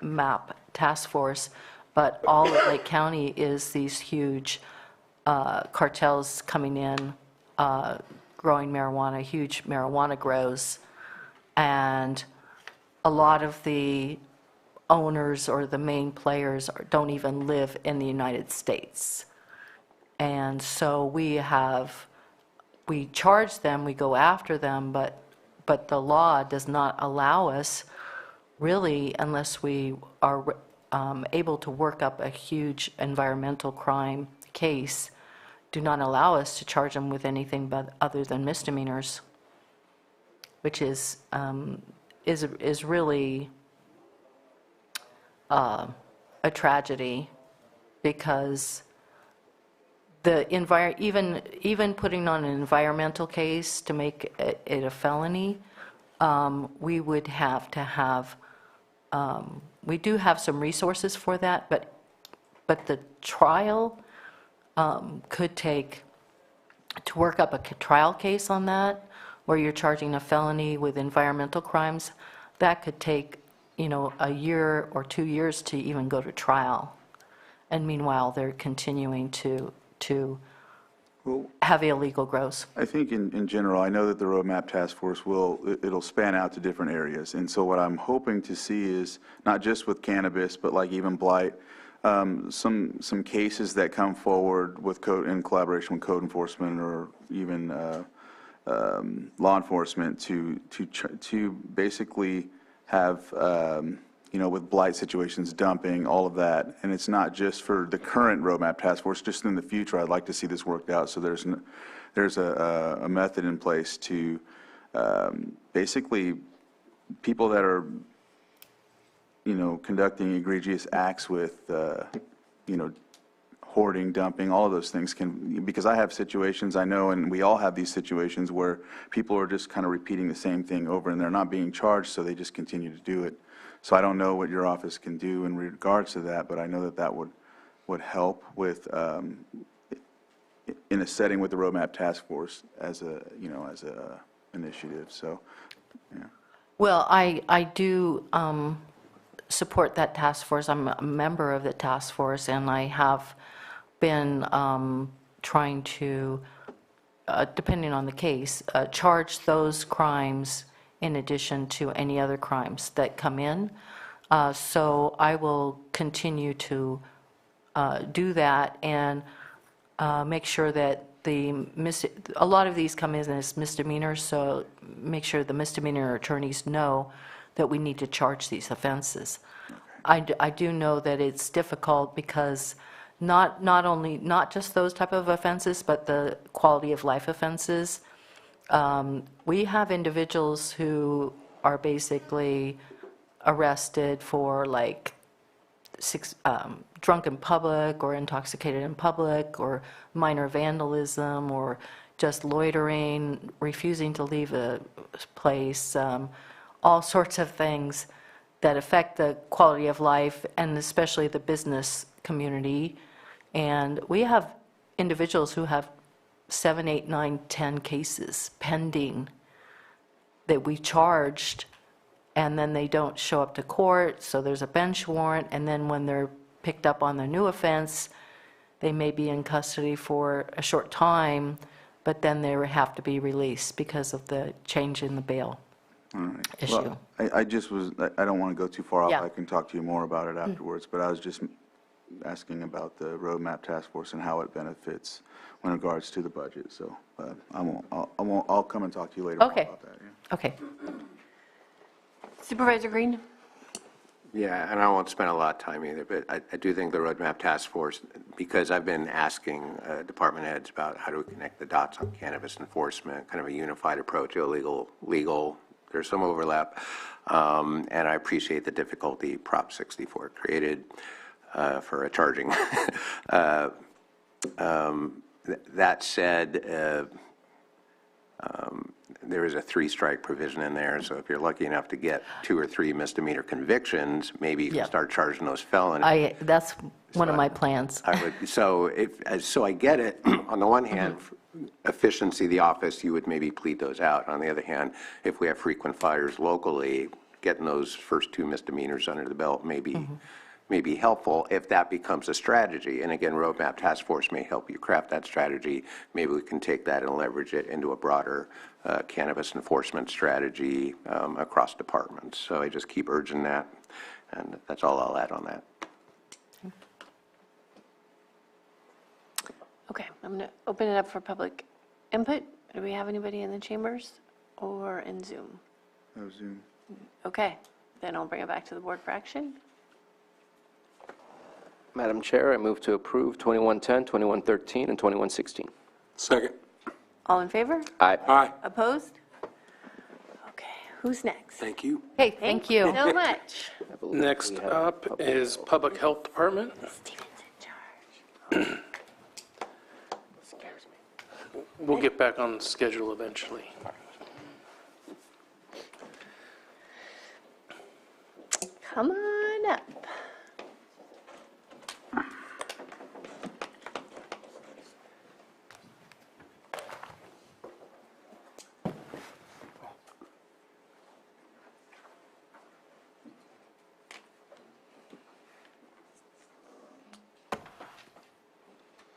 map task force, but all of Lake County, is these huge cartels coming in, growing marijuana, huge marijuana grows. And a lot of the owners or the main players don't even live in the United States. And so we charge them, we go after them, but the law does not allow us, really, unless we are able to work up a huge environmental crime case, do not allow us to charge them with anything but other than misdemeanors, which is really a tragedy, because even putting on an environmental case to make it a felony, we would have to have, we do have some resources for that, but the trial could take, to work up a trial case on that, where you're charging a felony with environmental crimes, that could take, you know, a year or 2 years to even go to trial. And meanwhile, they're continuing to have illegal grows. I think in general, I know that the roadmap task force it'll span out to different areas. And so what I'm hoping to see is, not just with cannabis, but like even blight, some cases that come forward with code, in collaboration with code enforcement, or even law enforcement, to basically have, you know, with blight situations, dumping, all of that. And it's not just for the current roadmap task force, just in the future, I'd like to see this worked out. So there's a method in place to basically people that are, you know, conducting egregious acts with, you know, hoarding, dumping, all of those things can, because I have situations, I know, and we all have these situations where people are just kind of repeating the same thing over, and they're not being charged, so they just continue to do it. So I don't know what your office can do in regards to that, but I know that would help with, in a setting with the roadmap task force as a, you know, as a initiative, so, yeah. Well, I do support that task force. I'm a member of the task force, and I have been trying to, depending on the case, charge those crimes in addition to any other crimes that come in. So I will continue to do that and make sure that a lot of these come in as misdemeanors, so make sure the misdemeanor attorneys know that we need to charge these offenses. I do know that it's difficult because not just those type of offenses, but the quality of life offenses. We have individuals who are basically arrested for like drunk in public or intoxicated in public or minor vandalism or just loitering, refusing to leave a place, all sorts of things that affect the quality of life and especially the business community. And we have individuals who have 7, 8, 9, 10 cases pending that we charged, and then they don't show up to court, so there's a bench warrant, and then when they're picked up on the new offense, they may be in custody for a short time, but then they have to be released because of the change in the bail issue. Well, I don't want to go too far off. Yeah. I can talk to you more about it afterwards, but I was just asking about the roadmap task force and how it benefits in regards to the budget. So I'll come and talk to you later Okay. about that. Yeah. Okay. Supervisor Green? Yeah, and I won't spend a lot of time either, but I do think the roadmap task force, because I've been asking department heads about how do we connect the dots on cannabis enforcement, kind of a unified approach, illegal, legal, there's some overlap, and I appreciate the difficulty Prop 64 created for a charging. That said, there is a 3-strike provision in there, so if you're lucky enough to get 2 or 3 misdemeanor convictions, maybe you can Yeah. start charging those felonies. That's one of my plans. So I get it. On the one hand, efficiency of the office, you would maybe plead those out. On the other hand, if we have frequent fires locally, getting those first 2 misdemeanors under the belt may be helpful if that becomes a strategy. And again, Roadmap Task Force may help you craft that strategy. Maybe we can take that and leverage it into a broader cannabis enforcement strategy across departments. So I just keep urging that, and that's all I'll add on that. Okay, I'm going to open it up for public input. Do we have anybody in the chambers or in Zoom? No Zoom. Okay, then I'll bring it back to the board for action. Madam Chair, I move to approve 2110, 2113, and 2116. Second. All in favor? Aye. Aye. Opposed? Okay, who's next? Thank you. Okay, thank you. So much. I believe Next we have up public is health. Public Health Department. Steven's in charge. We'll get back on schedule eventually. Come on up.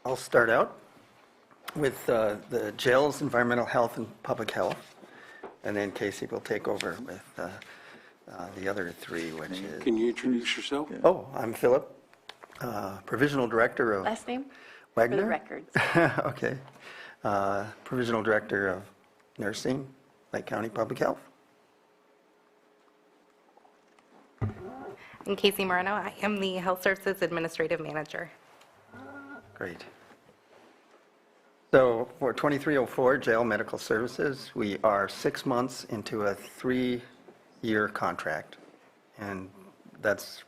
I'll start out with the jails, environmental health, and public health, and then Casey will take over with the other 3, which is... Can you introduce yourself? Oh, I'm Philip, Provisional Director of... Last name? Wagner? For the records. Okay. Provisional Director of Nursing, Lake County Public Health. I'm Casey Moreno. I am the Health Services Administrative Manager. Great. So for 2304 Jail Medical Services, we are 6 months into a 3-year contract, and that's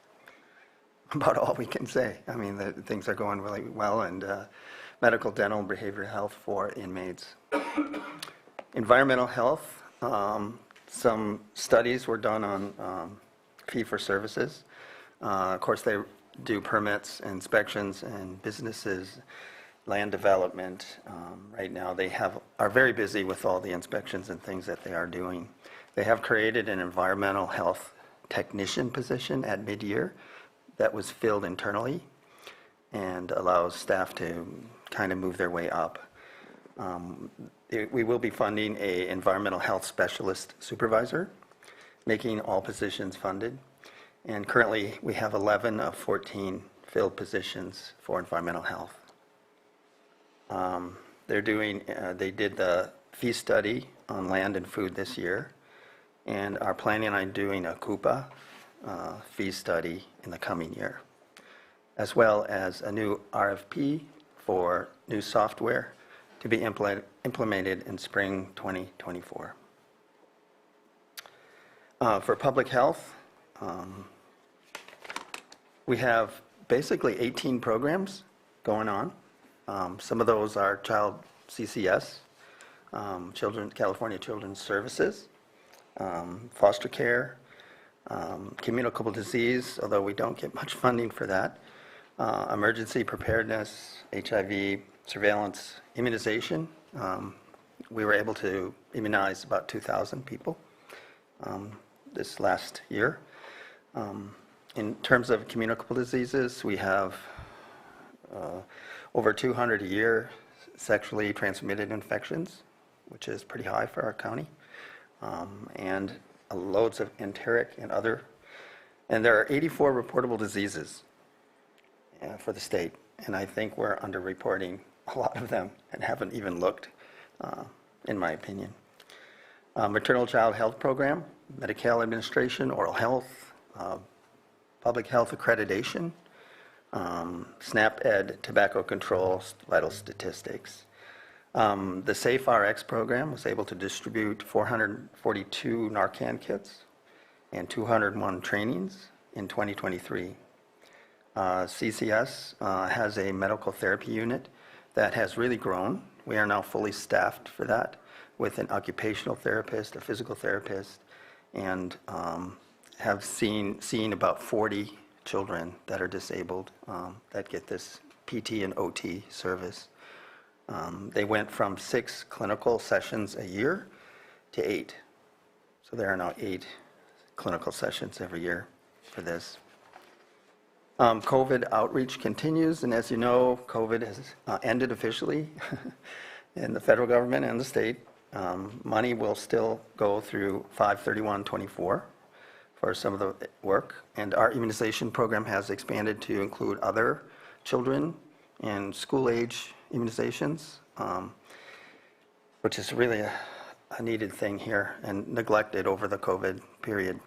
about all we can say. I mean, things are going really well, and medical, dental, behavioral health for inmates. Environmental health, some studies were done on fee-for-services. Of course, they do permits, inspections, and businesses, land development. Right now, they are very busy with all the inspections and things that they are doing. They have created an environmental health technician position at mid-year that was filled internally and allows staff to kind of move their way up. We will be funding an environmental health specialist supervisor, making all positions funded. And currently, we have 11 of 14 filled positions for environmental health. They did the fee study on land and food this year, and are planning on doing a Coupa fee study in the coming year, as well as a new RFP for new software to be implemented in spring 2024. For public health, we have basically 18 programs going on. Some of those are child CCS, California Children's Services, foster care, communicable disease, although we don't get much funding for that, emergency preparedness, HIV, surveillance, immunization. We were able to immunize about 2,000 people this last year. In terms of communicable diseases, we have over 200 a year sexually transmitted infections, which is pretty high for our county, and loads of enteric and other. And there are 84 reportable diseases for the state, and I think we're underreporting a lot of them and haven't even looked, in my opinion. Maternal child health program, Medi-Cal administration, oral health, public health accreditation, SNAP Ed, tobacco control, vital statistics. The Safe RX program was able to distribute 442 Narcan kits and 201 trainings in 2023. CCS has a medical therapy unit that has really grown. We are now fully staffed for that with an occupational therapist, a physical therapist, and have seen about 40 children that are disabled that get this PT and OT service. They went from 6 clinical sessions a year to 8. So there are now 8 clinical sessions every year for this. COVID outreach continues, and as you know, COVID has ended officially in the federal government and the state. Money will still go through 5/31/24 for some of the work, and our immunization program has expanded to include other children and school-age immunizations, which is really a needed thing here and neglected over the COVID period.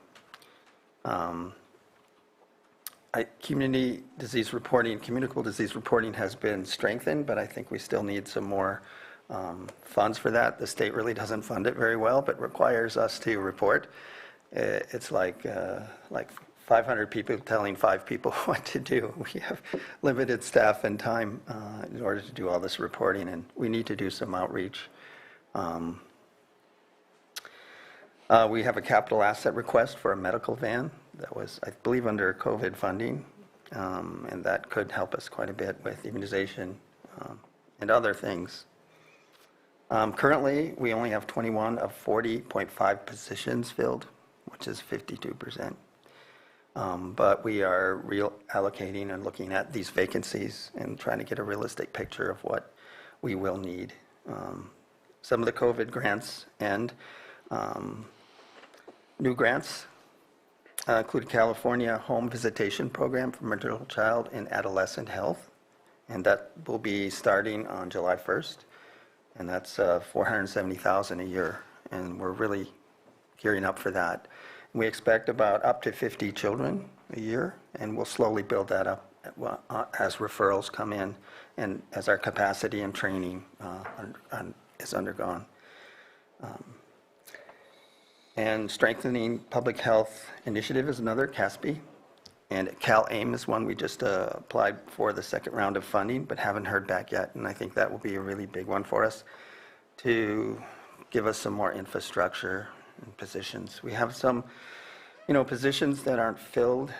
Community disease reporting, communicable disease reporting has been strengthened, but I think we still need some more funds for that. The state really doesn't fund it very well, but requires us to report. It's like 500 people telling 5 people what to do. We have limited staff and time in order to do all this reporting, and we need to do some outreach. We have a capital asset request for a medical van that was, I believe, under COVID funding, and that could help us quite a bit with immunization and other things. Currently, we only have 21 of 40.5 positions filled, which is 52%. But we are reallocating and looking at these vacancies and trying to get a realistic picture of what we will need. Some of the COVID grants and new grants include California Home Visitation Program for Maternal Child and Adolescent Health, and that will be starting on July 1st, and that's $470,000 a year, and we're really gearing up for that. We expect about up to 50 children a year, and we'll slowly build that up as referrals come in and as our capacity and training is undergone. And strengthening public health initiative is another, CASP, and CalAIM is one we just applied for the second round of funding, but haven't heard back yet, and I think that will be a really big one for us to give us some more infrastructure and positions. We have some, positions that aren't filled.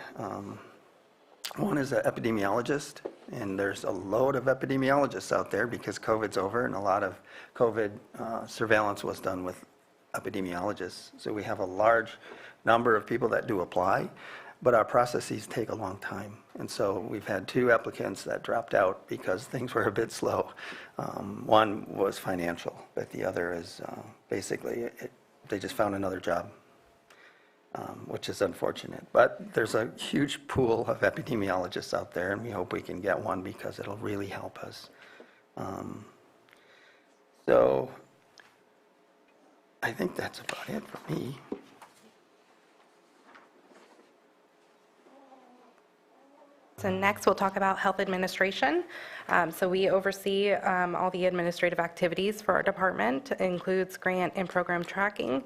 One is an epidemiologist, and there's a load of epidemiologists out there because COVID's over, and a lot of COVID surveillance was done with epidemiologists. So we have a large number of people that do apply, but our processes take a long time. And so we've had 2 applicants that dropped out because things were a bit slow. One was financial, but the other is basically they just found another job, which is unfortunate. But there's a huge pool of epidemiologists out there, and we hope we can get one because it'll really help us. So I think that's about it for me. So next, we'll talk about health administration. So we oversee all the administrative activities for our department. It includes grant and program tracking,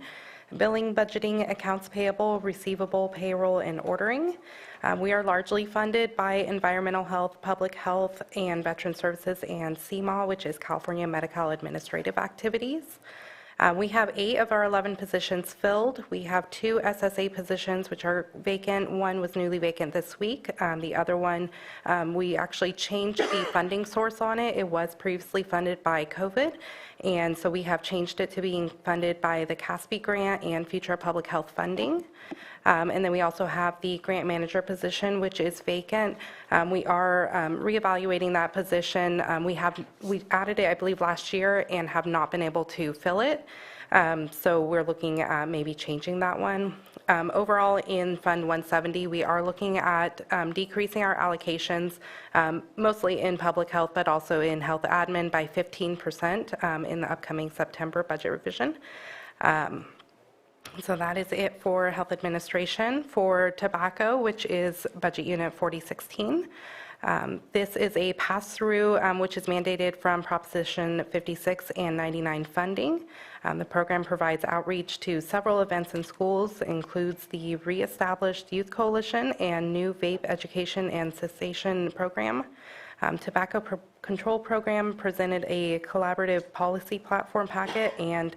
billing, budgeting, accounts payable, receivable, payroll, and ordering. We are largely funded by environmental health, public health, and veteran services, and CMAW, which is California Medical Administrative Activities. We have 8 of our 11 positions filled. We have 2 SSA positions which are vacant. One was newly vacant this week. The other one, we actually changed the funding source on it. It was previously funded by COVID, and so we have changed it to being funded by the CASP grant and future public health funding. And then we also have the grant manager position, which is vacant. We are reevaluating that position. We added it, I believe, last year and have not been able to fill it. So we're looking at maybe changing that one. Overall, in Fund 170, we are looking at decreasing our allocations, mostly in public health, but also in health admin by 15% in the upcoming September budget revision. So that is it for health administration. For tobacco, which is budget unit 4016, this is a pass-through which is mandated from Proposition 56 and 99 funding. The program provides outreach to several events in schools, includes the reestablished Youth Coalition and new vape education and cessation program. Tobacco Control Program presented a collaborative policy platform packet and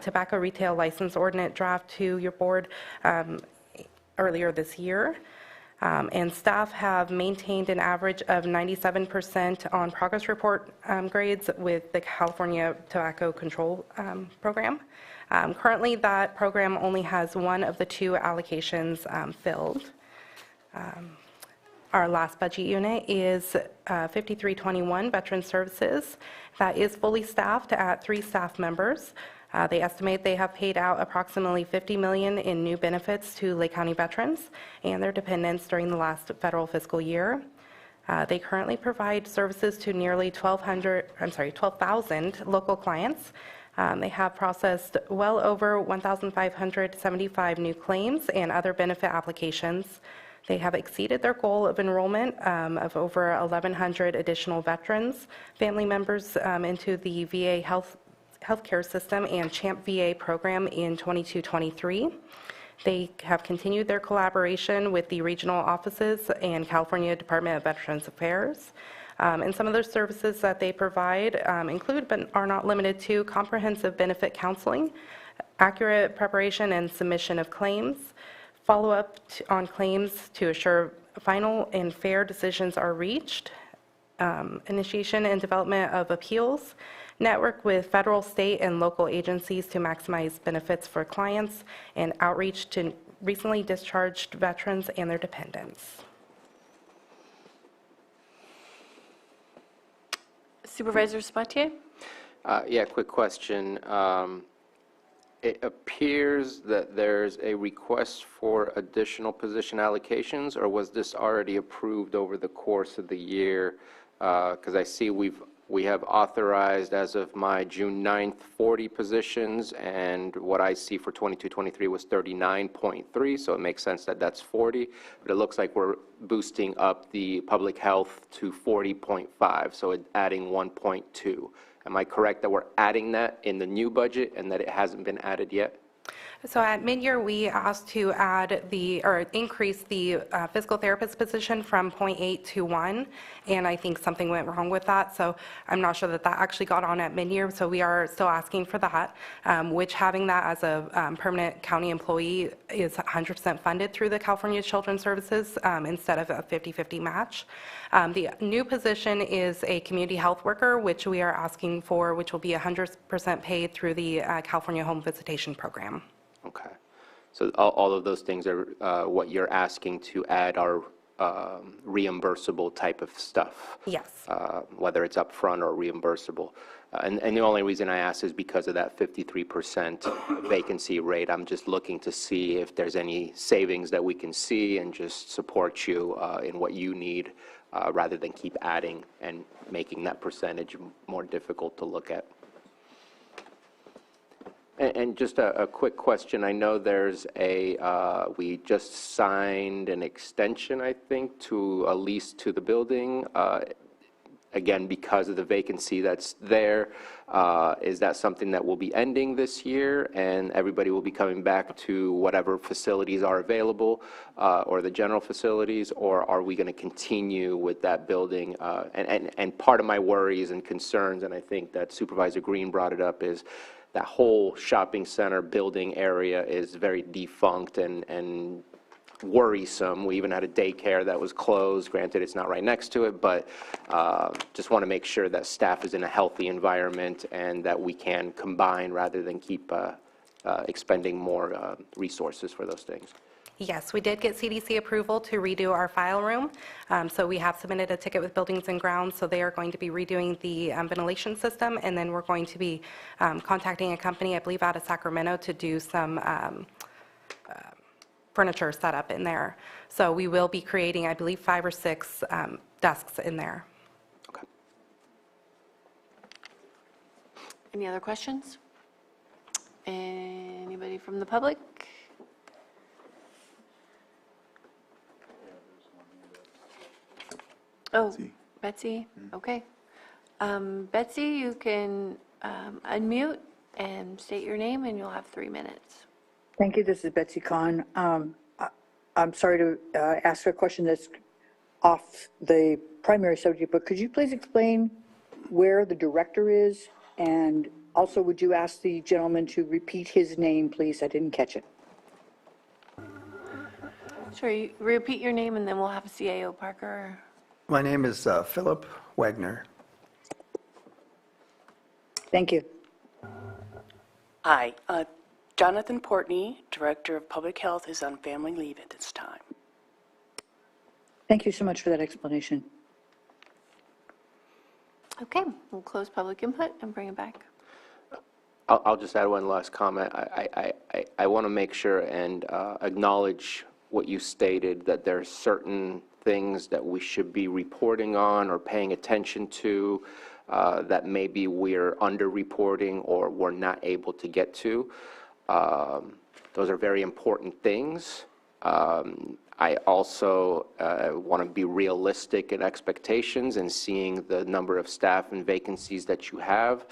tobacco retail license ordinance draft to your board earlier this year. And staff have maintained an average of 97% on progress report grades with the California Tobacco Control Program. Currently, that program only has one of the two allocations filled. Our last budget unit is 5321, Veteran Services. That is fully staffed at 3 staff members. They estimate they have paid out approximately $50 million in new benefits to Lake County veterans and their dependents during the last federal fiscal year. They currently provide services to nearly 12,000 local clients. They have processed well over 1,575 new claims and other benefit applications. They have exceeded their goal of enrollment of over 1,100 additional veterans, family members into the VA healthcare system and CHAMP VA program in 22-23. They have continued their collaboration with the regional offices and California Department of Veterans Affairs. And some of the services that they provide include, but are not limited to, comprehensive benefit counseling, accurate preparation and submission of claims, follow-up on claims to assure final and fair decisions are reached, initiation and development of appeals, network with federal, state, and local agencies to maximize benefits for clients, and outreach to recently discharged veterans and their dependents. Supervisor Sabatier? Yeah, quick question. It appears that there's a request for additional position allocations, or was this already approved over the course of the year? Because I see we have authorized, as of my June 9th, 40 positions, and what I see for 22-23 was 39.3, so it makes sense that that's 40, but it looks like we're boosting up the public health to 40.5, so adding 1.2. Am I correct that we're adding that in the new budget and that it hasn't been added yet? So at mid-year, we asked to increase the physical therapist position from 0.8 to 1, and I think something went wrong with that, so I'm not sure that that actually got on at mid-year, so we are still asking for that, which having that as a permanent county employee is 100% funded through the California Children's Services instead of a 50-50 match. The new position is a community health worker, which we are asking for, which will be 100% paid through the California Home Visitation Program. Okay. So all of those things are what you're asking to add are reimbursable type of stuff? Yes. Whether it's upfront or reimbursable. And the only reason I ask is because of that 53% vacancy rate. I'm just looking to see if there's any savings that we can see and just support you in what you need rather than keep adding and making that percentage more difficult to look at. And just a quick question. I know there's we just signed an extension, I think, to a lease to the building. Again, because of the vacancy that's there, is that something that will be ending this year and everybody will be coming back to whatever facilities are available or the general facilities, or are we going to continue with that building? And part of my worries and concerns, and I think that Supervisor Green brought it up, is that whole shopping center building area is very defunct and worrisome. We even had a daycare that was closed. Granted, it's not right next to it, but just want to make sure that staff is in a healthy environment and that we can combine rather than keep expending more resources for those things. Yes, we did get CDC approval to redo our file room. So we have submitted a ticket with Buildings and Grounds, so they are going to be redoing the ventilation system, and then we're going to be contacting a company, I believe out of Sacramento, to do some furniture setup in there. So we will be creating, I believe, 5 or 6 desks in there. Okay. Any other questions? Anybody from the public? Oh, Betsy, okay. Betsy, you can unmute and state your name, and you'll have 3 minutes. Thank you. This is Betsy Kahn. I'm sorry to ask a question that's off the primary subject, but could you please explain where the director is? And also, would you ask the gentleman to repeat his name, please? I didn't catch it. Sure, you repeat your name, and then we'll have a CAO Parker. My name is Philip Wagner. Thank you. Hi, Jonathan Portney, Director of Public Health, is on family leave at this time. Thank you so much for that explanation. Okay, we'll close public input and bring it back. I'll just add one last comment. I want to make sure and acknowledge what you stated, that there are certain things that we should be reporting on or paying attention to that maybe we're underreporting or we're not able to get to. Those are very important things. I also want to be realistic in expectations and seeing the number of staff and vacancies that you have.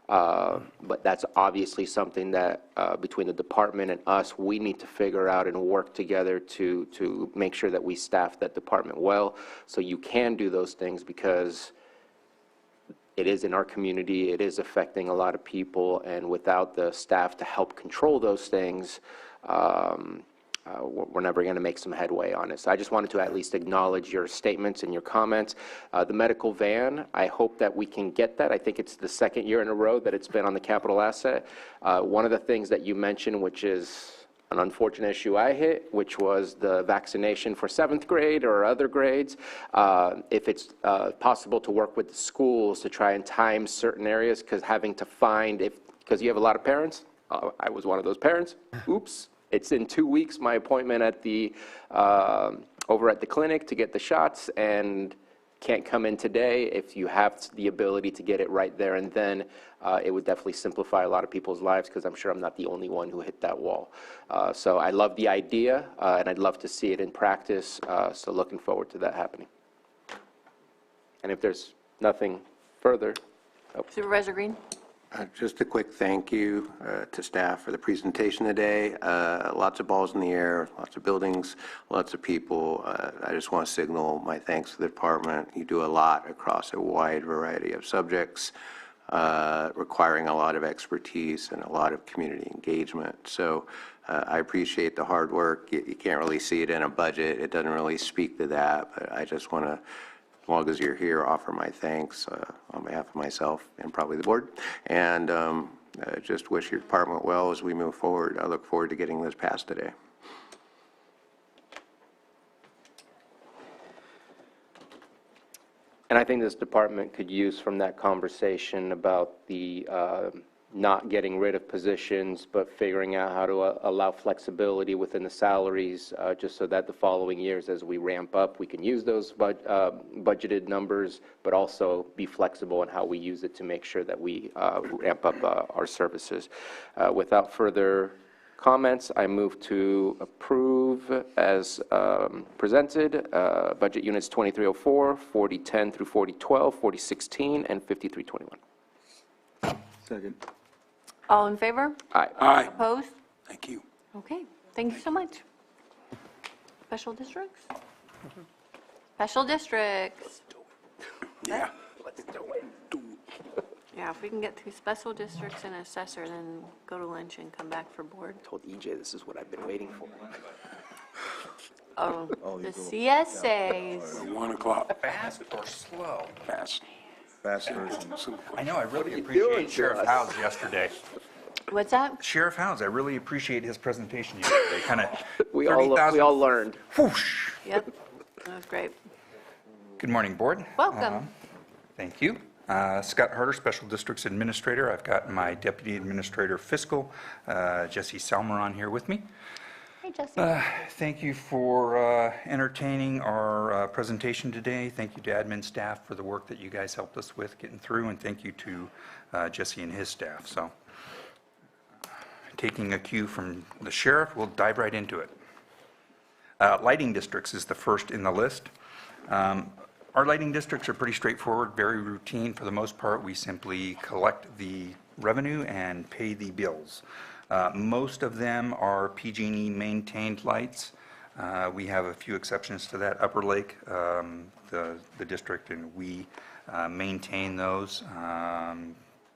But that's obviously something that between the department and us, we need to figure out and work together to make sure that we staff that department well. So you can do those things, because it is in our community, it is affecting a lot of people, and without the staff to help control those things, we're never going to make some headway on it. So I just wanted to at least acknowledge your statements and your comments. The medical van, I hope that we can get that. I think it's the 2nd year in a row that it's been on the capital asset. One of the things that you mentioned, which is an unfortunate issue I hit, which was the vaccination for 7th grade or other grades. If it's possible to work with the schools to try and time certain areas, because having to find, because you have a lot of parents, I was one of those parents, oops. It's in 2 weeks, my appointment at the, over at the clinic to get the shots, and can't come in today. If you have the ability to get it right there and then, it would definitely simplify a lot of people's lives, because I'm sure I'm not the only one who hit that wall. So I love the idea, and I'd love to see it in practice, so looking forward to that happening. And if there's nothing further. Supervisor Green? Just a quick thank you to staff for the presentation today. Lots of balls in the air, lots of buildings, lots of people. I just want to signal my thanks to the department. You do a lot across a wide variety of subjects, requiring a lot of expertise and a lot of community engagement. So I appreciate the hard work. You can't really see it in a budget. It doesn't really speak to that, but I just want to, as long as you're here, offer my thanks on behalf of myself and probably the board, and just wish your department well as we move forward. I look forward to getting this passed today. And I think this department could use from that conversation about the not getting rid of positions, but figuring out how to allow flexibility within the salaries, just so that the following years, as we ramp up, we can use those budgeted numbers, but also be flexible in how we use it to make sure that we ramp up our services. Without further comments, I move to approve as presented budget units 2304, 4010 through 4012, 4016, and 5321. Second. All in favor? Aye. Aye. Opposed? Thank you. Okay, thank you so much. Special districts? Special districts. Yeah. Let's do it. Yeah, if we can get through special districts and assessor, then go to lunch and come back for board. I told EJ this is what I've been waiting for. Oh, the CSAs. 1 o'clock. Fast or slow? Fast. Fast version. I know, I really appreciate Sheriff Howes yesterday. What's that? Sheriff Howes, I really appreciate his presentation yesterday. Kind of We all learned. Whoosh. Yep, that was great. Good morning, Board. Welcome. Thank you. Scott Harder, Special Districts Administrator. I've got my Deputy Administrator Fiscal, Jesse Salmeron, here with me. Hey, Jesse. Thank you for entertaining our presentation today. Thank you to admin staff for the work that you guys helped us with getting through, and thank you to Jesse and his staff. So, taking a cue from the sheriff, we'll dive right into it. Lighting districts is the first in the list. Our lighting districts are pretty straightforward, very routine. For the most part, we simply collect the revenue and pay the bills. Most of them are PG&E maintained lights. We have a few exceptions to that. Upper Lake, the district, and we maintain those.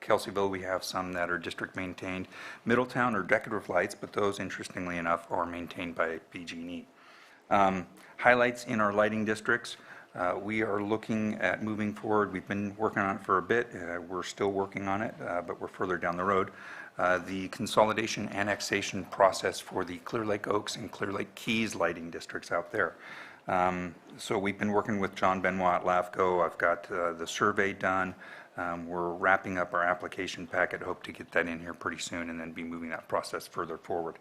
Kelseyville, we have some that are district maintained. Middletown are decorative lights, but those, interestingly enough, are maintained by PG&E. Highlights in our lighting districts. We are looking at moving forward. We've been working on it for a bit. We're still working on it, but we're further down the road. The consolidation annexation process for the Clear Lake Oaks and Clear Lake Keys lighting districts out there. So we've been working with John Benoit at LAFCO. I've got the survey done. We're wrapping up our application packet. Hope to get that in here pretty soon and then be moving that process further forward.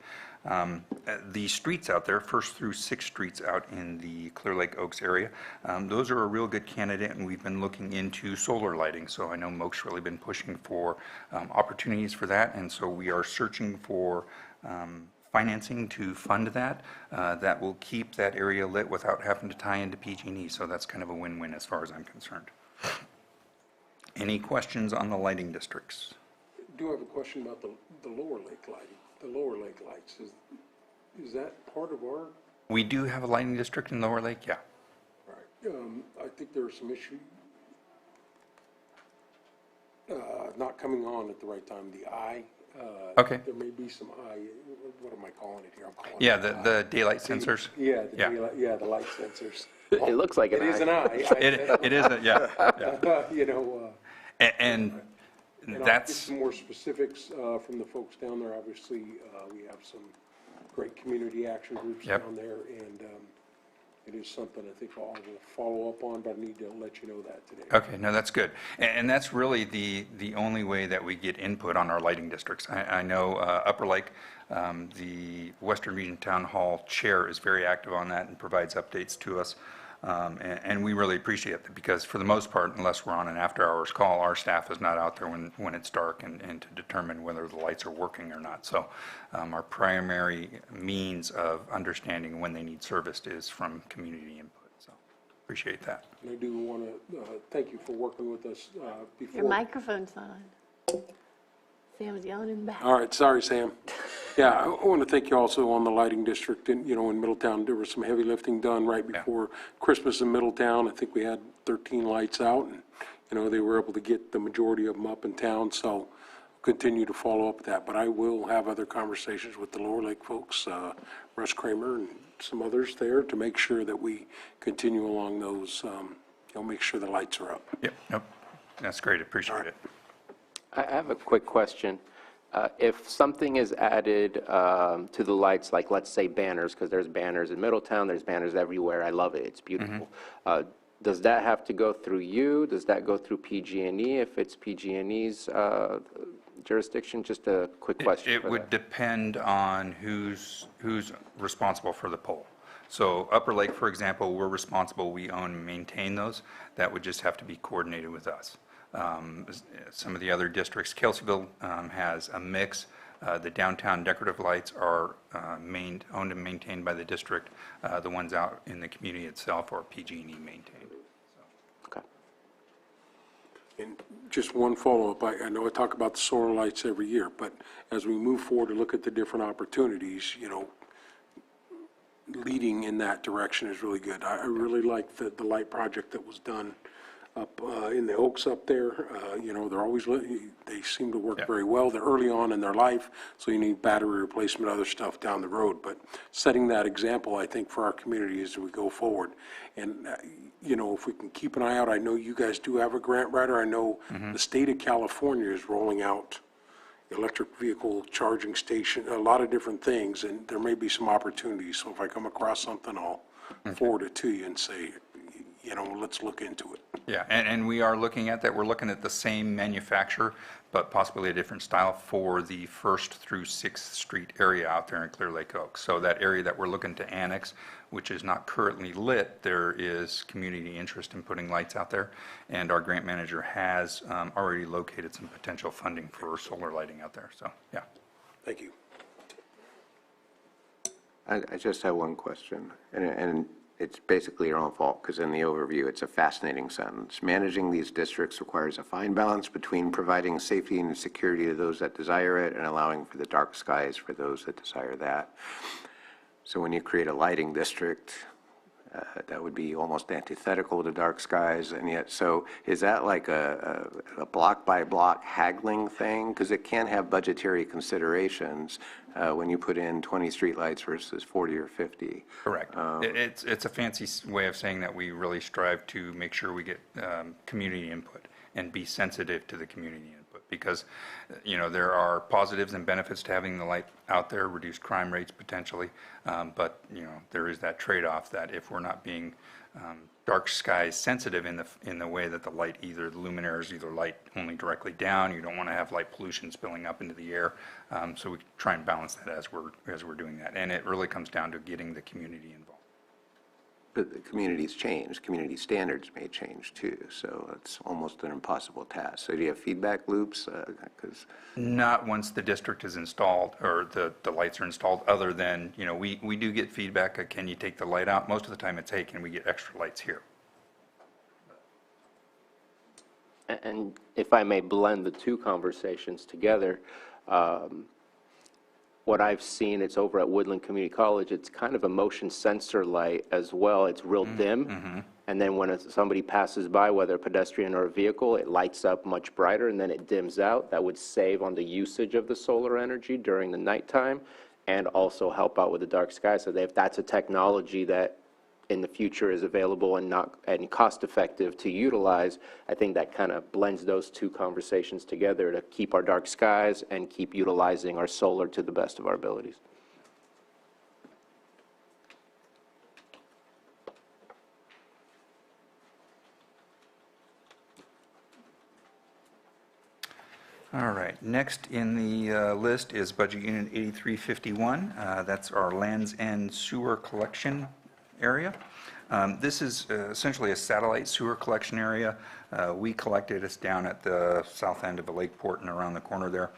The streets out there, 1st through 6th streets out in the Clear Lake Oaks area, those are a real good candidate, and we've been looking into solar lighting. So I know Moak's really been pushing for opportunities for that, and so we are searching for financing to fund that. That will keep that area lit without having to tie into PG&E, so that's kind of a win-win as far as I'm concerned. Any questions on the lighting districts? I do have a question about the Lower Lake lighting, the Lower Lake lights. Is that part of our? We do have a lighting district in Lower Lake, yeah. Right. I think there are some issues not coming on at the right time. The eye. Okay. There may be some eye. What am I calling it here? I'm calling it the daylight sensors. Yeah. The light sensors. It looks like an eye. It is an eye. It is, yeah. You know. And I'll that's get some more specifics from the folks down there. Obviously, we have some great community action groups down there, and it is something I think I will follow up on, but I need to let you know that today. okay. No, that's good, and that's really the only way that we get input on our lighting districts. I know Upper Lake, the Western Region Town Hall chair is very active on that and provides updates to us. And we really appreciate it because for the most part, unless we're on an after-hours call, our staff is not out there when it's dark and to determine whether the lights are working or not. So our primary means of understanding when they need serviced is from community input. So appreciate that. And I do want to thank you for working with us before. Your microphone's not on. Sam's yelling in the back. All right, sorry, Sam. Yeah, I want to thank you also on the lighting district. In Middletown, there was some heavy lifting done right before Christmas in Middletown. I think we had 13 lights out, and they were able to get the majority of them up in town. So continue to follow up with that. But I will have other conversations with the Lower Lake folks, Russ Kramer and some others there, to make sure that we continue along those. Make sure the lights are up. Yep. That's great. Appreciate it. I have a quick question. If something is added to the lights, like let's say banners, because there's banners in Middletown, there's banners everywhere. I love it. It's beautiful. Does that have to go through you? Does that go through PG&E if it's PG&E's jurisdiction? Just a quick question. It would depend on who's responsible for the pole. So Upper Lake, for example, we're responsible. We own and maintain those. That would just have to be coordinated with us. Some of the other districts, Kelseyville has a mix. The downtown decorative lights are owned and maintained by the district. The ones out in the community itself are PG&E maintained. Okay. And just one follow-up. I know I talk about the solar lights every year, but as we move forward to look at the different opportunities, leading in that direction is really good. I really like the light project that was done up in the Oaks up there. They're always, they seem to work very well. They're early on in their life, so you need battery replacement, other stuff down the road. But setting that example, I think, for our community as we go forward. And, if we can keep an eye out, I know you guys do have a grant writer. I know the state of California is rolling out electric vehicle charging station, a lot of different things, and there may be some opportunities. So if I come across something, I'll forward it to you and say, you know, let's look into it. Yeah, and we are looking at that. We're looking at the same manufacturer, but possibly a different style for the 1st through 6th Street area out there in Clear Lake Oaks. So that area that we're looking to annex, which is not currently lit, there is community interest in putting lights out there. And our grant manager has already located some potential funding for solar lighting out there. So, yeah. Thank you. I just have one question, and it's basically your own fault, because in the overview, it's a fascinating sentence. Managing these districts requires a fine balance between providing safety and security to those that desire it and allowing for the dark skies for those that desire that. So when you create a lighting district, that would be almost antithetical to dark skies, and yet, so is that like a block-by-block haggling thing? Because it can have budgetary considerations when you put in 20 streetlights versus 40 or 50. Correct. It's a fancy way of saying that we really strive to make sure we get community input and be sensitive to the community input. Because, you know, there are positives and benefits to having the light out there, reduce crime rates potentially, but, you know, there is that trade-off that if we're not being dark sky sensitive in the way that the light, either the luminaires either light only directly down, you don't want to have light pollution spilling up into the air, so we try and balance that as we're doing that, and it really comes down to getting the community involved. But the communities change, community standards may change too, so it's almost an impossible task. So do you have feedback loops? Not once the district is installed or the lights are installed, other than, you know, we do get feedback, can you take the light out? Most of the time it's, hey, can we get extra lights here? And if I may blend the two conversations together, what I've seen, it's over at Woodland Community College, it's kind of a motion sensor light as well. It's real dim. And then when somebody passes by, whether a pedestrian or a vehicle, it lights up much brighter and then it dims out. That would save on the usage of the solar energy during the nighttime and also help out with the dark sky. So if that's a technology that in the future is available and cost effective to utilize, I think that kind of blends those two conversations together to keep our dark skies and keep utilizing our solar to the best of our abilities. All right, next in the list is Budget Unit 8351. That's our Lands End Sewer Collection area. This is essentially a satellite sewer collection area. We collected, it's down at the south end of the Lakeport and around the corner there.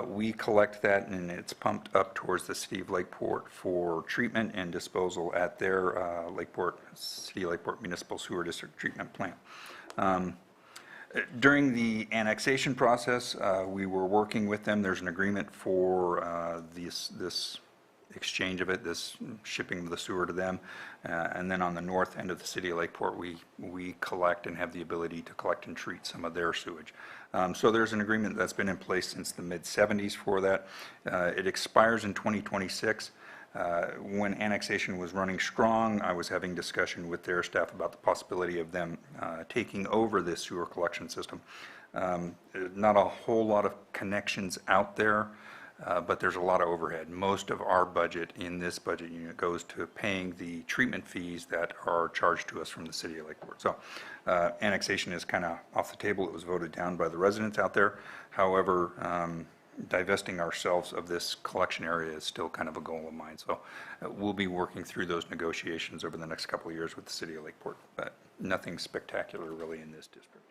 We collect that and it's pumped up towards the city of Lakeport for treatment and disposal at their City of Lakeport Municipal Sewer District Treatment Plant. During the annexation process, we were working with them. There's an agreement for this exchange of it, this shipping of the sewer to them. And then on the north end of the city of Lakeport, we collect and have the ability to collect and treat some of their sewage. So there's an agreement that's been in place since the mid-'70s for that. It expires in 2026. When annexation was running strong, I was having discussion with their staff about the possibility of them taking over this sewer collection system. Not a whole lot of connections out there, but there's a lot of overhead. Most of our budget in this budget unit goes to paying the treatment fees that are charged to us from the city of Lakeport. So annexation is kind of off the table. It was voted down by the residents out there. However, divesting ourselves of this collection area is still kind of a goal of mine. So we'll be working through those negotiations over the next couple of years with the city of Lakeport, but nothing spectacular really in this district.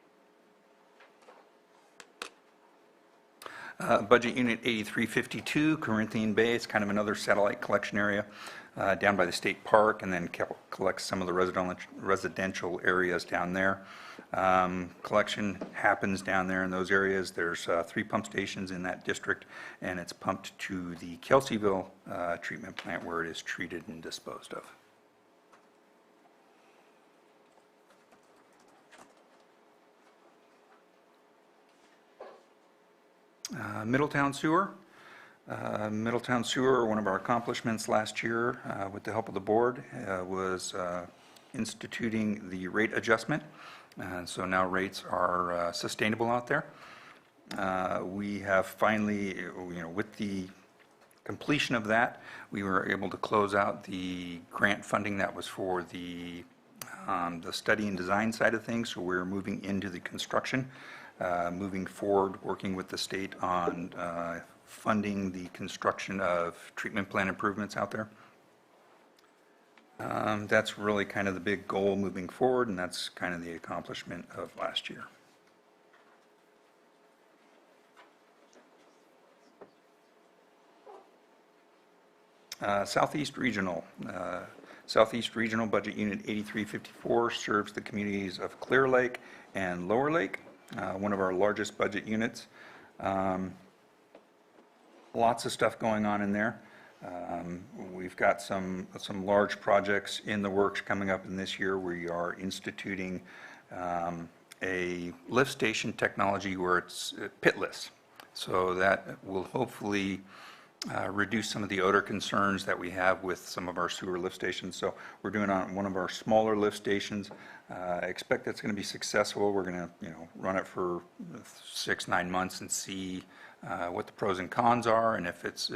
Budget Unit 8352, Corinthian Bay. It's kind of another satellite collection area down by the state park, and then collects some of the residential areas down there. Collection happens down there in those areas. There's 3 pump stations in that district, and it's pumped to the Kelseyville treatment plant where it is treated and disposed of. Middletown Sewer. Middletown Sewer, one of our accomplishments last year with the help of the board, was instituting the rate adjustment. And so now rates are sustainable out there. We have finally, with the completion of that, we were able to close out the grant funding that was for the study and design side of things. So we're moving into the construction, moving forward, working with the state on funding the construction of treatment plant improvements out there. That's really kind of the big goal moving forward, and that's kind of the accomplishment of last year. Southeast Regional. Southeast Regional Budget Unit 8354 serves the communities of Clear Lake and Lower Lake, one of our largest budget units. Lots of stuff going on in there. We've got some large projects in the works coming up in this year. We are instituting a lift station technology where it's pitless. So that will hopefully reduce some of the odor concerns that we have with some of our sewer lift stations. So we're doing on one of our smaller lift stations. I expect that's going to be successful. We're going to run it for 6-9 months and see what the pros and cons are, and if it's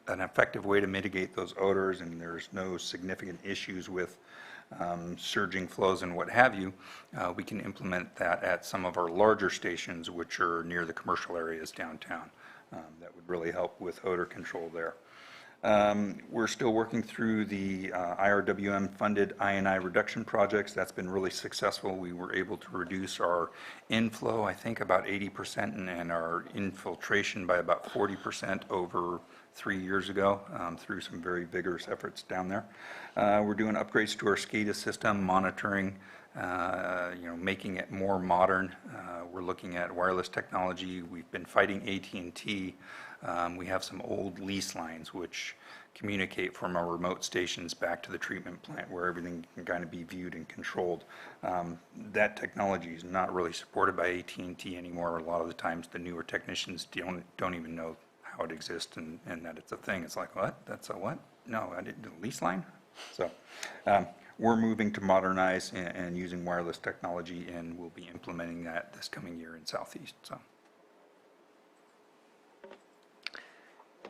an effective way to mitigate those odors and there's no significant issues with surging flows and what have you, we can implement that at some of our larger stations, which are near the commercial areas downtown. That would really help with odor control there. We're still working through the IRWM-funded I&I reduction projects. That's been really successful. We were able to reduce our inflow, I think, about 80%, and our infiltration by about 40% over 3 years ago through some very vigorous efforts down there. We're doing upgrades to our SCADA system, monitoring, making it more modern. We're looking at wireless technology. We've been fighting AT&T. We have some old lease lines which communicate from our remote stations back to the treatment plant where everything can kind of be viewed and controlled. That technology is not really supported by AT&T anymore. A lot of the times the newer technicians don't even know how it exists and that it's a thing. It's like, what? That's a what? No, I didn't do a lease line? So we're moving to modernize and using wireless technology, and we'll be implementing that this coming year in Southeast. So.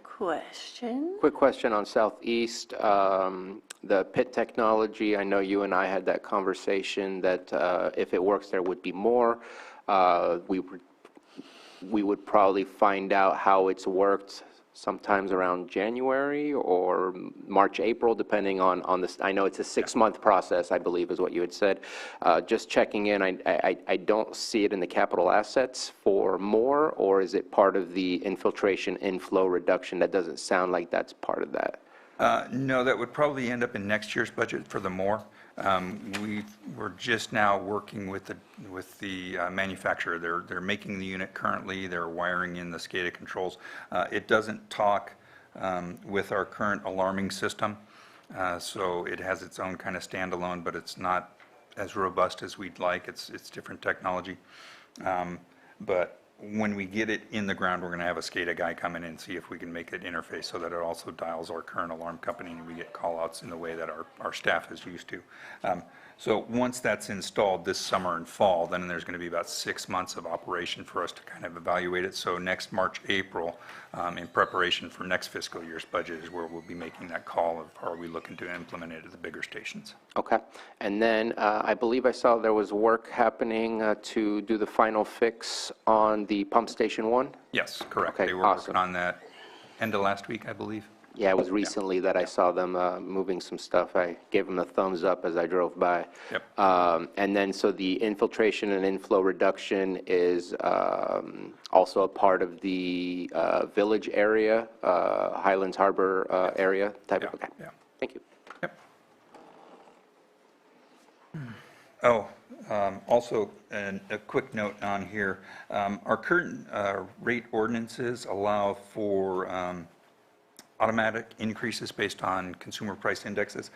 Question? Quick question on Southeast. The pit technology, I know you and I had that conversation that if it works, there would be more. We would probably find out how it's worked sometimes around January or March, April, depending on this. I know it's a 6-month process, I believe is what you had said. Just checking in, I don't see it in the capital assets for more, or is it part of the infiltration inflow reduction? That doesn't sound like that's part of that. No, that would probably end up in next year's budget for the more. We're just now working with the manufacturer. They're making the unit currently. They're wiring in the SCADA controls. It doesn't talk with our current alarming system, so it has its own kind of standalone, but it's not as robust as we'd like. It's different technology. But when we get it in the ground, we're going to have a SCADA guy come in and see if we can make it interface so that it also dials our current alarm company and we get call-outs in the way that our staff is used to. So once that's installed this summer and fall, then there's going to be about 6 months of operation for us to kind of evaluate it. So next March, April, in preparation for next fiscal year's budget is where we'll be making that call of are we looking to implement it at the bigger stations. Okay. And then I believe I saw there was work happening to do the final fix on the pump station 1? Yes, correct. Okay, they were awesome. working on that end of last week, I believe. Yeah, it was recently that I saw them moving some stuff. I gave them a thumbs up as I drove by. Yep. And then, so the infiltration and inflow reduction is also a part of the village area, Highlands Harbor area type of, okay. Yeah. Thank you. Yep. Oh, also, a quick note on here. Our current rate ordinances allow for automatic increases based on consumer price indexes,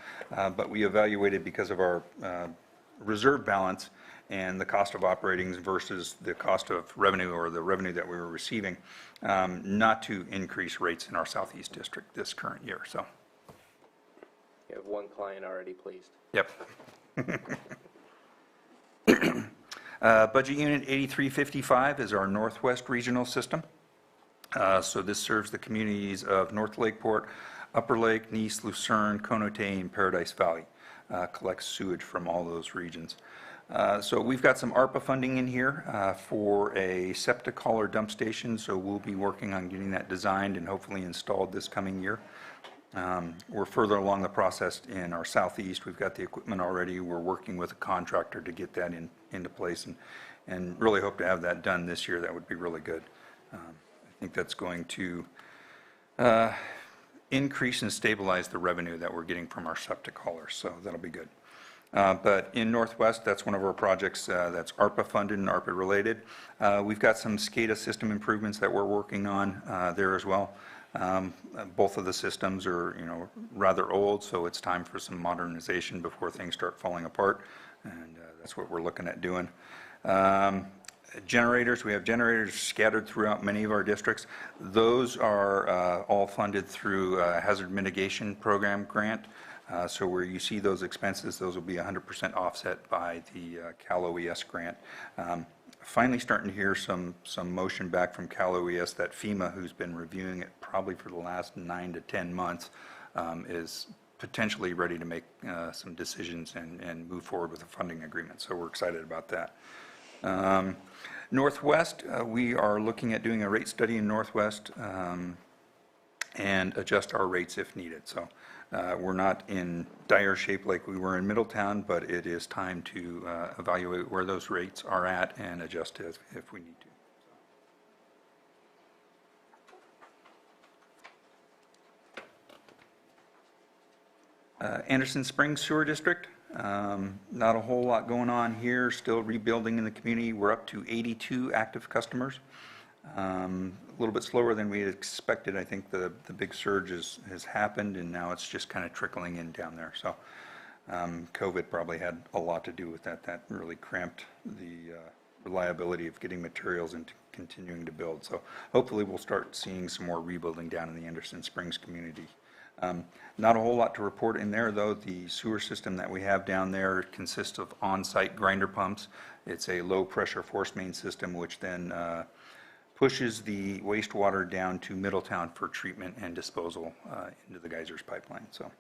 but we evaluated because of our reserve balance and the cost of operating versus the cost of revenue or the revenue that we were receiving, not to increase rates in our Southeast District this current year. So, You have one client already pleased. yep. Budget Unit 8355 is our Northwest Regional System. So this serves the communities of North Lakeport, Upper Lake, Nice, Lucerne, Conotay, and Paradise Valley. Collects sewage from all those regions. So we've got some ARPA funding in here for a septic hauler dump station, so we'll be working on getting that designed and hopefully installed this coming year. We're further along the process in our southeast. We've got the equipment already. We're working with a contractor to get that into place and really hope to have that done this year. That would be really good. I think that's going to increase and stabilize the revenue that we're getting from our septic haulers, so that'll be good. But in Northwest, that's one of our projects that's ARPA funded and ARPA related. We've got some SCADA system improvements that we're working on there as well. Both of the systems are, rather old, so it's time for some modernization before things start falling apart, and that's what we're looking at doing. Generators, we have generators scattered throughout many of our districts. Those are all funded through a hazard mitigation program grant. So where you see those expenses, those will be 100% offset by the Cal OES grant. Finally starting to hear some motion back from Cal OES that FEMA, who's been reviewing it probably for the last 9 to 10 months, is potentially ready to make some decisions and move forward with a funding agreement. So we're excited about that. Northwest, we are looking at doing a rate study in Northwest and adjust our rates if needed. So we're not in dire shape like we were in Middletown, but it is time to evaluate where those rates are at and adjust if we need to. Anderson Springs Sewer District. Not a whole lot going on here, still rebuilding in the community. We're up to 82 active customers. A little bit slower than we had expected. I think the big surge has happened, and now it's just kind of trickling in down there. So COVID probably had a lot to do with that. That really cramped the reliability of getting materials and continuing to build. So hopefully we'll start seeing some more rebuilding down in the Anderson Springs community. Not a whole lot to report in there, though. The sewer system that we have down there consists of on-site grinder pumps. It's a low-pressure force main system, which then pushes the wastewater down to Middletown for treatment and disposal into the geysers pipeline. So.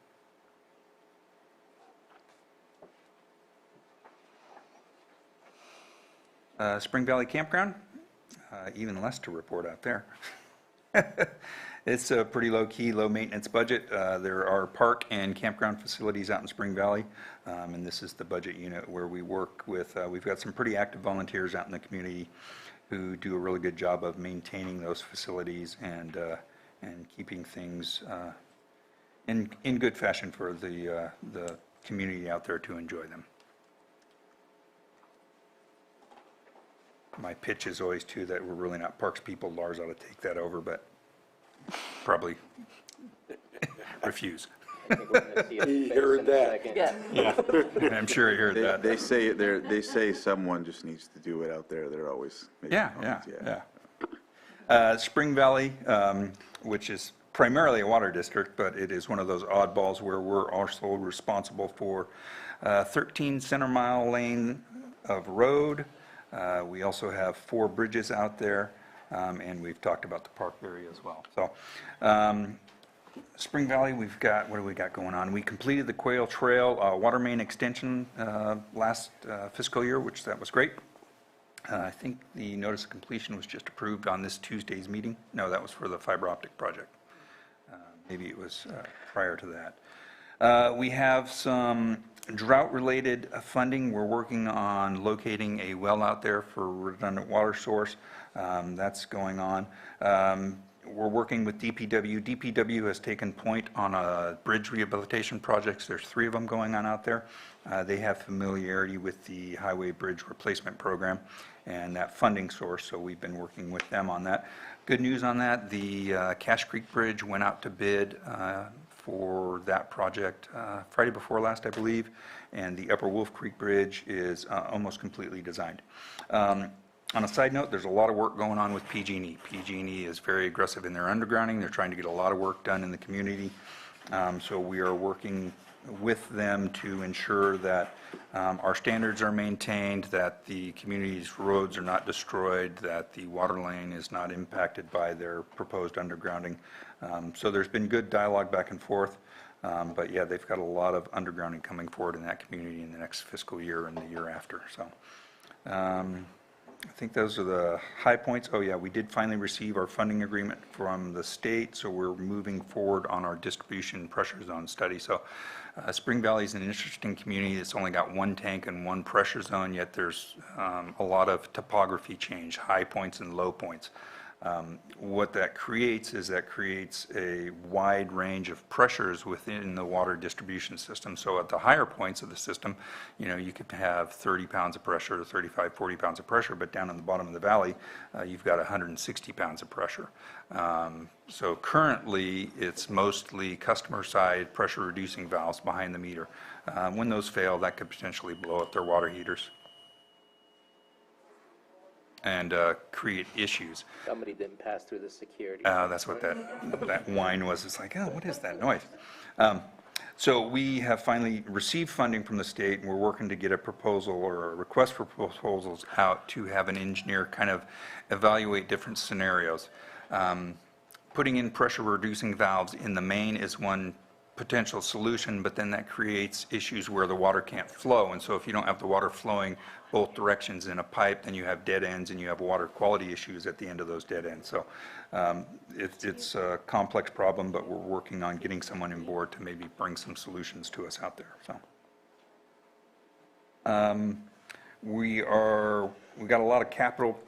Spring Valley Campground, even less to report out there. It's a pretty low-key, low-maintenance budget. There are park and campground facilities out in Spring Valley, and this is the budget unit where we work with, we've got some pretty active volunteers out in the community who do a really good job of maintaining those facilities and keeping things in good fashion for the community out there to enjoy them. My pitch is always, too, that we're really not parks people. Lars ought to take that over, but probably refuse. He heard that. Yeah. I'm sure he heard that. They say someone just needs to do it out there. They're always making comments. Yeah. Spring Valley, which is primarily a water district, but it is one of those oddballs where we're also responsible for 13 center mile lane of road. We also have 4 bridges out there. And we've talked about the park area as well. So Spring Valley, we've got, what do we got going on? We completed the Quail Trail water main extension last fiscal year, which that was great. I think the notice of completion was just approved on this Tuesday's meeting. No, that was for the fiber optic project. Maybe it was prior to that. We have some drought-related funding. We're working on locating a well out there for redundant water source. That's going on. We're working with DPW. DPW has taken point on a bridge rehabilitation projects. There's 3 of them going on out there. They have familiarity with the highway bridge replacement program and that funding source, so we've been working with them on that. Good news on that, the Cache Creek Bridge went out to bid for that project Friday before last, I believe, and the Upper Wolf Creek Bridge is almost completely designed. On a side note, there's a lot of work going on with PG&E. PG&E is very aggressive in their undergrounding. They're trying to get a lot of work done in the community. So we are working with them to ensure that our standards are maintained, that the community's roads are not destroyed, that the water lane is not impacted by their proposed undergrounding. So there's been good dialogue back and forth, but yeah, they've got a lot of undergrounding coming forward in that community in the next fiscal year and the year after. So I think those are the high points. Oh yeah, we did finally receive our funding agreement from the state, so we're moving forward on our distribution pressure zone study. So Spring Valley is an interesting community that's only got one tank and one pressure zone, yet there's a lot of topography change, high points and low points. What that creates is a wide range of pressures within the water distribution system. So at the higher points of the system, you could have 30 pounds of pressure, 35, 40 pounds of pressure, but down in the bottom of the valley, you've got 160 pounds of pressure. So currently, it's mostly customer side pressure reducing valves behind the meter. When those fail, that could potentially blow up their water heaters and create issues. Somebody didn't pass through the security. That's what that whine was. It's like, oh, what is that noise? So we have finally received funding from the state, and we're working to get a proposal or a request for proposals out to have an engineer kind of evaluate different scenarios. Putting in pressure reducing valves in the main is one potential solution, but then that creates issues where the water can't flow. And so if you don't have the water flowing both directions in a pipe, then you have dead ends and you have water quality issues at the end of those dead ends. So it's a complex problem, but we're working on getting someone on board to maybe bring some solutions to us out there. So we got a lot of capital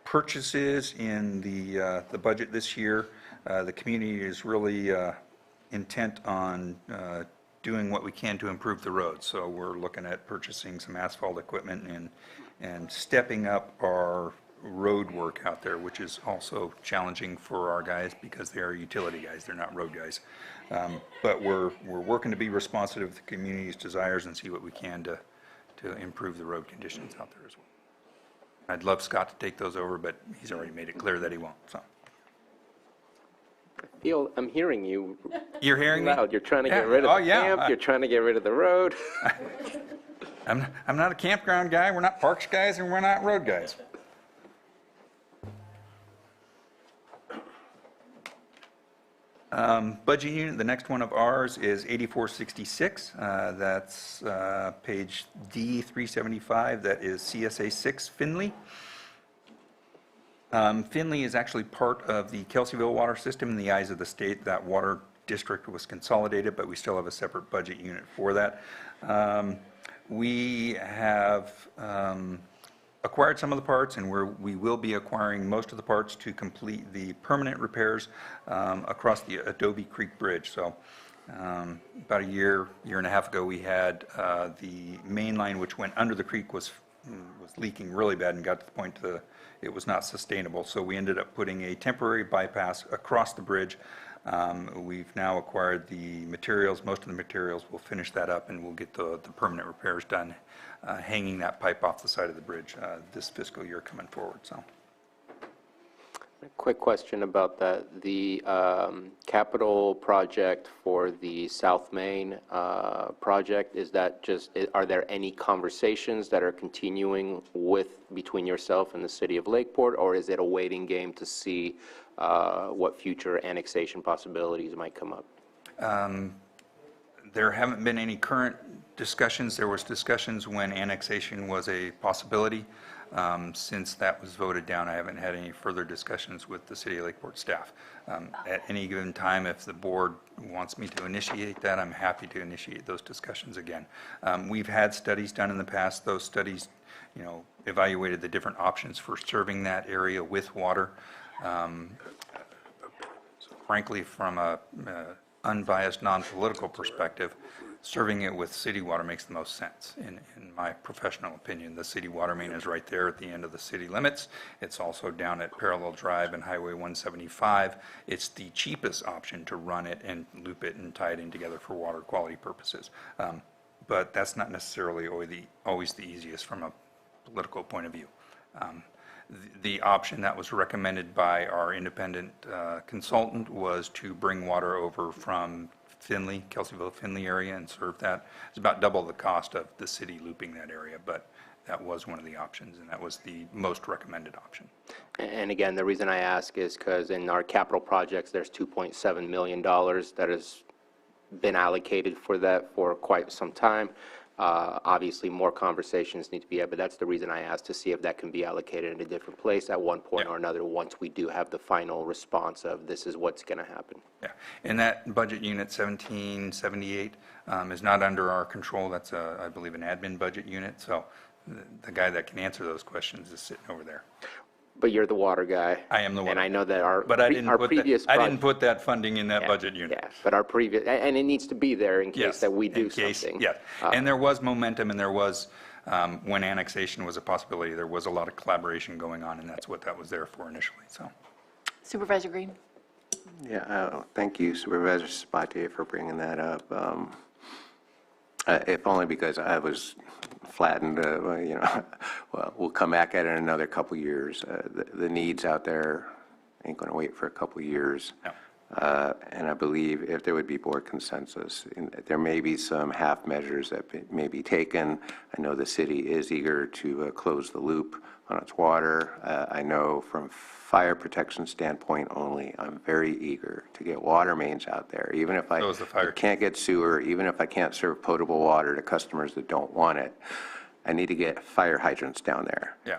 purchases in the budget this year. The community is really intent on doing what we can to improve the roads. So we're looking at purchasing some asphalt equipment and stepping up our road work out there, which is also challenging for our guys because they are utility guys, they're not road guys. But we're working to be responsive to the community's desires and see what we can to improve the road conditions out there as well. I'd love Scott to take those over, but he's already made it clear that he won't. So. I'm hearing you. You're hearing loud. me? You're trying to get rid of the camp. You're trying to get rid of the road. I'm not a campground guy. We're not parks guys, and we're not road guys. Budget unit, the next one of ours is 8466. That's page D375. That is CSA 6 Finley. Finley is actually part of the Kelseyville water system. In the eyes of the state, that water district was consolidated, but we still have a separate budget unit for that. We have acquired some of the parts, and we will be acquiring most of the parts to complete the permanent repairs across the Adobe Creek Bridge. So about a year and a half ago, we had the main line, which went under the creek, was leaking really bad and got to the point it was not sustainable. So we ended up putting a temporary bypass across the bridge. We've now acquired the materials. Most of the materials. We'll finish that up and we'll get the permanent repairs done, hanging that pipe off the side of the bridge this fiscal year coming forward. So. A quick question about that. The capital project for the South Main project, is that are there any conversations that are continuing between yourself and the city of Lakeport, or is it a waiting game to see what future annexation possibilities might come up? There haven't been any current discussions. There was discussions when annexation was a possibility. Since that was voted down, I haven't had any further discussions with the City of Lakeport staff. At any given time, if the board wants me to initiate that, I'm happy to initiate those discussions again. We've had studies done in the past. Those studies, evaluated the different options for serving that area with water. Frankly, from a unbiased, non-political perspective, serving it with city water makes the most sense, in my professional opinion. The city water main is right there at the end of the city limits. It's also down at Parallel Drive and Highway 175. It's the cheapest option to run it and loop it and tie it in together for water quality purposes. But that's not necessarily always the easiest from a political point of view. The option that was recommended by our independent consultant was to bring water over from Finley, Kelseyville-Finley area and serve that. It's about double the cost of the city looping that area, but that was one of the options, and that was the most recommended option. And again, the reason I ask is because in our capital projects, there's $2.7 million that has been allocated for that for quite some time. Obviously, more conversations need to be had, but that's the reason I asked, to see if that can be allocated in a different place at one point or another once we do have the final response of this is what's going to happen. Yeah, and that budget unit 1778 is not under our control. That's, I believe, an admin budget unit, so the guy that can answer those questions is sitting over there. But you're the water guy. I am the water And I know that our previous previous I didn't put that funding in that budget unit. Yeah, but our previous, and it needs to be there in case Yes, that we do in case, something. yeah. And there was momentum, and there was, when annexation was a possibility, there was a lot of collaboration going on, and that's what that was there for initially, so. Supervisor Green? Yeah, thank you, Supervisor Sabatier, for bringing that up. If only because I was flattened, well, we'll come back at it in another couple years. The needs out there ain't going to wait for a couple years. No. And I believe if there would be board consensus, there may be some half measures that may be taken. I know the city is eager to close the loop on its water. I know from fire protection standpoint only, I'm very eager to get water mains out there, even if I can't get sewer, even if I can't serve potable water to customers that don't want it. I need to get fire hydrants down there. Yeah.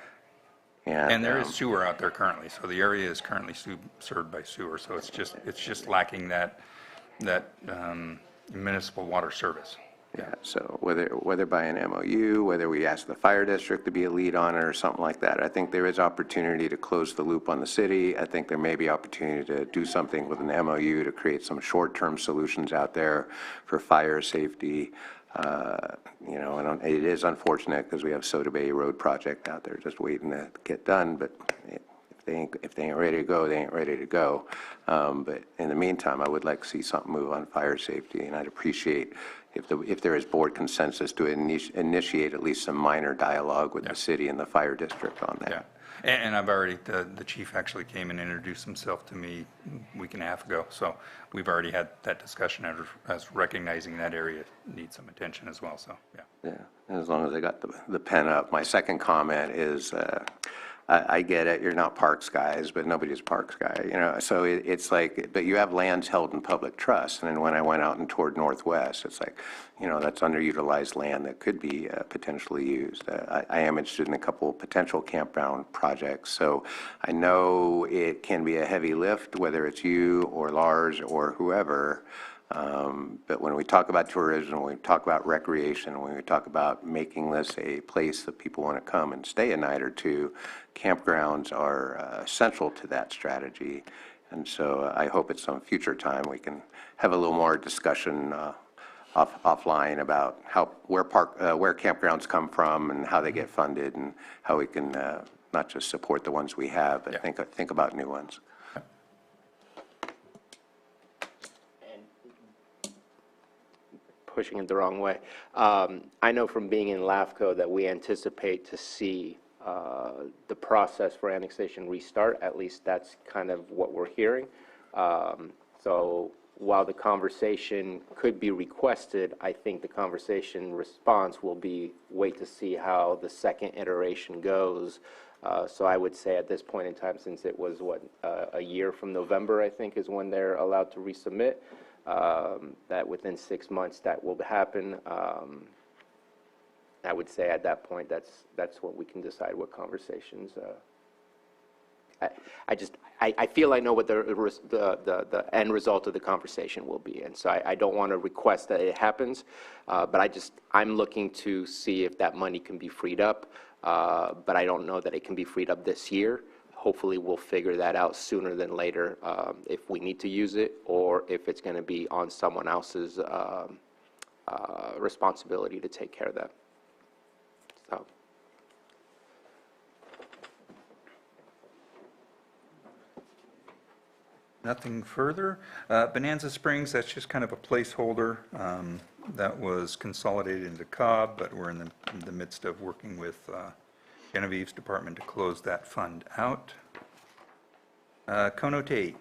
And there is sewer out there currently, so the area is currently served by sewer, so it's just lacking that municipal water service. Yeah, so whether by an MOU, whether we ask the fire district to be a lead on it or something like that, I think there is opportunity to close the loop on the city. I think there may be opportunity to do something with an MOU to create some short-term solutions out there for fire safety. And it is unfortunate because we have Soda Bay Road project out there just waiting to get done, but if they ain't ready to go, they ain't ready to go. But in the meantime, I would like to see something move on fire safety, and I'd appreciate if there is board consensus to initiate at least some minor dialogue with the city and the fire district on that. Yeah. And I've already, the chief actually came and introduced himself to me a week and a half ago, so we've already had that discussion as recognizing that area needs some attention as well, so, yeah. Yeah, as long as I got the pen up. My second comment is, I get it, you're not parks guys, but nobody's a parks guy, so it's like, but you have lands held in public trust, and then when I went out and toured Northwest, it's like, that's underutilized land that could be potentially used. I am interested in a couple of potential campground projects, so I know it can be a heavy lift, whether it's you or Lars or whoever, but when we talk about tourism, when we talk about recreation, when we talk about making this a place that people want to come and stay a night or two, campgrounds are central to that strategy. And so I hope at some future time we can have a little more discussion offline about where campgrounds come from and how they get funded and how we can not just support the ones we have, but think about new ones. Pushing it the wrong way. I know from being in LAFCO that we anticipate to see the process for annexation restart. At least that's kind of what we're hearing. So while the conversation could be requested, I think the conversation response will be wait to see how the second iteration goes. So I would say at this point in time, since it was, a year from November, I think, is when they're allowed to resubmit, that within 6 months that will happen. I would say at that point, that's when we can decide what conversations. I feel I know what the end result of the conversation will be, and so I don't want to request that it happens, but I'm looking to see if that money can be freed up, but I don't know that it can be freed up this year. Hopefully we'll figure that out sooner than later, if we need to use it or if it's going to be on someone else's responsibility to take care of that. So. Nothing further. Bonanza Springs, that's just kind of a placeholder that was consolidated into Cobb, but we're in the midst of working with Genevieve's department to close that fund out. Conote,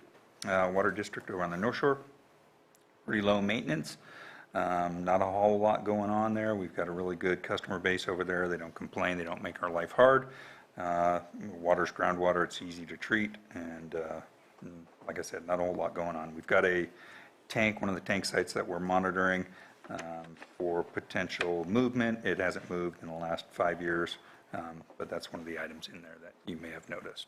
Water District over on the North Shore. pretty low maintenance. Not a whole lot going on there. We've got a really good customer base over there. They don't complain. They don't make our life hard. Water's groundwater. It's easy to treat. And like I said, not a whole lot going on. We've got a tank, one of the tank sites that we're monitoring for potential movement. It hasn't moved in the last 5 years, but that's one of the items in there that you may have noticed.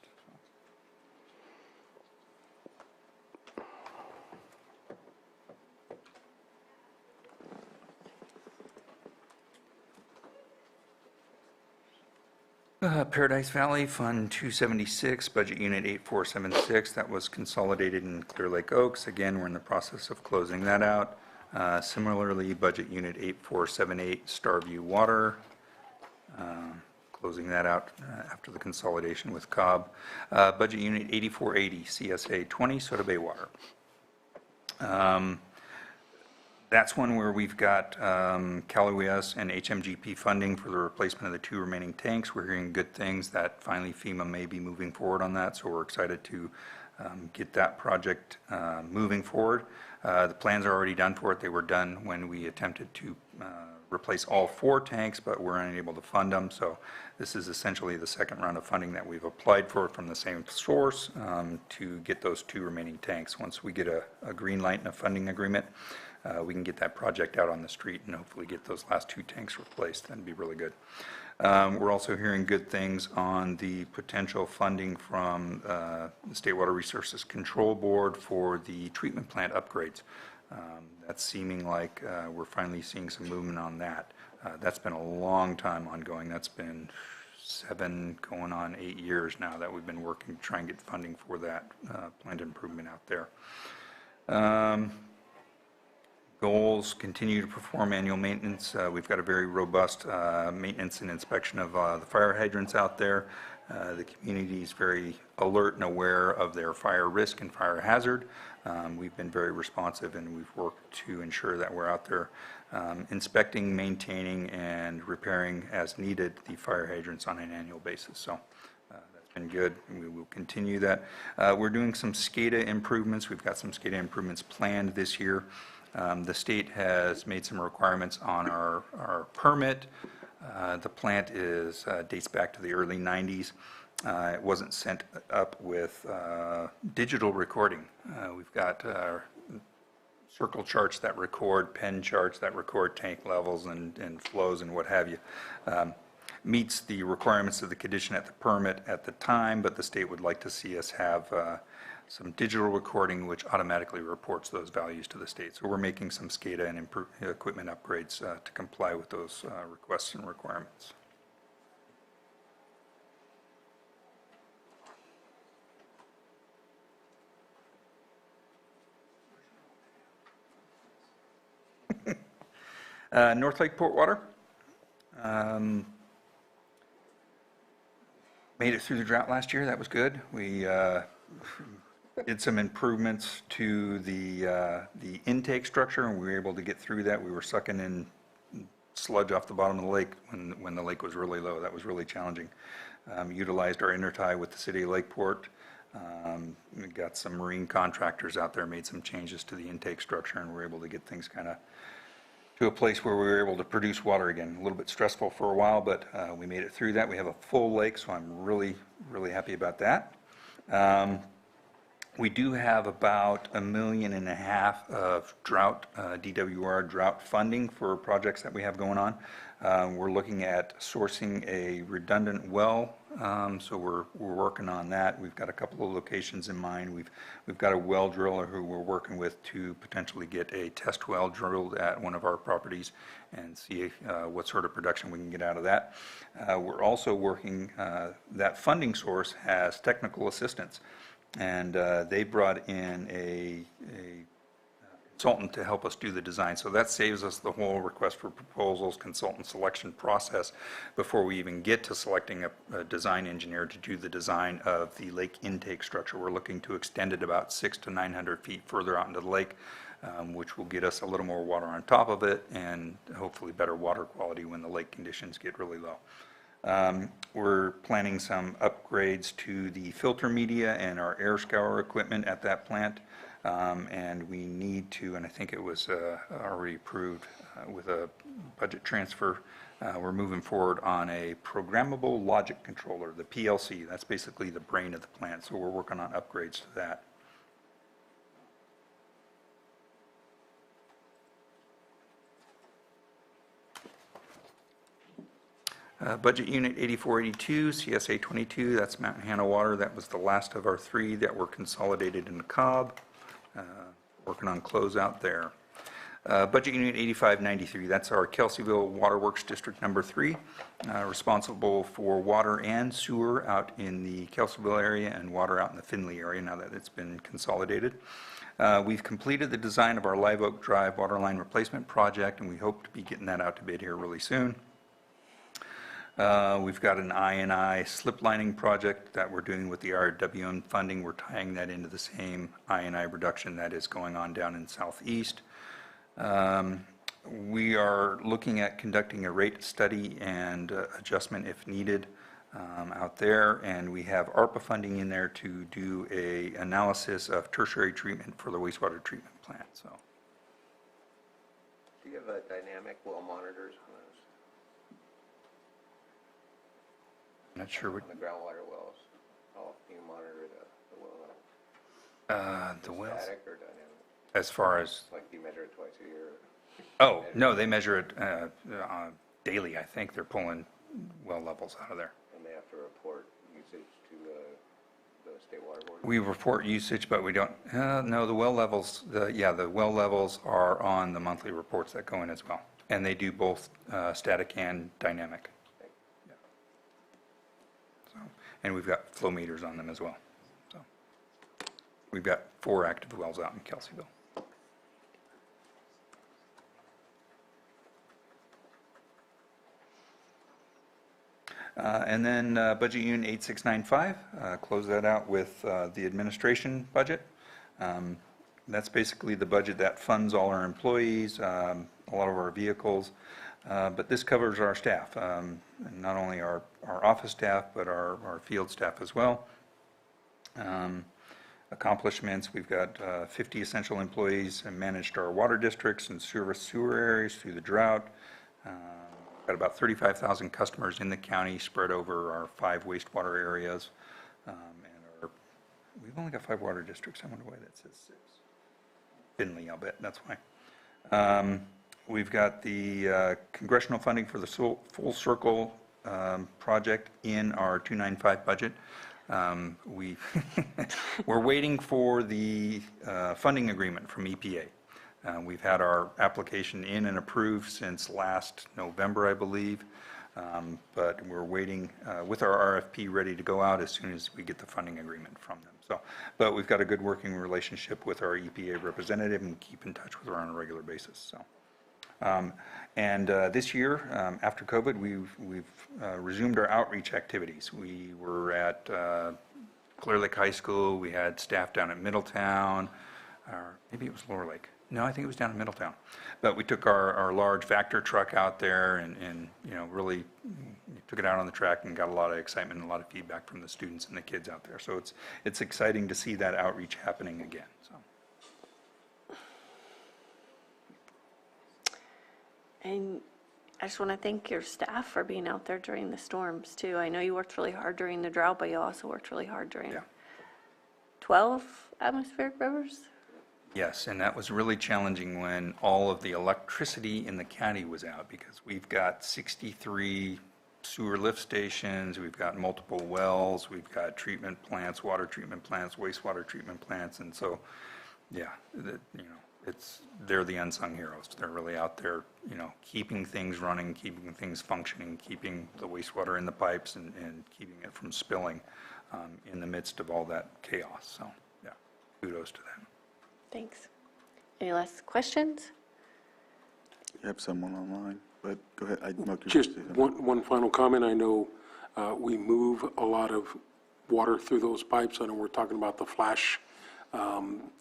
Paradise Valley, Fund 276, Budget Unit 8476, that was consolidated in Clear Lake Oaks. Again, we're in the process of closing that out. Similarly, Budget Unit 8478, Starview Water, closing that out after the consolidation with Cobb. Budget Unit 8480, CSA 20, Soda Bay Water. That's one where we've got CalOES and HMGP funding for the replacement of the 2 remaining tanks. We're hearing good things that finally FEMA may be moving forward on that, so we're excited to get that project moving forward. The plans are already done for it. They were done when we attempted to replace all 4 tanks, but we're unable to fund them. So this is essentially the second round of funding that we've applied for from the same source to get those 2 remaining tanks. Once we get a green light and a funding agreement, we can get that project out on the street and hopefully get those last 2 tanks replaced. That'd be really good. We're also hearing good things on the potential funding from the State Water Resources Control Board for the treatment plant upgrades. That's seeming like we're finally seeing some movement on that. That's been a long time ongoing. That's been 7 going on 8 years now that we've been working to try and get funding for that plant improvement out there. Goals, continue to perform annual maintenance. We've got a very robust maintenance and inspection of the fire hydrants out there. The community is very alert and aware of their fire risk and fire hazard. We've been very responsive, and we've worked to ensure that we're out there inspecting, maintaining, and repairing as needed the fire hydrants on an annual basis. So that's been good, and we will continue that. We're doing some SCADA improvements. We've got some SCADA improvements planned this year. The state has made some requirements on our permit. The plant dates back to the early 90s. It wasn't sent up with digital recording. We've got circle charts that record, pen charts that record tank levels and flows and what have you. Meets the requirements of the condition at the permit at the time, but the state would like to see us have some digital recording which automatically reports those values to the state. So we're making some SCADA and equipment upgrades to comply with those requests and requirements. North Lake Port Water. Made it through the drought last year. That was good. We did some improvements to the intake structure, and we were able to get through that. We were sucking in sludge off the bottom of the lake when the lake was really low. That was really challenging. Utilized our intertie with the city of Lakeport. We got some marine contractors out there, made some changes to the intake structure, and we're able to get things kind of to a place where we were able to produce water again. A little bit stressful for a while, but we made it through that. We have a full lake, so I'm really, really happy about that. We do have about $1.5 million of drought, DWR drought funding for projects that we have going on. We're looking at sourcing a redundant well, so we're working on that. We've got a couple of locations in mind. We've got a well driller who we're working with to potentially get a test well drilled at one of our properties and see what sort of production we can get out of that. We're also working, that funding source has technical assistance, and they brought in a consultant to help us do the design. So that saves us the whole request for proposals, consultant selection process before we even get to selecting a design engineer to do the design of the lake intake structure. We're looking to extend it about 600 to 900 feet further out into the lake, which will get us a little more water on top of it and hopefully better water quality when the lake conditions get really low. We're planning some upgrades to the filter media and our air scour equipment at that plant. and we need to, and I think it was already approved with a budget transfer, we're moving forward on a programmable logic controller, the PLC. That's basically the brain of the plant, so we're working on upgrades to that. Budget Unit 8482, CSA 22, that's Mountain Hannah Water. That was the last of our three that were consolidated into Cobb. Working on closeout there. Budget Unit 8593, that's our Kelseyville Waterworks District Number 3, responsible for water and sewer out in the Kelseyville area and water out in the Findlay area now that it's been consolidated. We've completed the design of our Live Oak Drive waterline replacement project, and we hope to be getting that out to bid here really soon. We've got an I&I slip lining project that we're doing with the RWM funding. We're tying that into the same I&I reduction that is going on down in Southeast. We are looking at conducting a rate study and adjustment if needed out there, and we have ARPA funding in there to do a analysis of tertiary treatment for the wastewater treatment plant. So, do you have dynamic well monitors on those? I'm not sure what. On the groundwater wells, how often do you monitor the well level? The wells. Static or dynamic? As far as. Like, do you measure it twice a year? Oh, no, they measure it daily, I think. They're pulling well levels out of there. And they have to report usage to the state water board? We report usage, but we don't, no, the well levels, the well levels are on the monthly reports that go in as well. And they do both static and dynamic. Yeah. So, and we've got flow meters on them as well. So we've got 4 active wells out in Kelseyville. And then Budget Unit 8695, close that out with the administration budget. That's basically the budget that funds all our employees, a lot of our vehicles, but this covers our staff, not only our office staff, but our field staff as well. Accomplishments, we've got 50 essential employees and managed our water districts and service sewer areas through the drought. Got about 35,000 customers in the county spread over our 5 wastewater areas. We've only got 5 water districts. I wonder why that says 6. Findlay, I'll bet, that's why. We've got the congressional funding for the Full Circle project in our 295 budget. We're waiting for the funding agreement from EPA. We've had our application in and approved since last November, I believe, but we're waiting with our RFP ready to go out as soon as we get the funding agreement from them. So, but we've got a good working relationship with our EPA representative and keep in touch with her on a regular basis. So, this year, after COVID, we've resumed our outreach activities. We were at Clear Lake High School. We had staff down at Middletown, or maybe it was Lower Lake. No, I think it was down in Middletown. But we took our large Vector truck out there and you know, really took it out on the track and got a lot of excitement and a lot of feedback from the students and the kids out there. So it's exciting to see that outreach happening again. So. And I just want to thank your staff for being out there during the storms too. I know you worked really hard during the drought, but you also worked really hard during 12 atmospheric rivers. Yes, and that was really challenging when all of the electricity in the county was out, because we've got 63 sewer lift stations, we've got multiple wells, we've got treatment plants, water treatment plants, wastewater treatment plants, and so, yeah, they're the unsung heroes. They're really out there, you know, keeping things running, keeping things functioning, keeping the wastewater in the pipes and keeping it from spilling in the midst of all that chaos. So, yeah, kudos to them. Thanks. Any last questions? I have someone online, but go ahead. Just one final comment. I know we move a lot of water through those pipes. I know we're talking about the flash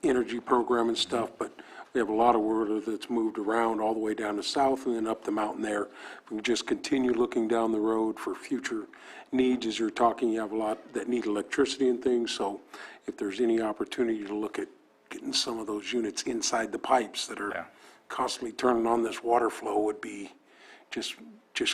energy program and stuff, but we have a lot of water that's moved around all the way down to south and then up the mountain there. We can just continue looking down the road for future needs. As you're talking, you have a lot that need electricity and things, so if there's any opportunity to look at getting some of those units inside the pipes that are constantly turning on this water flow would be just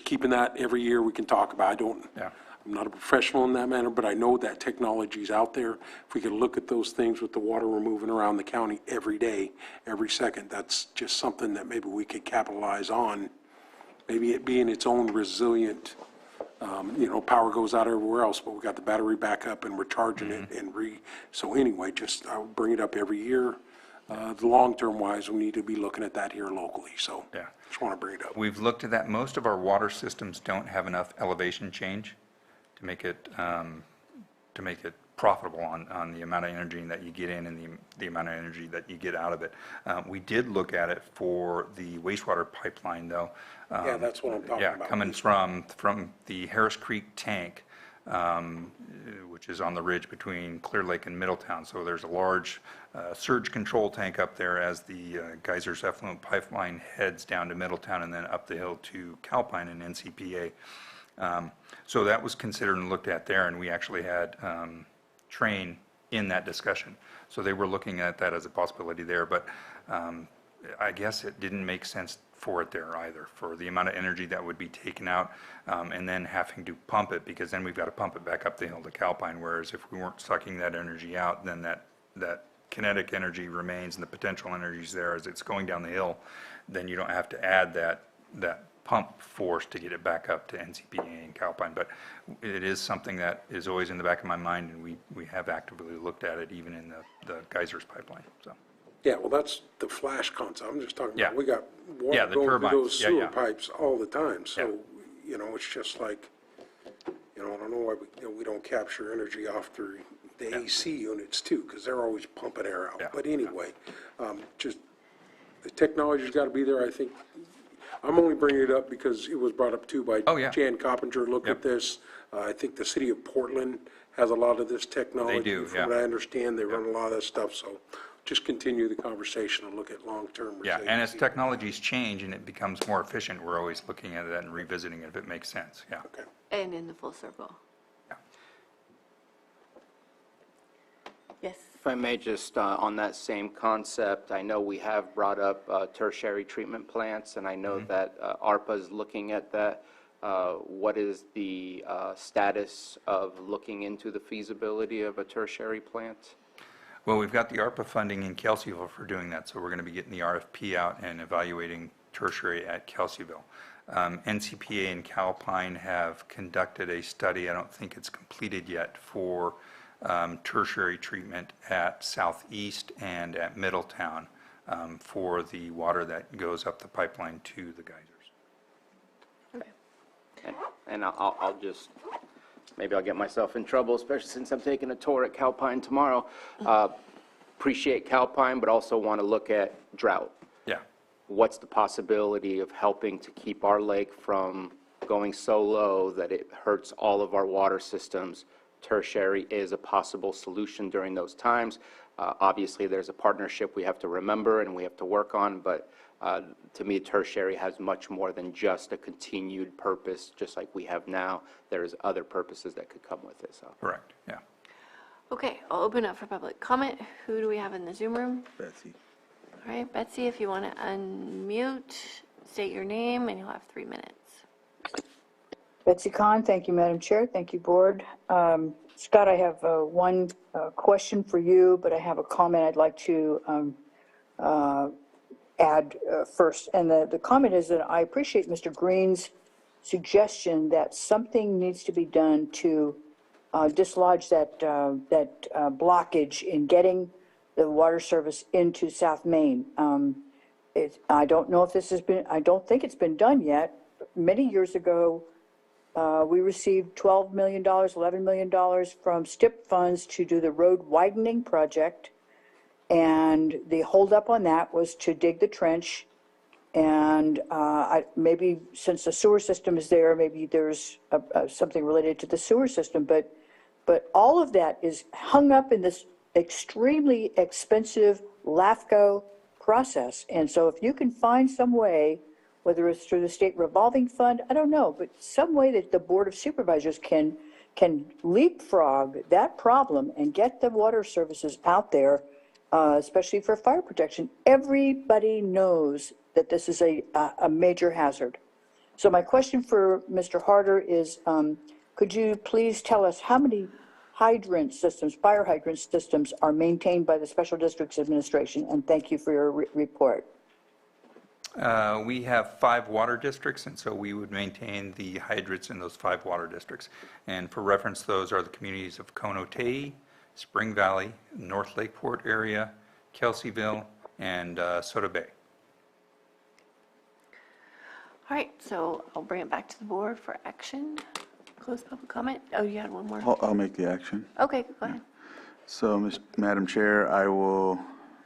keeping that every year we can talk about. I'm not a professional in that manner, but I know that technology's out there. If we could look at those things with the water we're moving around the county every day, every second, that's just something that maybe we could capitalize on. Maybe it being its own resilient, power goes out everywhere else, but we got the battery back up and we're charging it so anyway, I'll bring it up every year. The long-term wise, we need to be looking at that here locally, so just want to bring it up. We've looked at that. Most of our water systems don't have enough elevation change to make it profitable on the amount of energy that you get in and the amount of energy that you get out of it. We did look at it for the wastewater pipeline, though. Yeah, that's what I'm talking about. Coming from the Harris Creek tank, which is on the ridge between Clear Lake and Middletown. So there's a large surge control tank up there as the Geysers effluent pipeline heads down to Middletown and then up the hill to Calpine and NCPA. So that was considered and looked at there, and we actually had Train in that discussion. So they were looking at that as a possibility there, but I guess it didn't make sense for it there either, for the amount of energy that would be taken out and then having to pump it, because then we've got to pump it back up the hill to Calpine, whereas if we weren't sucking that energy out, then that kinetic energy remains and the potential energy is there as it's going down the hill, then you don't have to add that pump force to get it back up to NCPA and Calpine. But it is something that is always in the back of my mind, and we have actively looked at it even in the Geysers pipeline. So. Yeah, well, that's the flash concept. I'm just talking about, we got the water going through turbines. those sewer pipes all the time. So, it's just like, I don't know why we don't capture energy off the AC units too, because they're always pumping air out. But anyway, just the technology's got to be there, I think. I'm only bringing it up because it was brought up too by Jan Coppinger. Look at this. I think the city of Portland has a lot of this technology. They do, From what I understand, they run a lot of that stuff. So just continue the conversation and look at long-term resiliency. And as technologies change and it becomes more efficient, we're always looking at that and revisiting it if it makes sense. Okay. And in the full circle. Yes. If I may just, on that same concept, I know we have brought up tertiary treatment plants, and I know that ARPA is looking at that. What is the status of looking into the feasibility of a tertiary plant? Well, we've got the ARPA funding in Kelseyville for doing that, so we're going to be getting the RFP out and evaluating tertiary at Kelseyville. NCPA and Calpine have conducted a study, I don't think it's completed yet, for tertiary treatment at Southeast and at Middletown for the water that goes up the pipeline to the geysers. Okay. And I'll just, maybe I'll get myself in trouble, especially since I'm taking a tour at Calpine tomorrow. Appreciate Calpine, but also want to look at drought. Yeah. What's the possibility of helping to keep our lake from going so low that it hurts all of our water systems? Tertiary is a possible solution during those times. Obviously, there's a partnership we have to remember and we have to work on, but to me, tertiary has much more than just a continued purpose, just like we have now. There's other purposes that could come with it. So. Correct, yeah. Okay, I'll open up for public comment. Who do we have in the Zoom room? Betsy. All right, Betsy, if you want to unmute, state your name, and you'll have 3 minutes. Betsy Kahn, thank you, Madam Chair. Thank you, Board. Scott, I have one question for you, but I have a comment I'd like to add first. And the comment is that I appreciate Mr. Green's suggestion that something needs to be done to dislodge that blockage in getting the water service into South Main. I don't know if this has been, I don't think it's been done yet. Many years ago, we received $12 million, $11 million from STIP funds to do the road widening project. And the holdup on that was to dig the trench. And maybe since the sewer system is there, maybe there's something related to the sewer system. But all of that is hung up in this extremely expensive LAFCO process. And so if you can find some way, whether it's through the state revolving fund, I don't know, but some way that the Board of Supervisors can leapfrog that problem and get the water services out there especially for fire protection. Everybody knows that this is a major hazard. So my question for Mr. Harder is, could you please tell us how many hydrant systems, fire hydrant systems are maintained by the Special Districts Administration? And thank you for your report. We have 5 water districts, and so we would maintain the hydrants in those 5 water districts. And for reference, those are the communities of Conotay, Spring Valley, North Lakeport area, Kelseyville, and Soda Bay. All right, so I'll bring it back to the board for action. Close public comment. Oh, you had one more. I'll make the action. Okay, go ahead. So, Madam Chair, I will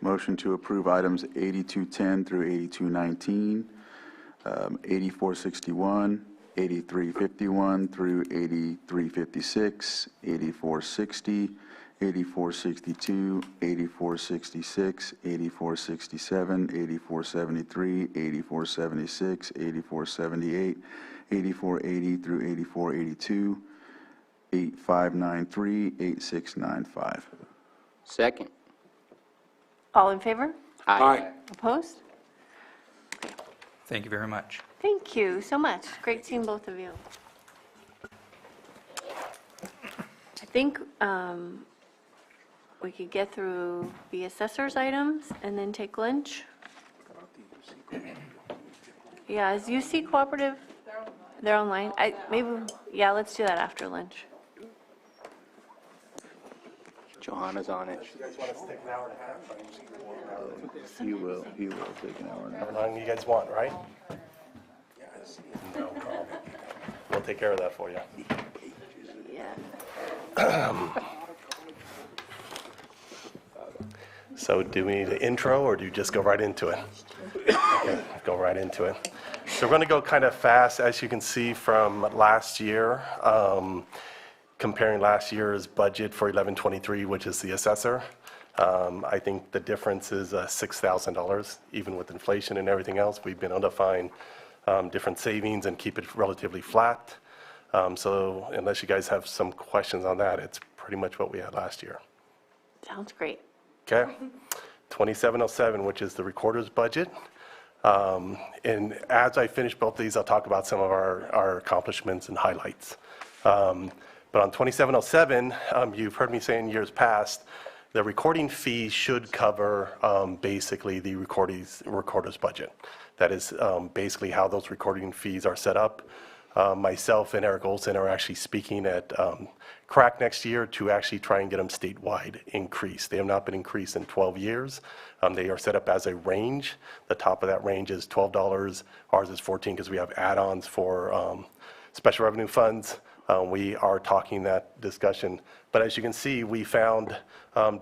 motion to approve items 8210 through 8219, 8461, 8351 through 8356, 8460, 8462, 8466, 8467, 8473, 8476, 8478, 8480 through 8482, 8593, 8695. Second. All in favor? Aye. Opposed? Thank you very much. Thank you so much. Great seeing both of you. I think we could get through the assessor's items and then take lunch. Yeah, is UC Cooperative? They're online. Yeah, let's do that after lunch. Johanna's on it. You guys want us to take an hour and a half? He will take an hour and a half. How long you guys want, right? Yes. No problem. We'll take care of that for you. Yeah. So do we need an intro, or do you just go right into it? Okay, go right into it. So we're going to go kind of fast, as you can see from last year, comparing last year's budget for 1123, which is the assessor. I think the difference is $6,000, even with inflation and everything else. We've been able to find different savings and keep it relatively flat. So unless you guys have some questions on that, it's pretty much what we had last year. Sounds great. Okay. 2707, which is the recorder's budget. And as I finish both these, I'll talk about some of our accomplishments and highlights. But on 2707, you've heard me say in years past, the recording fee should cover basically the recorder's budget. That is basically how those recording fees are set up. Myself and Eric Olson are actually speaking at CRAC next year to actually try and get them statewide increased. They have not been increased in 12 years. They are set up as a range. The top of that range is $12. Ours is $14 because we have add-ons for special revenue funds. We are talking that discussion. But as you can see, we found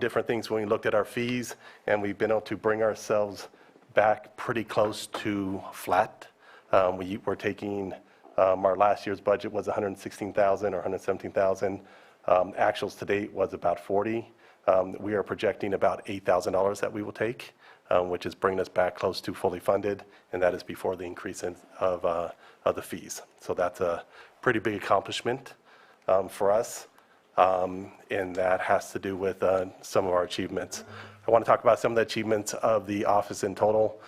different things when we looked at our fees, and we've been able to bring ourselves back pretty close to flat. We're taking, our last year's budget was $116,000 or $117,000. Actuals to date was about $40,000. We are projecting about $8,000 that we will take, which is bringing us back close to fully funded, and that is before the increase of the fees. So that's a pretty big accomplishment for us, and that has to do with some of our achievements. I want to talk about some of the achievements of the office in total.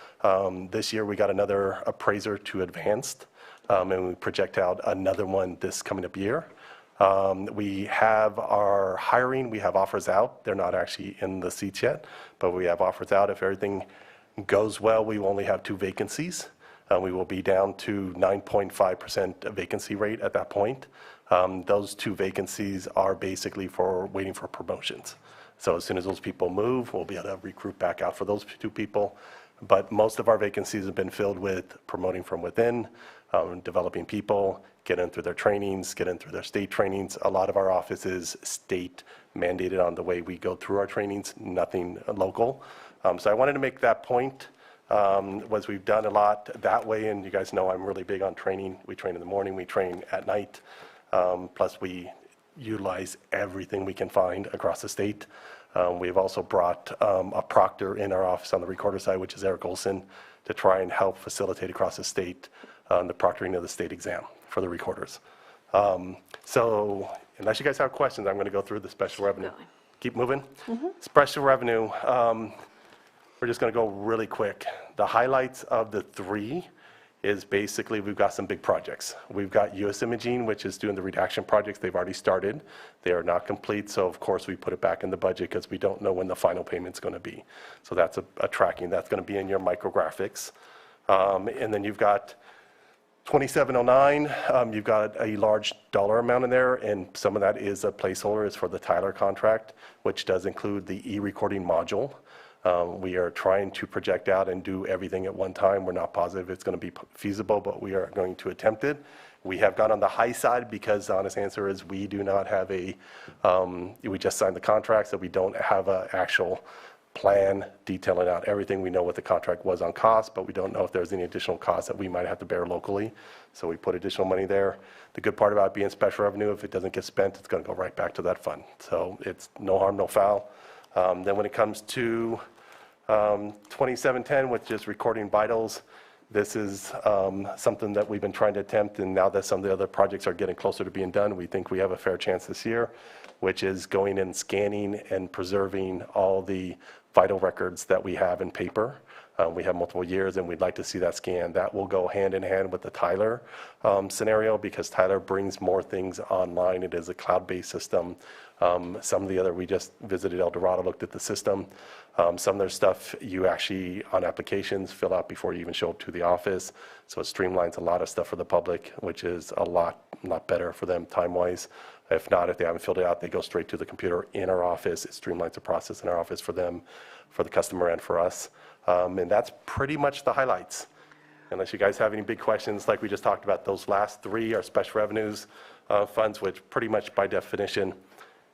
This year we got another appraiser to advanced, and we project out another one this coming up year. We have our hiring, we have offers out. They're not actually in the seats yet, but we have offers out. If everything goes well, we will only have 2 vacancies. We will be down to 9.5% vacancy rate at that point. Those 2 vacancies are basically for waiting for promotions. So as soon as those people move, we'll be able to recruit back out for those 2 people. But most of our vacancies have been filled with promoting from within, developing people, getting through their trainings, getting through their state trainings. A lot of our office is state mandated on the way we go through our trainings, nothing local. So I wanted to make that point. Was we've done a lot that way, and you guys know I'm really big on training. We train in the morning, we train at night, plus we utilize everything we can find across the state. We've also brought a proctor in our office on the recorder side, which is Eric Olson, to try and help facilitate across the state the proctoring of the state exam for the recorders. So unless you guys have questions, I'm going to go through the special revenue. keep moving. Special revenue, we're just going to go really quick. The highlights of the 3 is basically we've got some big projects. We've got U.S. Imaging, which is doing the redaction projects. They've already started. They are not complete, so of course we put it back in the budget because we don't know when the final payment's going to be. So that's a tracking. That's going to be in your micrographics. And then you've got 2709, you've got a large dollar amount in there, and some of that is a placeholder, is for the Tyler contract, which does include the e-recording module. We are trying to project out and do everything at one time. We're not positive it's going to be feasible, but we are going to attempt it. We have gone on the high side because the honest answer is we do not have we just signed the contract, so we don't have an actual plan detailing out everything. We know what the contract was on cost, but we don't know if there's any additional costs that we might have to bear locally. So we put additional money there. The good part about being special revenue, if it doesn't get spent, it's going to go right back to that fund. So it's no harm, no foul. Then when it comes to 2710, which is recording vitals, this is something that we've been trying to attempt, and now that some of the other projects are getting closer to being done, we think we have a fair chance this year, which is going and scanning and preserving all the vital records that we have in paper. We have multiple years, and we'd like to see that scan. That will go hand in hand with the Tyler scenario, because Tyler brings more things online. It is a cloud-based system. Some of the other, we just visited El Dorado, looked at the system. Some of their stuff you actually, on applications, fill out before you even show up to the office. So it streamlines a lot of stuff for the public, which is a lot better for them time-wise. If not, if they haven't filled it out, they go straight to the computer in our office. It streamlines the process in our office for them, for the customer, and for us. And that's pretty much the highlights. Unless you guys have any big questions, like we just talked about, those last 3 are special revenues funds, which pretty much by definition,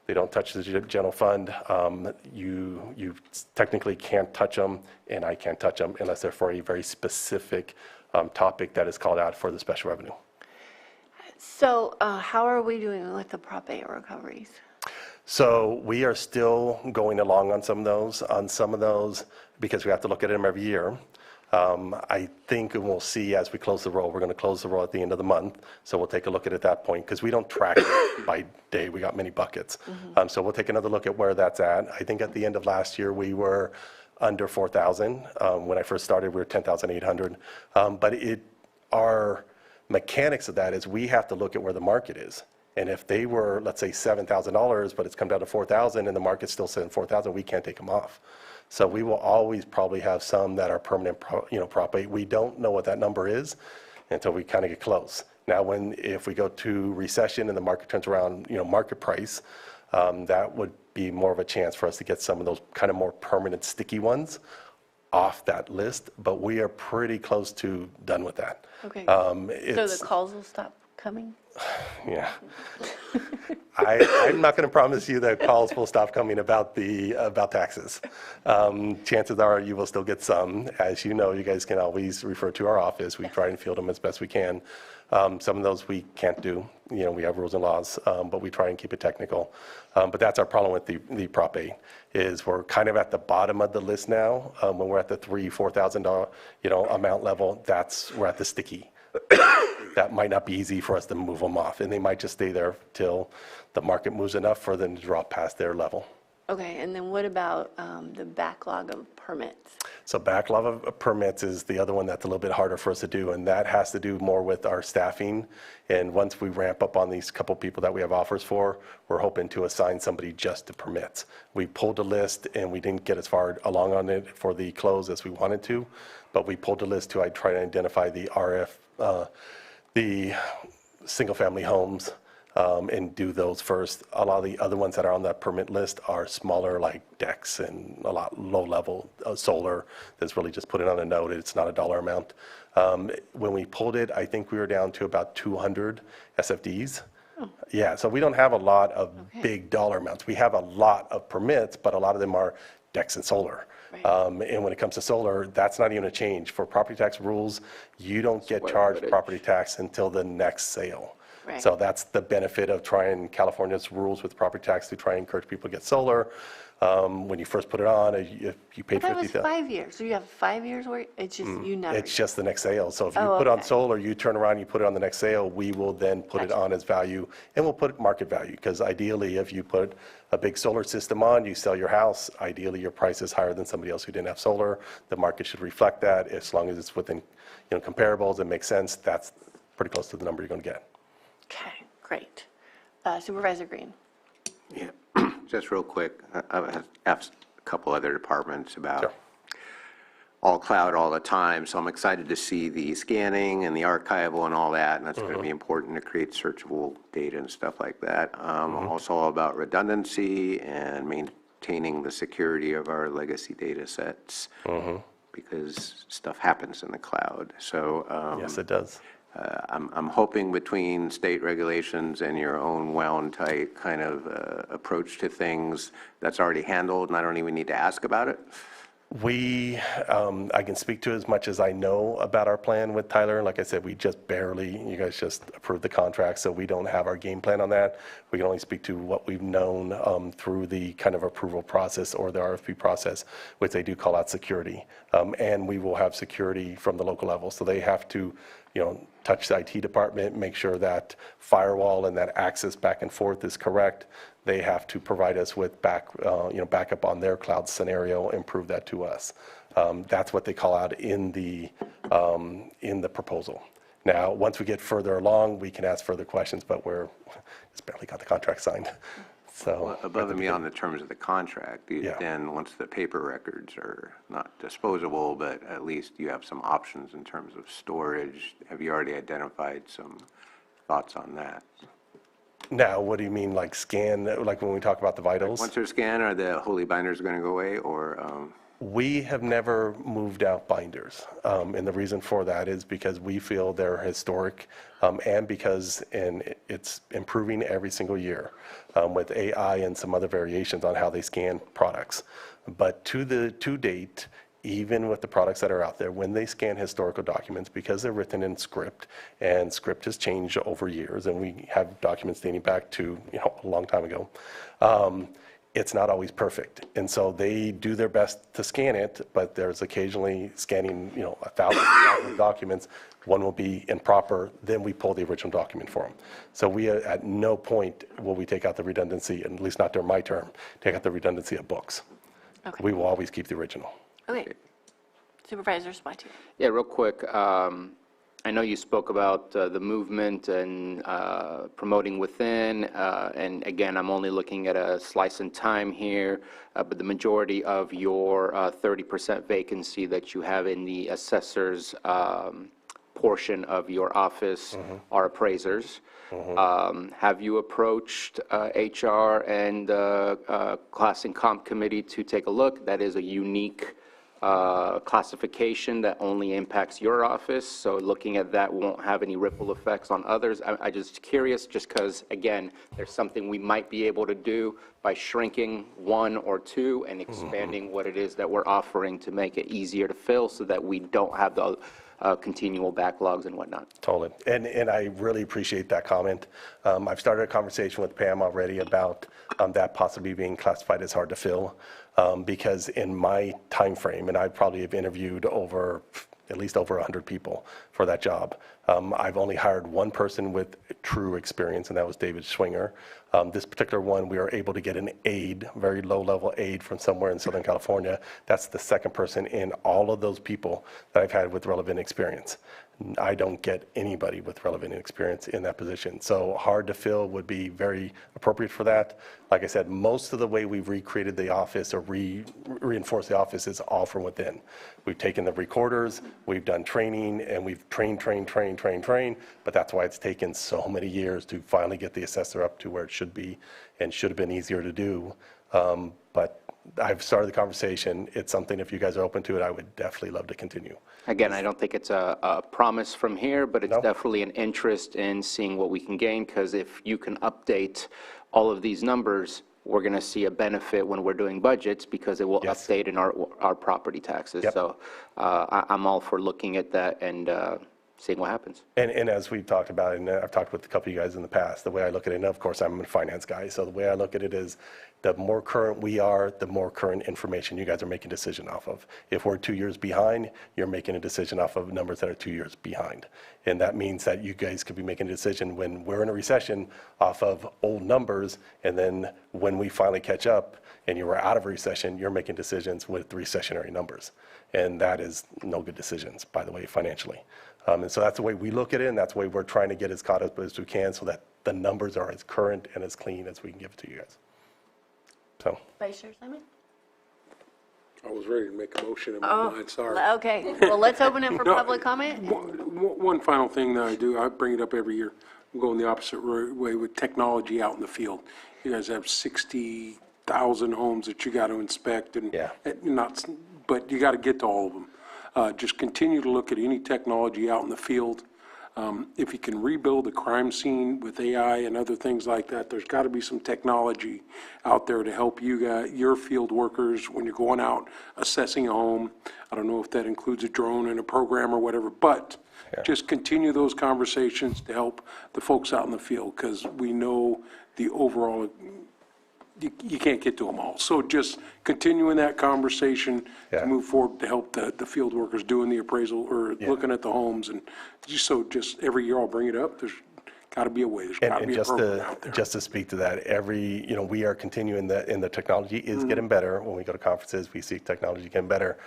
they don't touch the general fund. You technically can't touch them, and I can't touch them unless they're for a very specific topic that is called out for the special revenue. So how are we doing with the Prop 8 recoveries? So we are still going along on some of those, because we have to look at them every year. I think we'll see as we close the roll. We're going to close the roll at the end of the month, so we'll take a look at it at that point, because we don't track it by day. We got many buckets. So we'll take another look at where that's at. I think at the end of last year, we were under 4,000. When I first started, we were 10,800. But our mechanics of that is we have to look at where the market is. And if they were, let's say, $7,000, but it's come down to 4,000 and the market's still saying 4,000, we can't take them off. So we will always probably have some that are permanent, Prop 8. We don't know what that number is until we kind of get close. Now, if we go to recession and the market turns around, market price, that would be more of a chance for us to get some of those kind of more permanent, sticky ones off that list. But we are pretty close to done with that. Okay. So the calls will stop coming? Yeah. I'm not going to promise you that calls will stop coming about taxes. Chances are you will still get some. As you know, you guys can always refer to our office. We try and field them as best we can. Some of those we can't do. We have rules and laws, but we try and keep it technical. But that's our problem with the Prop 8, is we're kind of at the bottom of the list now. When we're at the $4,000 amount level, we're at the sticky. That might not be easy for us to move them off, and they might just stay there till the market moves enough for them to drop past their level. Okay, and then what about the backlog of permits? So backlog of permits is the other one that's a little bit harder for us to do, and that has to do more with our staffing. And once we ramp up on these couple people that we have offers for, we're hoping to assign somebody just to permits. We pulled a list, and we didn't get as far along on it for the close as we wanted to, but we pulled a list to try to identify the the single-family homes and do those first. A lot of the other ones that are on that permit list are smaller, like decks and a lot low-level solar that's really just put it on a note. It's not a dollar amount. When we pulled it, I think we were down to about 200 SFDs. Oh. Yeah, so we don't have a lot of big dollar amounts. We have a lot of permits, but a lot of them are decks and solar. Right. And when it comes to solar, that's not even a change. For property tax rules, you don't get charged property tax until the next sale. Right. So that's the benefit of trying California's rules with property tax to try and encourage people to get solar. When you first put it on, you paid That was $50,000. 5 years. So you have 5 years where it's just, you never. It's just the next sale. So if you Oh, put on okay. solar, you turn around, you put it on the next sale, we will then put it on as value, and we'll put market value. Because ideally, if you put a big solar system on, you sell your house, ideally your price is higher than somebody else who didn't have solar. The market should reflect that. As long as it's within, comparables and makes sense, that's pretty close to the number you're going to get. Okay, great. Supervisor Green. Yeah, just real quick, I've asked a couple other departments about all cloud all the time, so I'm excited to see the scanning and the archival and all that, and that's going to be important to create searchable data and stuff like that. Also all about redundancy and maintaining the security of our legacy data sets, because stuff happens in the cloud. So yes, it does. I'm hoping between state regulations and your own wound-tight kind of approach to things, that's already handled, and I don't even need to ask about it. I can speak to as much as I know about our plan with Tyler. Like I said, you guys just approved the contract, so we don't have our game plan on that. We can only speak to what we've known through the kind of approval process or the RFP process, which they do call out security. And we will have security from the local level. So they have to, touch the IT department, make sure that firewall and that access back and forth is correct. They have to provide us with backup on their cloud scenario and prove that to us. That's what they call out in the proposal. Now, once we get further along, we can ask further questions, but we're just barely got the contract signed. So above and beyond the terms of the contract, then once the paper records are not disposable, but at least you have some options in terms of storage. Have you already identified some thoughts on that? Now, what do you mean, like scan, like when we talk about the vitals? Once they're scanned, are the holy binders going to go away, or? We have never moved out binders, and the reason for that is because we feel they're historic, and because it's improving every single year with AI and some other variations on how they scan products. But to date, even with the products that are out there, when they scan historical documents, because they're written in script, and script has changed over years, and we have documents dating back to a long time ago, it's not always perfect. And so they do their best to scan it, but there's occasionally scanning 1,000 documents. One will be improper, then we pull the original document for them. So we, at no point will we take out the redundancy, at least not during my term, take out the redundancy of books. Okay. We will always keep the original. Okay. Supervisor Spati. Yeah, real quick. I know you spoke about the movement and promoting within, and again, I'm only looking at a slice in time here, but the majority of your 30% vacancy that you have in the assessor's portion of your office are appraisers. Have you approached HR and Class and Comp Committee to take a look? That is a unique classification that only impacts your office, so looking at that won't have any ripple effects on others. I'm just curious, just because, again, there's something we might be able to do by shrinking one or two and expanding what it is that we're offering to make it easier to fill so that we don't have the continual backlogs and whatnot. Totally. And I really appreciate that comment. I've started a conversation with Pam already about that possibly being classified as hard to fill, because in my time frame, and I probably have interviewed at least over 100 people for that job. I've only hired one person with true experience, and that was David Schwinger. This particular one, we were able to get an aide, very low-level aide from somewhere in Southern California. That's the second person in all of those people that I've had with relevant experience. I don't get anybody with relevant experience in that position. So hard to fill would be very appropriate for that. Like I said, most of the way we've recreated the office or reinforced the office is all from within. We've taken the recorders, we've done training, and we've trained, but that's why it's taken so many years to finally get the assessor up to where it should be and should have been easier to do. But I've started the conversation. It's something, if you guys are open to it, I would definitely love to continue. Again, I don't think it's a promise from here, but it's definitely an interest in seeing what we can gain, because if you can update all of these numbers, we're going to see a benefit when we're doing budgets, because it will update in our property taxes. So I'm all for looking at that and seeing what happens. And as we've talked about, and I've talked with a couple of you guys in the past, the way I look at it, and of course I'm a finance guy, so the way I look at it is The more current we are, the more current information you guys are making a decision off of. If we're 2 years behind, you're making a decision off of numbers that are 2 years behind. And that means that you guys could be making a decision when we're in a recession off of old numbers, and then when we finally catch up and you were out of a recession, you're making decisions with recessionary numbers. And that is no good decisions, by the way, financially. And so that's the way we look at it, and that's the way we're trying to get as caught up as we can so that the numbers are as current and as clean as we can give it to you guys. So. Vice Chair Simon? I was ready to make a motion in my mind, sorry. Okay, well, let's open it for No, public comment. One final thing that I do, I bring it up every year. I'm going the opposite way with technology out in the field. You guys have 60,000 homes that you got to inspect, and but you got to get to all of them. Just continue to look at any technology out in the field. If you can rebuild a crime scene with AI and other things like that, there's got to be some technology out there to help you your field workers when you're going out assessing a home. I don't know if that includes a drone and a program or whatever, but just continue those conversations to help the folks out in the field, because we know the overall, you can't get to them all. So just continuing that conversation to move forward to help the field workers doing the appraisal or looking at the homes. And just every year I'll bring it up. There's got to be a way. There's got to be a program out there. Just to speak to that, we are continuing that, and the technology is getting better. When we go to conferences, we see technology getting better.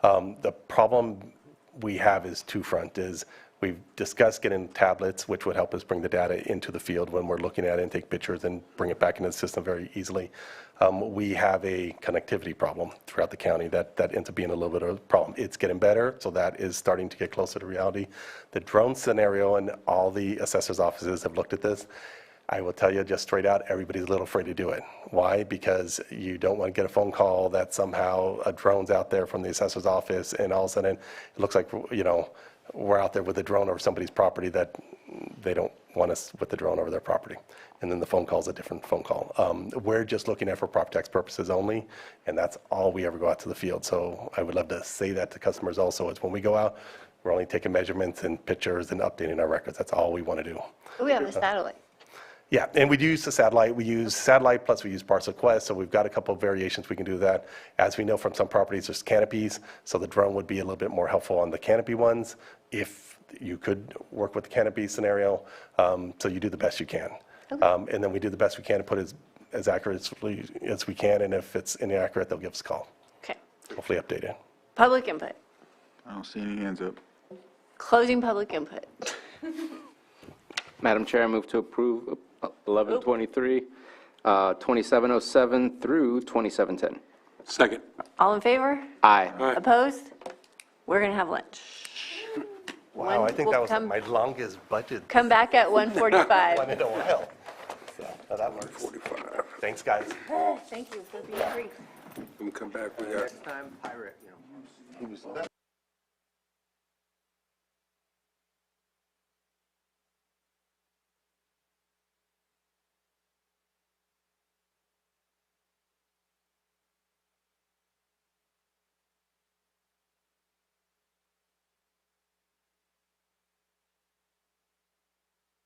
The problem we have is two-front, is we've discussed getting tablets, which would help us bring the data into the field when we're looking at it and take pictures and bring it back into the system very easily. We have a connectivity problem throughout the county that ends up being a little bit of a problem. It's getting better, so that is starting to get closer to reality. The drone scenario, and all the assessors' offices have looked at this. I will tell you just straight out, everybody's a little afraid to do it. Why? Because you don't want to get a phone call that somehow a drone's out there from the assessor's office, and all of a sudden it looks like, we're out there with a drone over somebody's property that they don't want us with the drone over their property. And then the phone call is a different phone call. We're just looking at for prop tax purposes only, and that's all we ever go out to the field. So I would love to say that to customers also, is when we go out, we're only taking measurements and pictures and updating our records. That's all we want to do. We have a satellite. Yeah, and we do use the satellite. We use satellite, plus we use Parcel Quest, so we've got a couple of variations we can do that. As we know from some properties, there's canopies, so the drone would be a little bit more helpful on the canopy ones, if you could work with the canopy scenario, so you do the best you can. Okay. And then we do the best we can to put it as accurately as we can, and if it's inaccurate, they'll give us a call. Okay. Hopefully updated. Public input. I don't see any hands up. Closing public input. Madam Chair, I move to approve 1123, 2707 through 2710. Second. All in favor? Aye. Opposed? We're going to have lunch. Wow, I think that was my longest budget. Come back at 1:45. One in a while. So, that works. 45. Thanks, guys. Thank you for being brief. When we come back, we got. Next time, pirate, He was